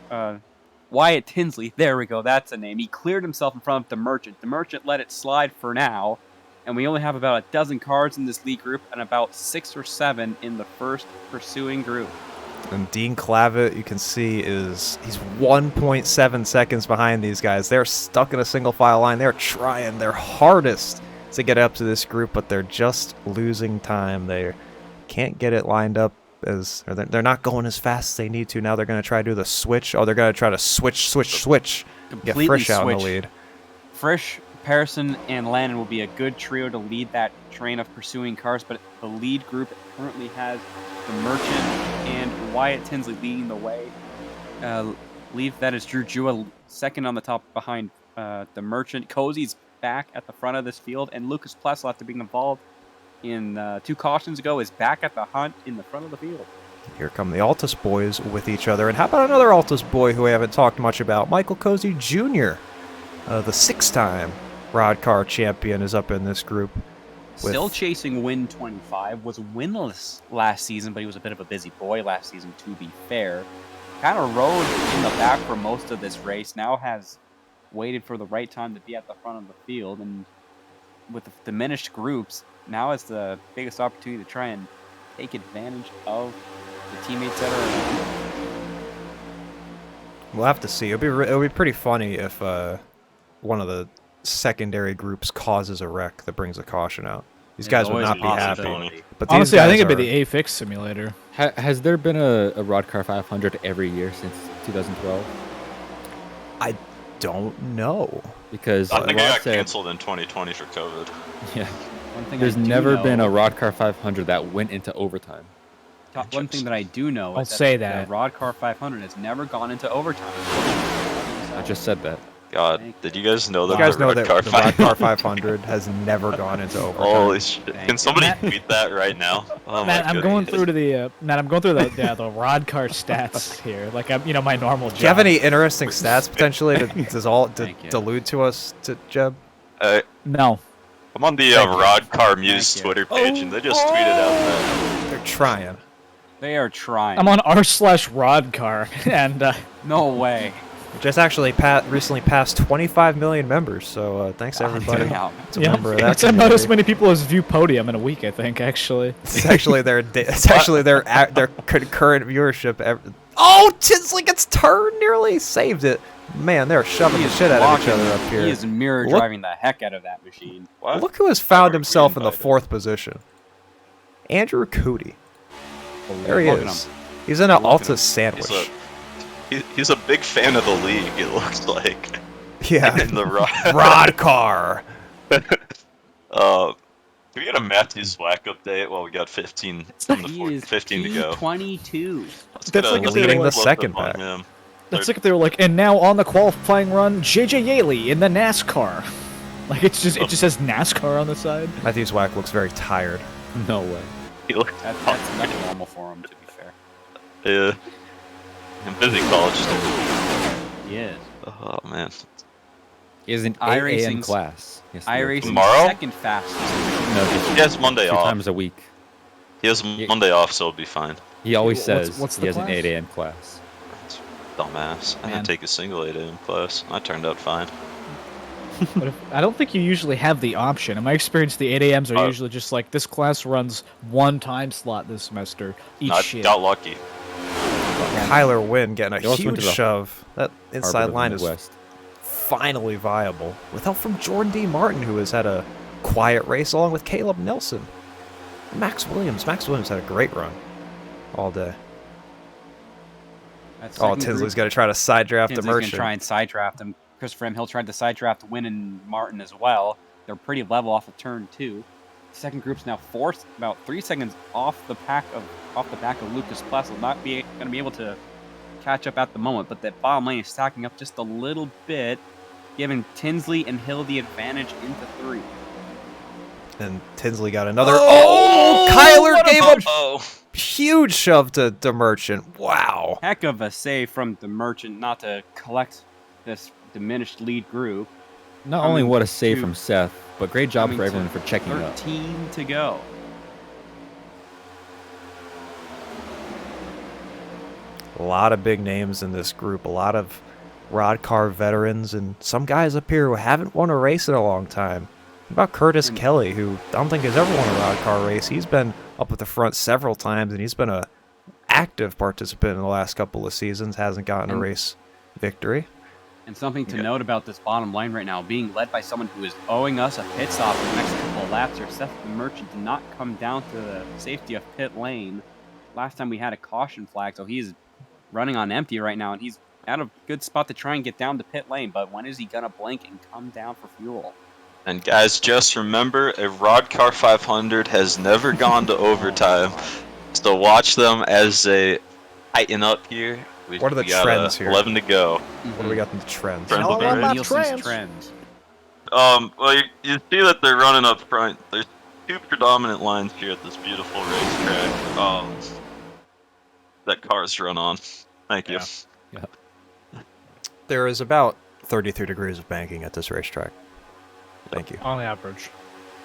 Wyatt Tinsley. There we go. That's a name. He cleared himself in front of the Merchant. The Merchant let it slide for now, and we only have about a dozen cars in this lead group and about 6 or 7 in the first pursuing group. And Dean Clavitt, you can see, he's 1.7 seconds behind these guys. They're stuck in a single file line. They're trying their hardest to get up to this group, but they're just losing time. They can't get it lined up they're not going as fast as they need to. Now they're going to try to do the switch. Oh, they're going to try to switch. Get Completely Frisch out in the switch. lead. Frisch, Pearson, and Lannon will be a good trio to lead that train of pursuing cars, but the lead group currently has the Merchant and Wyatt Tinsley leading the way. That is Drew Jua second on the top behind the Merchant. Cozy's back at the front of this field, and Lucas Plessel, after being involved in 2 cautions ago, is back at the hunt in the front of the field. Here come the Altus boys with each other. And how about another Altus boy who we haven't talked much about? Michael Cozy Jr., the 6-time Roddcar champion, is up in this group. Still chasing win 25, was winless last season, but he was a bit of a busy boy last season, to be fair. Kind of rode in the back for most of this race, now has waited for the right time to be at the front of the field, and with the diminished groups, now is the biggest opportunity to try and take advantage of the teammates that are around. We'll have to see. It'll be pretty funny if one of the secondary groups causes a wreck that brings a caution out. These guys would Always not a be happy. possibility. But these Honestly, I think guys it'd be are- the A-Fix simulator. Has there been a Roddcar 500 every year since 2012? don't know. Because I think it Rod got said, canceled in 2020 for COVID. yeah, One thing there's I do never been a know- Roddcar 500 that went into overtime. One thing that I do know Don't is say that that. the Roddcar 500 has never gone into overtime. I just said that. God, Thank did you guys know that You guys the know that Roddcar the Roddcar 500? 500 has never gone into overtime. Holy shit! Thank Can you. somebody Matt- tweet that right now? Oh Matt, my I'm going goodness. through to the Matt. I'm going through the Roddcar stats here. Like I'm, my normal job. Do you have any interesting stats potentially to Thank you. delude to us, Jeb? No. I'm on the Thank you. Roddcar Muse Thank you. Twitter page, and they just tweeted out that. They're trying. They are trying. I'm on r/Roddcar, and No way. Just actually recently passed 25 million members, so thanks everybody. Damn. To a member of that that's about as community. many people as view Podium in a week. I think actually. It's actually their current viewership. Oh, Tinsley gets turned, nearly saved it. Man, they're shoving He the is shit out of each blocking- other up here. He is mirror Look- driving the heck out of that machine. What? Look who has found Sorry, himself in the reinvited. 4th position. Andrew Cootie. There he Look at is. him. He's in an Look at him. Alta sandwich. He's a big fan of the league. It looks like. Yeah. In the Roddcar. Can we get a Matthews Whack update? Well, we got 15 from the He 14, is 15 to go. 22. Let's That's get a- like if let's they get a were the close-up second on back. him. That's like if they were like, and now on the qualifying run, JJ Yaley in the NASCAR. Like it just says NASCAR on the side. Matthews Whack looks very tired. No way. He looks That's normal for him, to be fair. yeah. I'm busy college student. He is. Oh man. He has an 8 a.m. iRacing's- class. Yes, iRacing Tomorrow? second fastest. No, just He has Monday 2 off. times a week. He has Monday off, so it'll be fine. He always What's- says what's he the has an class? 8 a.m. class. Dumbass. I Man. had to take a single 8 a.m. class. I turned out fine. But I don't think you usually have the option. In my experience, the 8 a.m.s are Oh. usually just like this class runs one time slot this semester. Eat I shit. got lucky. Kyler Wynn getting He a also went huge to the shove. That inside Harvard of the line is Midwest. finally viable. With help from Jordan D. Martin, who has had a quiet race, along with Caleb Nelson. Max Williams. Max Williams had a great run all day. That Oh, second Tinsley's group- got to try to side draft the Tinsley's gonna merchant. try and side draft him. Christopher M. Hill tried to side draft Wynn and Martin as well. They're pretty level off of turn 2. Second group's now forced about 3 seconds off the back of Lucas Plus. Will not be going to be able to catch up at the moment, but that bottom lane is stacking up just a little bit, giving Tinsley and Hill the advantage into 3. And Tinsley got another. Oh, Kyler gave a Oh, huge shove to Merchant. Wow. Heck of a save from the Merchant not to collect this diminished lead group. Not Coming only what a save to- from Seth, but great job coming for to everyone for checking up. 13 to go. A lot of big names in this group. A lot of Roddcar veterans, and some guys up here who haven't won a race in a long time. What about Curtis Kelly, who I don't think has ever won a Roddcar race. He's been up at the front several times, and he's been a active participant in the last couple of seasons. Hasn't gotten a And- race victory. And something to Yeah. note about this bottom line right now, being led by someone who is owing us a pit stop in the next couple of laps, or Seth the Merchant did not come down to the safety of pit lane last time we had a caution flag, so he's running on empty right now, and he's at a good spot to try and get down to pit lane, but when is he going to blink and come down for fuel? and guys, just remember, a Roddcar 500 has never gone to overtime. So watch them as they tighten up here. What are the we got, trends here? 11 to go. What do we got in the trends? Trends will be ready. Nielsen's trends. Well, you see that they're running up front. There's two predominant lines here at this beautiful racetrack. That cars run on. Thank you. Yeah. There is about 33 degrees of banking at this racetrack. Thank you. On average.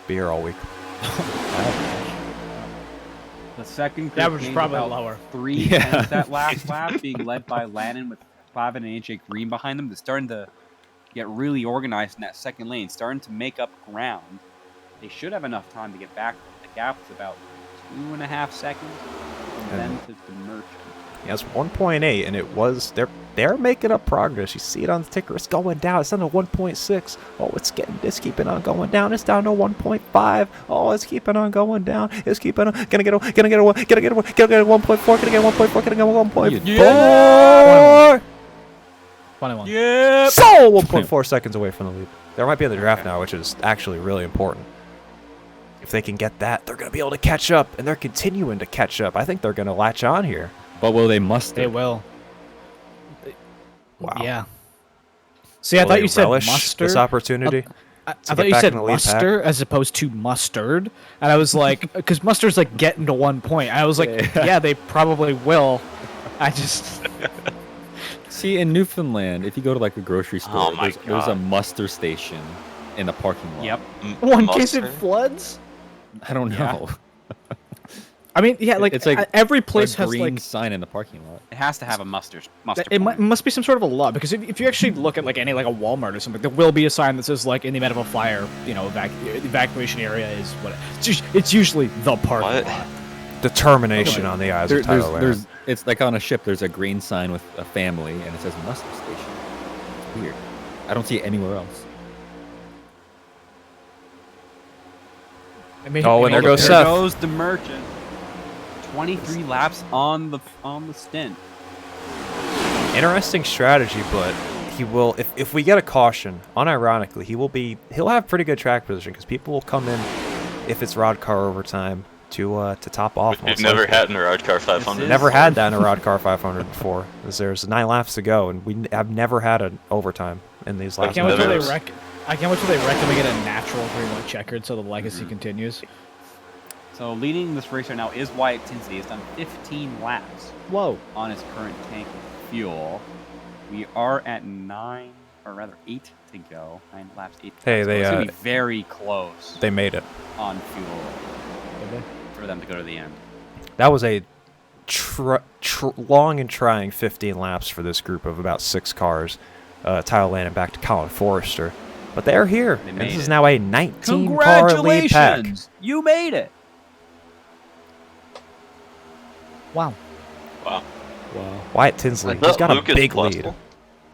Be here all week. The second The group average is gained probably about lower. 3 Yeah. tenths that last lap, being led by Lannon with Clavin and AJ Green behind them. They're starting to get really organized in that second lane, starting to make up ground. They should have enough time to get back. The gap is about 2.5 seconds from them to the Merchant. He has 1.8, and it was they're making up progress. You see it on the ticker. It's going down. It's down to 1.6. Oh, it's keeping on going down. It's down to 1.5. Oh, it's keeping on going down. It's keeping on. Gonna get a 1.4. Gonna get a 1.4. Gonna get 1.4. Gonna get 1.4. What are you 1.4. 21. Yep. So 1.4 seconds away from the lead. There might be in the draft now, which is actually really important. If they can get that, they're going to be able to catch up, and they're continuing to catch up. I think they're going to latch on here. But will they muster? They will. Wow. Yeah. See, I Will thought they you said relish mustard. this opportunity. I to thought get you back said in the lead pack? muster as opposed to mustard, and I was like, because mustard's like getting to 1 point. I was like, yeah, they probably will. I just See, in Newfoundland, if you go to like a grocery store, Oh my there's a God. muster station in the parking lot. Yep. one case it Mustard? floods. I don't Yeah. know. I mean, yeah, like It's like every place a has green like sign in the parking lot. It has to have a muster it point. must be some sort of a law because if you actually look at like any like a Walmart or something, there will be a sign that says like in the event of a fire, you know, evacuation area is what it's usually the parking What? lot. Determination on the eyes of Tyler Laren. It's like on a ship. There's a green sign with a family, and it says muster station. It's weird. I don't see it anywhere else. I mean, Oh, and there goes There Seth. goes the merchant. 23 laps on the stint. Interesting strategy, but he will if we get a caution, unironically, he'll have pretty good track position because people will come in if it's Roddcar overtime to top off. We've most never likely. had in a Roddcar 500. Never had that in a Roddcar 500 before. There's 9 laps to go, and we have never had an overtime in these I last. can't wait till Never. they I can't wait till they reckon we get a natural green white checkered so the legacy continues. So leading this race right now is Wyatt Tinsley. He's done 15 laps Whoa. on his current tank of fuel. We are at 9, or rather 8 to go. 9 laps, 8 Hey, laps. they, It's gonna be very close They made it. on fuel for them to go to the end. That was a long and trying 15 laps for this group of about 6 cars. Tyler Landon back to Colin Forrester. But they're here, They and made this is it. now a 19-car lead pack. You made it! Wow. Wow. Wow. Wyatt Tinsley, Is he's that got Lucas a big Plussel? lead.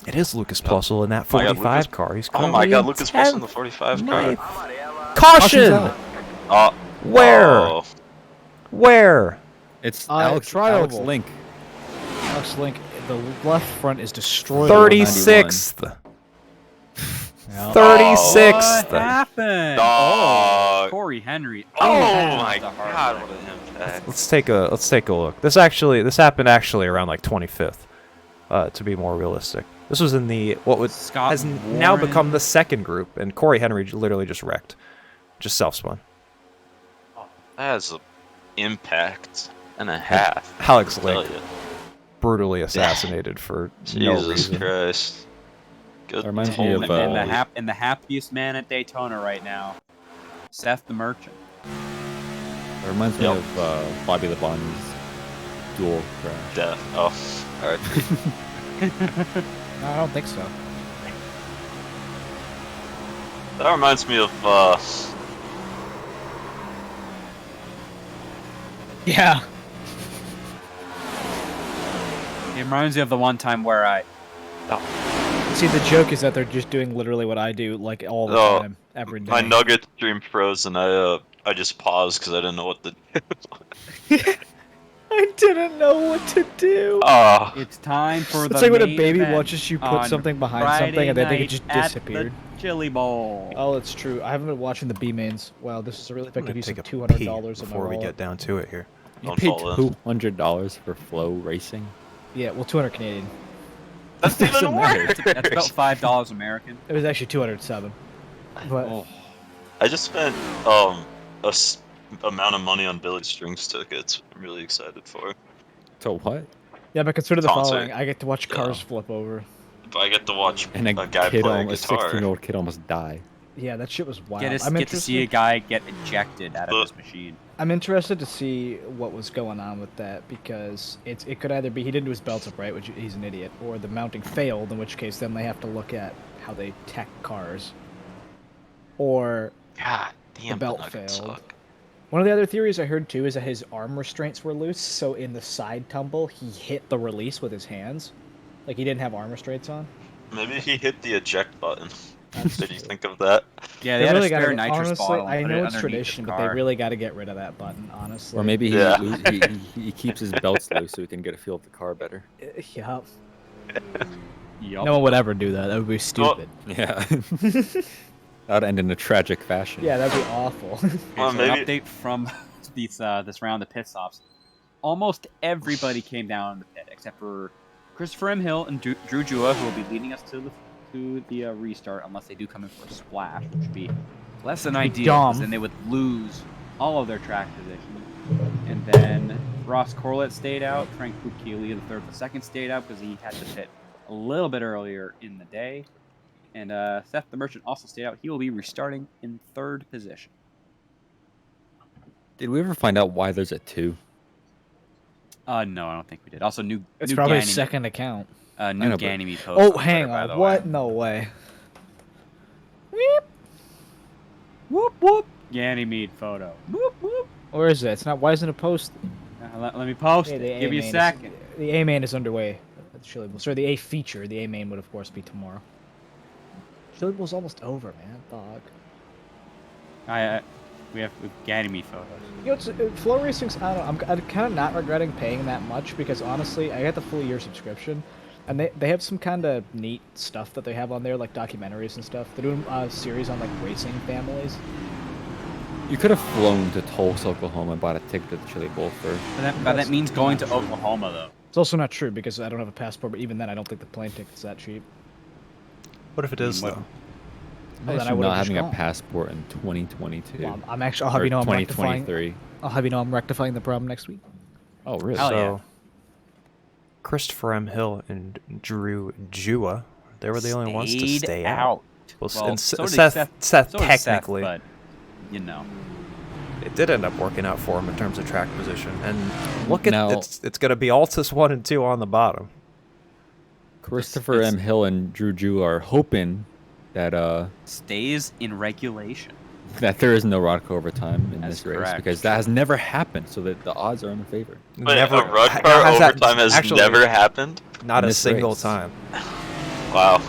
It is Lucas Yep. Plussel in that Oh my God, 45 Lucas- car. He's Oh my currently God, in Lucas Plus in the 10th. 45 car. Ninth. Caution! Uh, Where? oh. Where? It's It's Alex trialable. Link. Alex Link, the left front is destroyed. 36th. Yeah. 36th. What happened? Dog. Oh, Corey Henry. Oh has my the hard God, way. what an impact. Let's take a look. This happened actually around like 25th. To be more realistic. This was in the Scott has now Warren. become the second group, and Corey Henry literally just wrecked. Just self-spun. That has an impact and a half. Alex I tell Link ya. brutally assassinated for no Jesus reason. Christ. Good That reminds me holy of, moly. And the happiest man at Daytona right now, Seth the Merchant. It reminds me Yep. of Bobby Labonte's dual crash. Death. Oh, alright. No, I don't think so. That reminds me of, Yeah. It reminds me of the one time where I. See, the joke is that they're just doing literally what I do, like all the Oh, time, every day. my Nugget stream froze and I just paused because I didn't know what to do. I didn't know what to do. Oh, It's time for the. It's like when a main baby event watches you put on something behind Friday something and then it night just at disappeared. The Chili Bowl. Oh, it's true. I haven't been watching the B mains. Wow, this is a really I'm effective gonna use take of a $200 pee of my before we wallet. get down to it here. You Don't paid fall in. $200 for Flow Racing? Yeah, well, 200 Canadian. that's even doesn't matter. worse. That's about $5 American. It was actually 207. But Oh, I just spent amount of money on Billy Strings tickets. I'm really excited for. So what? yeah, but consider the Concert. following: I get to watch Yeah. cars flip over. If I get to watch And a guy kid play a a guitar, 16-year-old kid almost die. Yeah, that shit was wild. get I'm to see a interested. guy get ejected out of his machine. I'm interested to see what was going on with that because it could either be he didn't do his belts up right, which he's an idiot, or the mounting failed, in which case then they have to look at how they tech cars, or God damn, belt the Nuggets failed. suck. one of the other theories I heard too is that his arm restraints were loose, so in the side tumble he hit the release with his hands, like he didn't have arm restraints on. Maybe he hit the eject button. Did you think of that? Yeah, They they had really a spare gotta, nitrous honestly, bottle. And I put know it it's underneath tradition, the but they car. really got to get rid of that button, honestly. Or maybe Yeah. he keeps his belts loose so he can get a feel of the car better. Yeah. Yup. No one would ever do that. That would be stupid. Yeah. That would end in a tragic fashion. Yeah, that'd be awful. Okay, Well, so maybe- an update from this round of pit stops. Almost everybody came down in the pit except for Christopher M. Hill and Drew Jua, who will be leading us to the restart unless they do come in for a splash, which would be less than ideal because dumb. then they would lose all of their track position. And then Ross Corlett stayed out. Frank Bukili, the third, the second, stayed out because he had to pit a little bit earlier in the day. And Seth the Merchant also stayed out. He will be restarting in third position. Did we ever find out why there's a 2? No, I don't think we did. Also, It's new probably a Ganymede- second account. New know, but- Ganymede post. Oh, on hang Twitter, by on. the What? way. No way. Whoop whoop. Ganymede photo. Whoop whoop. Where is it? It's not. Why isn't it posted? Let me post Yeah, it. the Give me a A-main second. The A main is underway. At Chili Bowl. Sorry, the A feature. The A main would of course be tomorrow. Chili Bowl's almost over, man. Dog. We have Ganymede photos. You know, it's, Flow Racing's. I don't know. I'm kind of not regretting paying that much because honestly, I got the full year subscription, and they have some kind of neat stuff that they have on there, like documentaries and stuff. They're doing a series on like racing families. You could have flown to Tulsa, Oklahoma, and bought a ticket to the Chili Bowl for. But that means going to Oklahoma, though. It's also not true because I don't have a passport. But even then, I don't think the plane ticket's that cheap. What if it is what- though? Oh, then I Imagine would've not just having a gone. passport in 2022. Well, I'm actually. I'll have or you know I'm rectifying. 2023. I'll have you know I'm rectifying the problem next week. Oh, really? Hell So, yeah. Christopher M. Hill and Drew Jua, they were the only ones to Stayed stay out. Well, Well, and so did Seth so did technically, but you know. it did end up working out for him in terms of track position. And look at Now- it's going to be Altus 1 and 2 on the bottom. Christopher It's- M. Hill and Drew Jew are hoping that Stays in regulation. that there is no Roddcar overtime in That's this race correct. because that has never happened, so that the odds are in favor. Wait, Never a Roddcar has that overtime has actually never happened? Not in a this single race. time. Wow.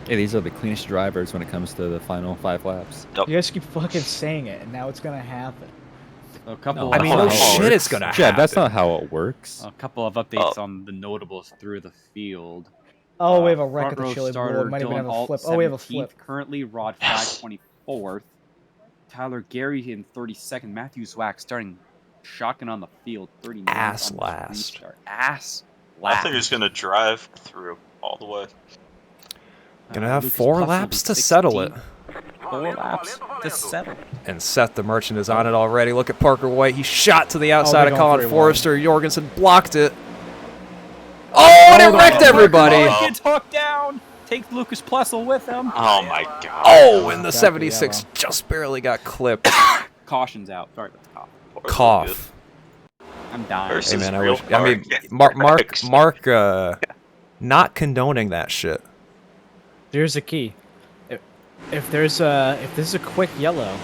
Hey, these are the cleanest drivers when it comes to the final 5 laps. Yep. You guys keep fucking saying it, and now it's gonna happen. So a couple. I mean, of, no that's how it shit, it's going to happen. Yeah, that's not how it works. A couple of updates on the notables through the field. Oh, we have a wreck Front at the row Chili Bowl. starter We might even Dylan have a Alt, flip. Oh, we have a 17th. flip. Currently, Rod Flag 24th. Tyler Gary in 32nd. Matthew Zwack starting shotgun on the field. 39th. Ass on the last. restart. Ass I last. think he's gonna drive through all the way. Gonna have Lucas 4 Plus will laps be to settle it. 4 laps to settle it. And Seth the Merchant is on it already. Look at Parker White. He shot to the outside they're of going Colin for a Forrester. Jorgensen blocked it. Oh, and it wrecked everybody. Wow. Gets hooked down. Takes Lucas Plessel with him. Oh my god. Oh, and the Back to 76 yellow. just barely got clipped. Caution's out. Sorry about the cough. Cough. I'm dying. Versus Hey man, I real wish. I mean, car Mark, not condoning that shit. Here's the key. If this is a quick yellow,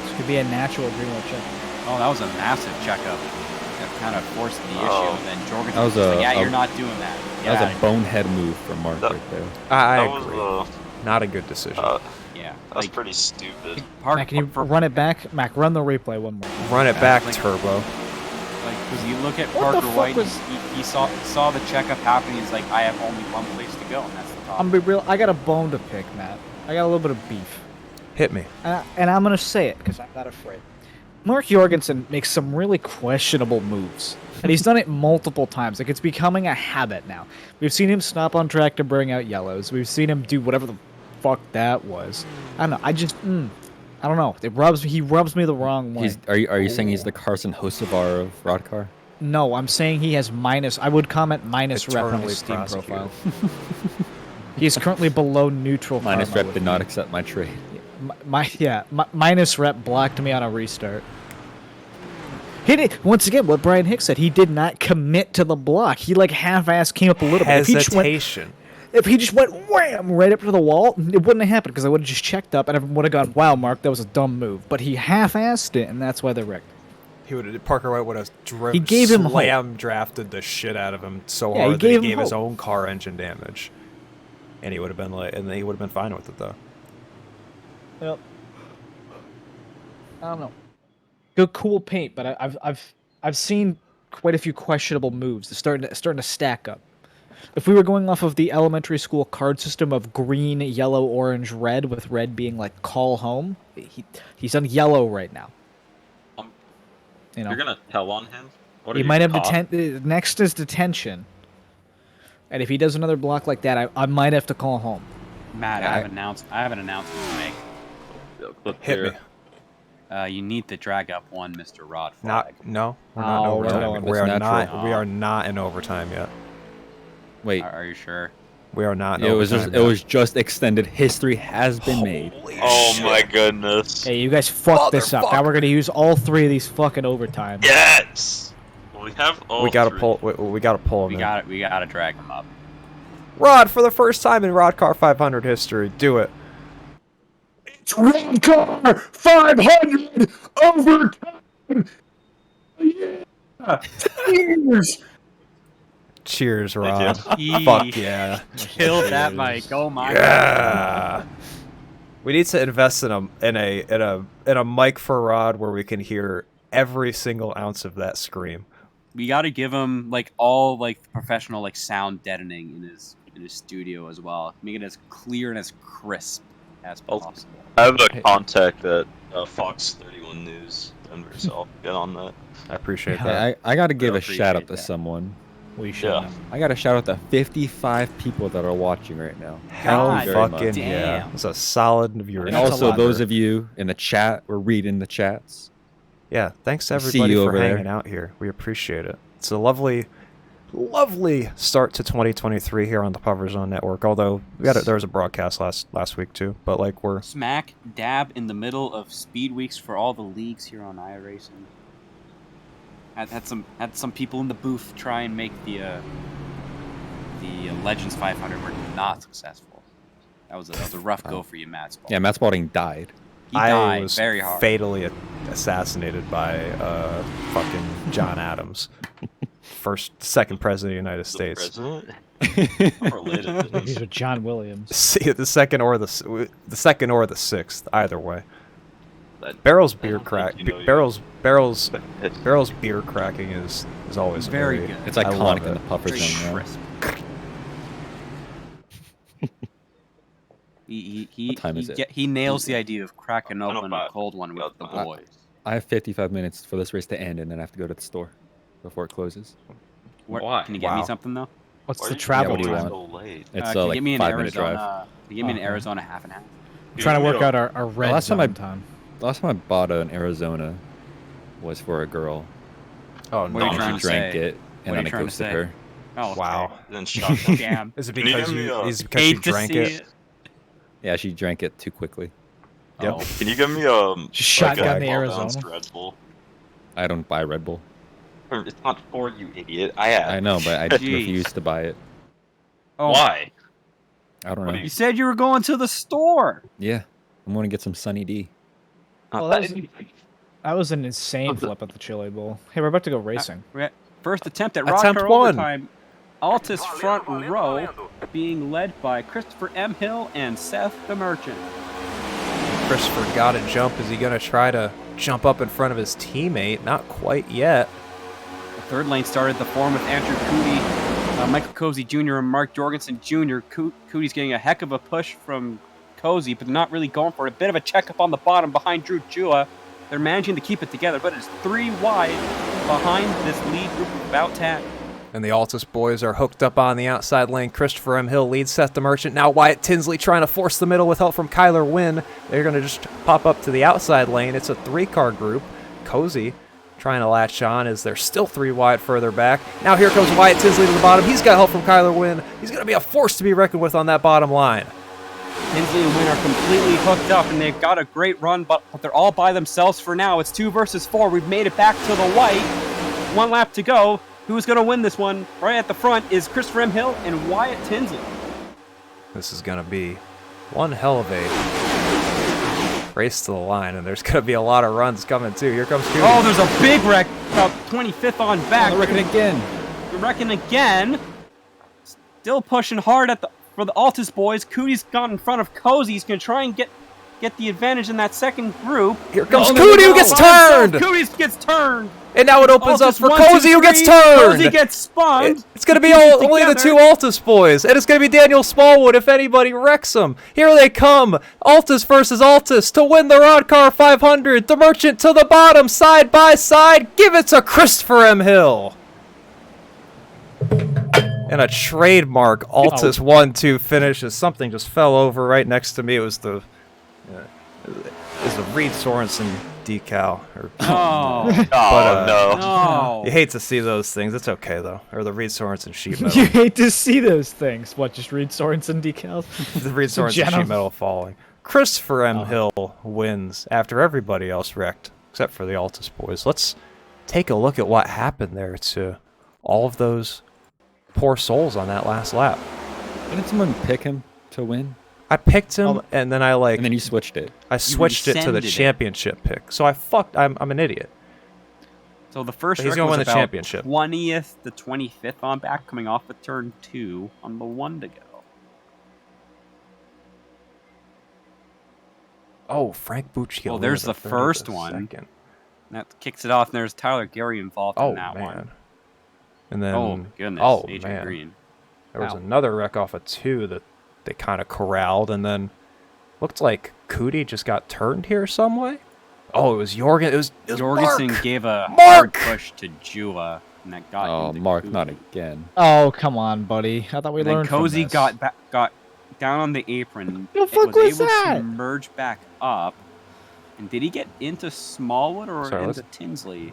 this could be a natural green light check. Oh, that was a massive checkup. That kind of forced the Oh. issue. And then Jorgensen That was was like, a- yeah, a- you're not doing that. That Yeah, was a bonehead move from Mark That- right there. I That agree. was Not a good decision. yeah. that's Like, pretty stupid. Mac, can you run it back? Mac, run the replay one more time. Run it back, like- Turbo. Like, because you look at What the Parker fuck White, was- he saw the checkup happening. He's like, I have only one place to go, and that's the top. I'm gonna be real. I got a bone to pick, Matt. I got a little bit of beef, Hit me. and I'm gonna say it because I'm not afraid. Mark Jorgensen makes some really questionable moves, and he's done it multiple times. Like it's becoming a habit now. We've seen him stop on track to bring out yellows. We've seen him do whatever the fuck that was. I don't know. I don't know. He rubs me the wrong way. Are you saying he's the Carson Hocevar of Roddcar? No, I'm saying he has minus. I would comment minus rep on Eternally his Steam prosecuted. profile. He is currently below neutral. Minus karma rep with did me. not accept my trade. Minus rep blocked me on a restart. He did once again what Brian Hicks said. He did not commit to the block. He like half-ass came up a little bit. Hesitation. If he just went wham right up to the wall, it wouldn't have happened because I would have just checked up and everyone would have gone, "Wow, Mark, that was a dumb move." But he half-assed it, and that's why they're wrecked. Parker White would have He gave him hope. slam drafted the shit out of him so Yeah, he hard that gave he him gave his hope. own car engine damage. And he would have been he would have been fine with it though. Yep. I don't know. Good, cool paint, but I've seen quite a few questionable moves. They're starting to stack up. If we were going off of the elementary school card system of green, yellow, orange, red, with red being like call home, he's on yellow right now. You know, You're gonna tell on him. What he are might you, have cop? next is detention, and if he does another block like that, I might have to call home. Matt, I have an announcement to make. Clip Hit here. me. You need to drag up one, Mr. Roddcar. No, we're not in Oh, we're overtime. going We this are natural. not. We are not in overtime yet. Wait, Are you sure? We are not. In it was overtime just it was just extended. History has been made. Oh my goodness. Hey, you guys fucked this up. Now we're gonna use all 3 of these fucking overtime. Yes. We have all We gotta three. pull. We gotta pull him We in. gotta drag him up. Rod, for the first time in Roddcar 500 history, do it. It's Roddcar 500 overtime. Yeah. Cheers. Cheers, Thank Rod. He Fuck yeah. killed that mic. Oh my god. Yeah. We need to invest in a mic for Rod where we can hear every single ounce of that scream. We gotta give him like all like professional like sound deadening in his studio as well. Make it as clear and as crisp as possible. I have a contact at Fox 31 News Denver, so I'll get on that. I appreciate Yeah. that. I got to give We'll a shout out to appreciate that. someone. We should. Yeah. I got to shout out to 55 people that are watching right now. Hell God very much. fucking yeah. damn. It's a solid viewership. And That's a also lot. those of you in the chat, we're reading the chats. Yeah, thanks to I see everybody you for over there. hanging out here. We appreciate it. It's a lovely start to 2023 here on the Puffer Zone Network. Although there was a broadcast last week too, but like we're Smack dab in the middle of speed weeks for all the leagues here on iRacing. Had some people in the booth try and make the Legends 500 were not successful. That was a rough go for you, Matt. Yeah, Matt Spalding died. He I died was very hard. fatally assassinated by fucking John Adams, second president of the United States. President? I'm related to These this. are John Williams. See, the second or the sixth, either way. That- Barrel's I beer don't crack. think you know Barrel's beer cracking is always Very very good. It's I love iconic in it. the Puffer Very Zone. crisp. What time is it? He nails the idea of cracking open a 1:05. cold one with the Uh, boys. I have 55 minutes for this race to end, and then I have to go to the store before it closes. Why? Can you get me Wow. something though? What's Why the are you travel what do you time? want? so late? It's Can you like get me an 5-minute drive. Arizona? Can you give me an Okay. Arizona half and half? I'm trying to work Yeah. out our red last time zone I- time. Last time I bought an Arizona was for a girl. Oh What are you no! trying She to drank say? it, What and are then you I trying to ghosted say? her. Oh, Wow. Then shot. damn. Is it Can you because give me a- is it because you Hate to drank see it? Yeah, she drank it too quickly. Yep. Oh. Can you give me Just shotgun the 12-ounce Arizona. Red Bull? I don't buy Red Bull. It's not for you, idiot. I have. I know, but I Jeez. refuse to buy it. Oh, Why? I don't What know. do You said you were going to the store. Yeah, I'm gonna get some Sunny D. Well, that was an insane flip at the Chili Bowl. Hey, we're about to go racing. First attempt at Attempt Roddcar one. overtime. Altus front row being led by Christopher M. Hill and Seth the Merchant. Christopher got a jump. Is he gonna try to jump up in front of his teammate? Not quite yet. The third lane started the form with Andrew Cootie, Michael Cozy Jr. and Mark Jorgensen Jr. Cootie's getting a heck of a push from Cozy, but not really going for it. A bit of a checkup on the bottom behind Drew Jua. They're managing to keep it together, but it's 3 wide behind this lead group of about 10. And the Altus boys are hooked up on the outside lane. Christopher M. Hill leads Seth the Merchant. Now Wyatt Tinsley trying to force the middle with help from Kyler Wynn. They're going to just pop up to the outside lane. It's a 3-car group. Cozy trying to latch on as they're still 3 wide further back. Now here comes Wyatt Tinsley to the bottom. He's got help from Kyler Wynn. He's going to be a force to be reckoned with on that bottom line. Tinsley and Wynn are completely hooked up, and they've got a great run, but they're all by themselves for now. It's 2 versus 4. We've made it back to the white. 1 lap to go. Who's going to win this one? Right at the front is Christopher M. Hill and Wyatt Tinsley. This is going to be one hell of a race to the line, and there's going to be a lot of runs coming too. Here comes Cooney. Oh, there's a big wreck. About 25th on back. I reckon again. They're wrecking again. Still pushing hard for the Altus boys. Cootie's got in front of Cozy. He's going to try and get the advantage in that second group. Here comes Oh, Cooney, who gets by himself. turned. Cootie's gets turned. And now it opens up Altus for 1, 2, Cozy, who gets 3. turned. Cozy gets spawned. It's going to be Keep it only the together. two Altus boys, and it's going to be Daniel Smallwood if anybody wrecks him. Here they come, Altus versus Altus to win the Roddcar 500. The Merchant to the bottom, side by side. Give it to Christopher M. Hill. And a trademark Altus 1-2 finish as something just fell over right next to me. It was the Reed Sorensen decal. Oh, Oh no. no. You hate to see those things. It's okay though. Or the Reed Sorensen sheet You metal. hate to see those things. What, just read Sorensen decals? The Reed Sorensen Jenna. sheet metal falling. Christopher M. Hill wins after everybody else wrecked, except for the Altus boys. Let's take a look at what happened there to all of those poor souls on that last lap. Didn't someone pick him to win? I picked him, and then And then you switched it. I switched it to the rescinded it. championship pick. So I'm an idiot. So the first But he's wreck gonna was win the about championship. 20th to 25th on back, coming off of turn 2 on the 1 to go. Oh, Frank Bucci. Well, there's the first one. That kicks it off, and there's Tyler Gary involved Oh in that man. one. And then Oh, my goodness. oh AJ man. Green. There was Wow. another wreck off of 2 that they kind of corralled, and then looked like Cootie just got turned here some way. Oh, it was Jorgen. It was Jorgensen Mark. gave a Mark! hard push to Jula, and that got Oh, into Mark, Cozy. not again. Oh, come on, buddy. I thought we And then learned Cozy from this. got down on the apron. The and fuck was able that? to merge back up. And did he get into Smallwood or Sorry, into Tinsley?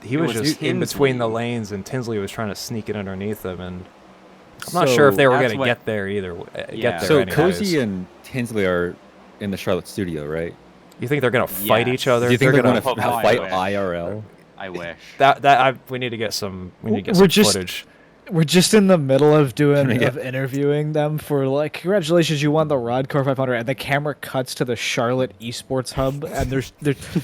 He It was was just in between the Tinsley. lanes, and Tinsley was trying to sneak it underneath him, and I'm not sure if they were That's going to what- get there either. Yeah. Get there So anyways. Cozy and Tinsley are in the Charlotte studio, right? You think they're going to fight Yes. each other? Do you think they're going to gonna- Oh, I fight wish. IRL? I wish. We need to get some. We need to get We're some just- footage. We're just in the middle of Can we get- interviewing them for like, congratulations, you won the Roddcar 500, and the camera cuts to the Charlotte Esports Hub, and there's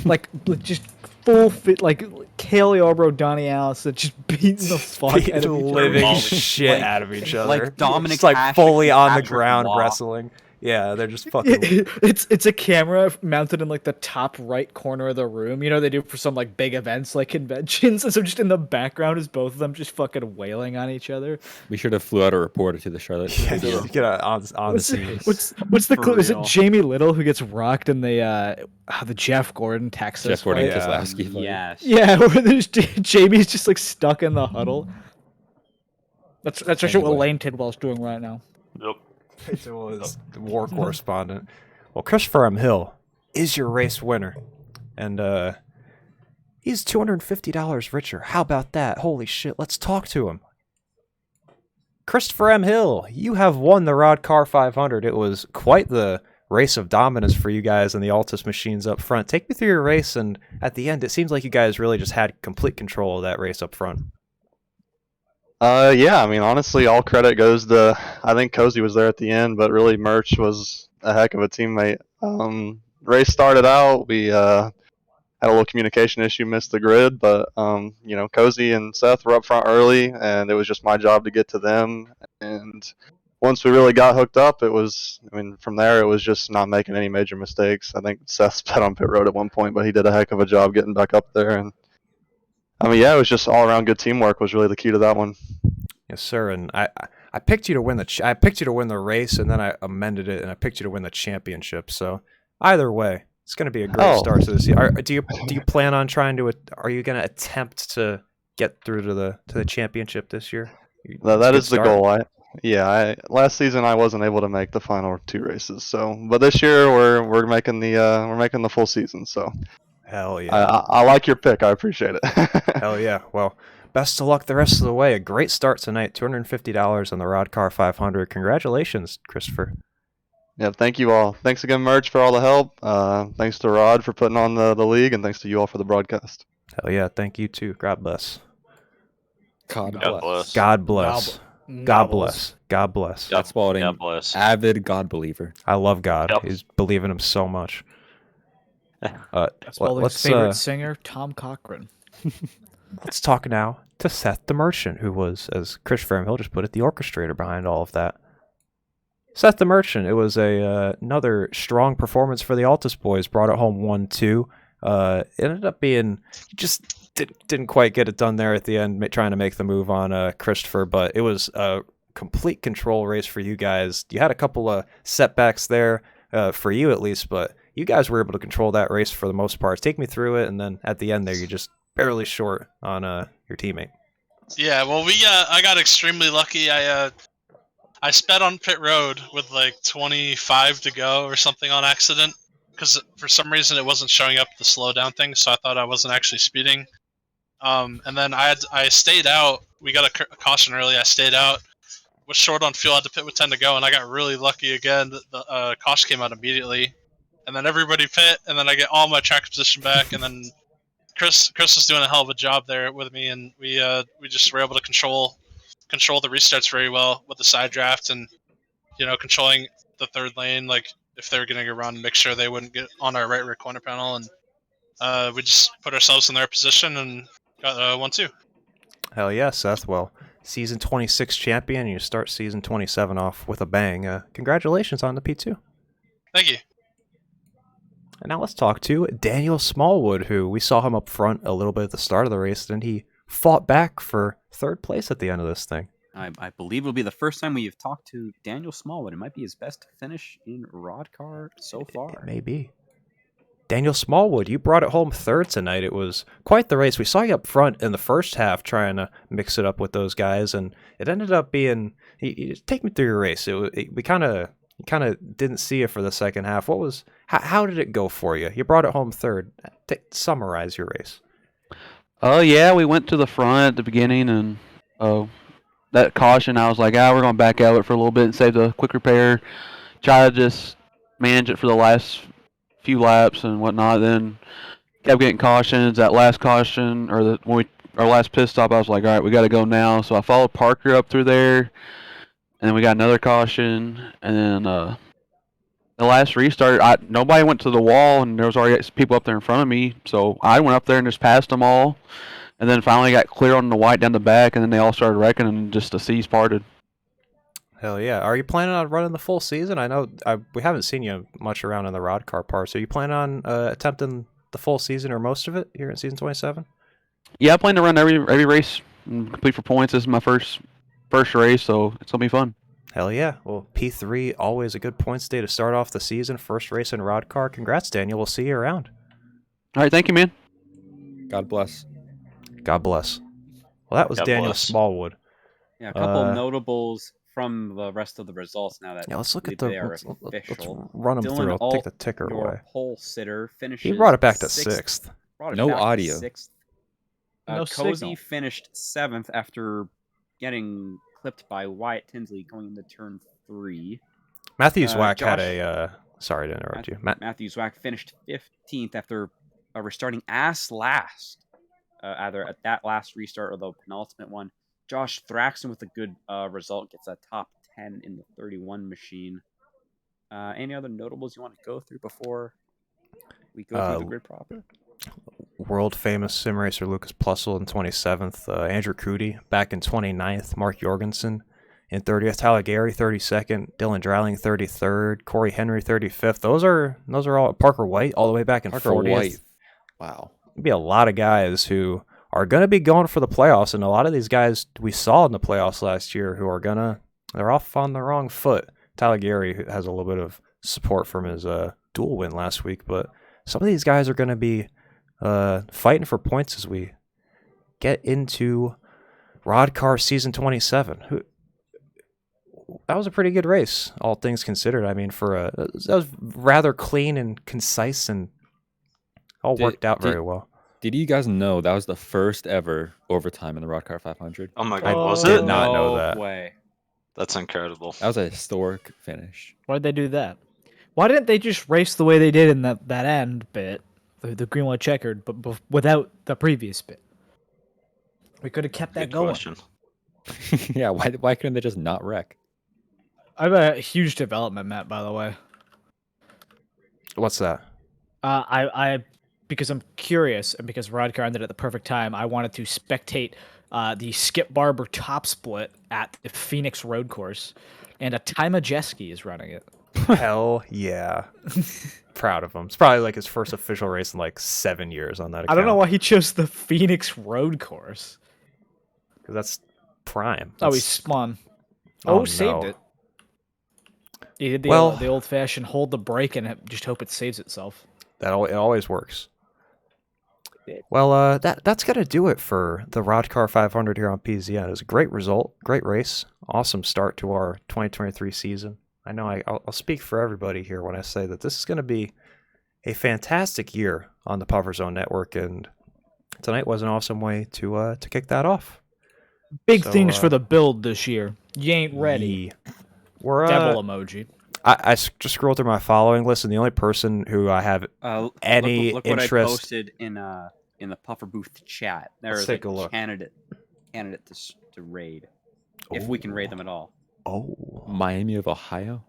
like just full fit like Kaylee Arbro, Donnie Allison just beating the fuck Beating out the of each living other. shit Like- out of each other. like Dominic Just like Hasek fully and on the Patrick ground Waugh. wrestling. Yeah, they're just fucking. It's a camera mounted in like the top right corner of the room. You know they do for some like big events like conventions. And so just in the background is both of them just fucking wailing on each other. We should have flew out a reporter to the Charlotte Yeah, studio. just get on the What's, scene. what's the For clue? Is it real. Jamie Little who gets rocked in the Jeff Gordon Texas? Jeff Gordon fight? Yeah. Keselowski fight. Yes. Yeah, where there's Jamie's just like stuck in the huddle. That's actually what Anyway. Lane Tidwell's doing right now. Yep. It was the war correspondent. Well, Christopher M. Hill is your race winner, and he's $250 richer. How about that? Holy shit! Let's talk to him. Christopher M. Hill, you have won the Roddcar 500. It was quite the race of dominance for you guys and the Altus machines up front. Take me through your race, and at the end, it seems like you guys really just had complete control of that race up front. Yeah, I mean, honestly, all credit goes to, I think Cozy was there at the end, but really Merch was a heck of a teammate. Race started out, we had a little communication issue, missed the grid, but, you know, Cozy and Seth were up front early, and it was just my job to get to them. And once we really got hooked up, it was, I mean, from there, it was just not making any major mistakes. I think Seth sped on pit road at one point, but he did a heck of a job getting back up there. And I mean, yeah, it was just all around good teamwork was really the key to that one. Yes, sir. And I picked you to win I picked you to win the race, and then I amended it, and I picked you to win the championship. So either way, it's going to be a great Oh. start to this year. Do you plan on trying to? Are you going to attempt to get through to the championship this year? That It's a is good the start. goal. Last season I wasn't able to make the final 2 races. So, but this year we're making the full season. So, Hell yeah. I like your pick. I appreciate it. Hell yeah. Well, best of luck the rest of the way. A great start tonight. $250 on the Roddcar 500. Congratulations, Christopher. Yeah, thank you all. Thanks again, Merch, for all the help. Thanks to Rod for putting on the league, and thanks to you all for the broadcast. Hell yeah. Thank you too. God bless. God God bless. bless. God bless. God bless. God bless. Yep. That's Spalding, God bless. avid God believer. I love God. Yep. He's believing him so much. Spalding's Let's favorite singer, Tom Cochran. let's talk now to Seth the Merchant, who was, as Christopher Hill just put it, the orchestrator behind all of that. Seth the Merchant, it was another strong performance for the Altus boys. Brought it home 1-2. It ended up being you just didn't quite get it done there at the end, trying to make the move on Christopher, but it was a complete control race for you guys. You had a couple of setbacks there, for you at least, but you guys were able to control that race for the most part. Take me through it, and then at the end there, you're just barely short on your teammate. Yeah, well, I got extremely lucky. I sped on pit road with like 25 to go or something on accident because for some reason it wasn't showing up the slowdown thing, so I thought I wasn't actually speeding. And then I stayed out. We got a caution early. I stayed out. Was short on fuel. Had to pit with 10 to go, and I got really lucky again. The caution came out immediately, and then everybody pit, and then I get all my track position back, and then Chris was doing a hell of a job there with me, and we just were able to control the restarts very well with the side draft, and controlling the third lane, like if they were getting around, make sure they wouldn't get on our right rear corner panel, and we just put ourselves in their position and got 1-2. Hell yeah, Seth. Well, season 26 champion, and you start season 27 off with a bang. Congratulations on the P2. Thank you. And now let's talk to Daniel Smallwood, who we saw him up front a little bit at the start of the race, and he fought back for third place at the end of this thing. I believe it'll be the first time we've talked to Daniel Smallwood. It might be his best finish in Roddcar so far. It may be. Daniel Smallwood, you brought it home third tonight. It was quite the race. We saw you up front in the first half trying to mix it up with those guys, and it ended up being. Take me through your race. We kind of didn't see you for the second half. How did it go for you? You brought it home third. Summarize your race. Oh yeah, we went to the front at the beginning, and that caution, I was like, we're going to back out it for a little bit and save the quick repair. Try to just manage it for the last few laps and whatnot. Then kept getting cautions. That last caution, or our last pit stop, I was like, all right, we got to go now. So I followed Parker up through there, and then we got another caution. And then the last restart, nobody went to the wall, and there was already people up there in front of me. So I went up there and just passed them all. And then finally got clear on the white down the back, and then they all started wrecking, and just the seas parted. Hell yeah. Are you planning on running the full season? I know we haven't seen you much around in the Roddcar part, so you plan on attempting the full season or most of it here in season 27? Yeah, I plan to run every race and complete for points. This is my first race, so it's going to be fun. Hell yeah. Well, P3, always a good points day to start off the season. First race in Roddcar. Congrats, Daniel. We'll see you around. All right, thank you, man. God bless. God bless. Well, that was God Daniel bless. Smallwood. Yeah, a couple notables from the rest of the results now that Yeah, let's look at they are let's official. run them Dylan through. I'll Alt, take the ticker your away. pole sitter, finishes. He brought it back to sixth. Brought it No back to audio. Sixth. No Cozy signal. finished 7th after getting clipped by Wyatt Tinsley going into turn 3. Matthew Zwack had Josh- a. Sorry to interrupt you. Matthew Zwack finished 15th after restarting last, either at that last restart or the penultimate one. Josh Thraxton with a good result gets a top 10 in the 31 machine. Any other notables you want to go through before we go through the grid proper? World famous sim racer Lucas Plussel in 27th. Andrew Cootie back in 29th. Mark Jorgensen in 30th. Tyler Gary 32nd. Dylan Dreiling 33rd. Corey Henry 35th. Those are all. Parker White all the way back in Parker 40th. White. Wow. There'll be a lot of guys who are going to be going for the playoffs, and a lot of these guys we saw in the playoffs last year who are they're off on the wrong foot. Tyler Gary has a little bit of support from his dual win last week, but some of these guys are going to be fighting for points as we get into Roddcar season 27. That was a pretty good race, all things considered. I mean, that was rather clean and concise, and all worked out very well. Did you guys know that was the first ever overtime in the Roddcar 500? Oh my I god, was did it? not know No that. way. That's incredible. That was a historic finish. Why'd they do that? Why didn't they just race the way they did in that end bit, the green white checkered, but without the previous bit? We could have kept that Good going. question. Yeah, why couldn't they just not wreck? I have a huge development, Matt. By the way, What's that? I because I'm curious and because Roddcar ended at the perfect time, I wanted to spectate the Skip Barber top split at the Phoenix Road Course. and a Timajeski is running it. Hell yeah. Proud of him. It's probably like his first official race in like 7 years on that account. I don't know why he chose the Phoenix Road Course. Because that's prime. Oh, he That's- spun. Oh, Saved no. it. He did Well- the old-fashioned hold the brake and just hope it saves itself. it always works. Well, that's gonna do it for the Roddcar 500 here on PZN. It was a great result, great race, awesome start to our 2023 season. I know I'll speak for everybody here when I say that this is gonna be a fantastic year on the Puffer Zone Network, and tonight was an awesome way to kick that off. Big So, things for the build this year. You ain't ready. Yee. We're Devil emoji. I just scrolled through my following list, and the only person who I have any look what interest. I posted in the Puffer Booth chat. There Let's is take a a look. candidate to raid, if we can raid them at all. Oh, Miami of Ohio.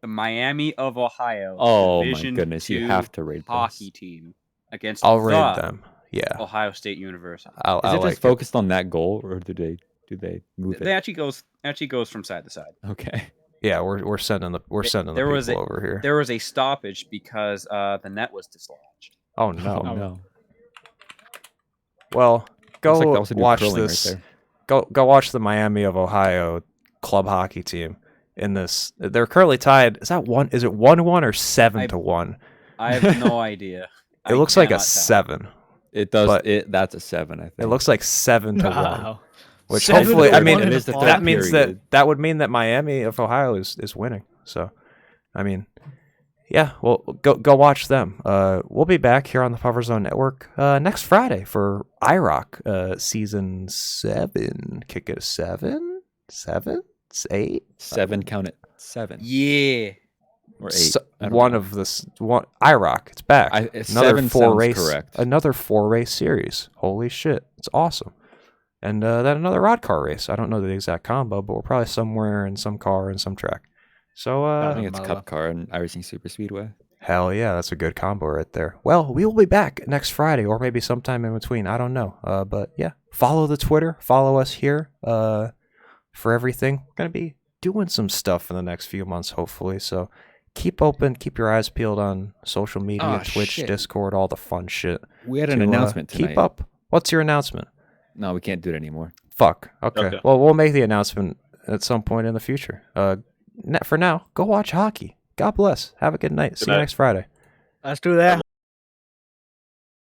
The Miami of Ohio. Oh my Division goodness, you II have to raid hockey this. team against I'll the raid them. Yeah, Ohio State University. I Is it like just focused on that goal, or do they move They it? actually goes from side to side. Okay. Yeah, we're sending the There was people over here. There was a stoppage because the net was dislodged. Oh no. Oh no. Well, go Looks like they also do watch curling right this. there. Go watch the Miami of Ohio club hockey team. In this, they're currently tied. Is it 1-1 or 7-1? I have no idea. It looks like a 7. It does. But That's a 7, I think. It looks like 7-1. Wow. Which 7 hopefully, to I mean, 1 in it is the the third that means period. that would mean that Miami of Ohio is winning. So, I mean, yeah, well, go watch them. We'll be back here on the Puffer Zone Network next Friday for IROC season 7. Kick it 7, 8. 7. Count it. 7 Yeah. or 8. So, I don't one know. of this one IROC. It's back. Another 7 sounds race. correct. Another 4-race series. Holy shit, it's awesome. And then another Roddcar race. I don't know the exact combo, but we're probably somewhere in some car and some track. So I think it's Mala. Cup Car and iRacing Super Speedway. hell yeah, that's a good combo right there. Well, we will be back next Friday or maybe sometime in between. I don't know. But yeah, follow the Twitter. Follow us here for everything. We're gonna be doing some stuff in the next few months, hopefully. So keep open, keep your eyes peeled on social media, Oh, Twitch, shit. Discord, all the fun shit. We had an to, announcement tonight. Keep up. What's your announcement? No, we can't do it anymore. Fuck. Okay. Okay. Well, we'll make the announcement at some point in the future. For now, go watch hockey. God bless. Have a good night. See you night. next Friday. Let's do that.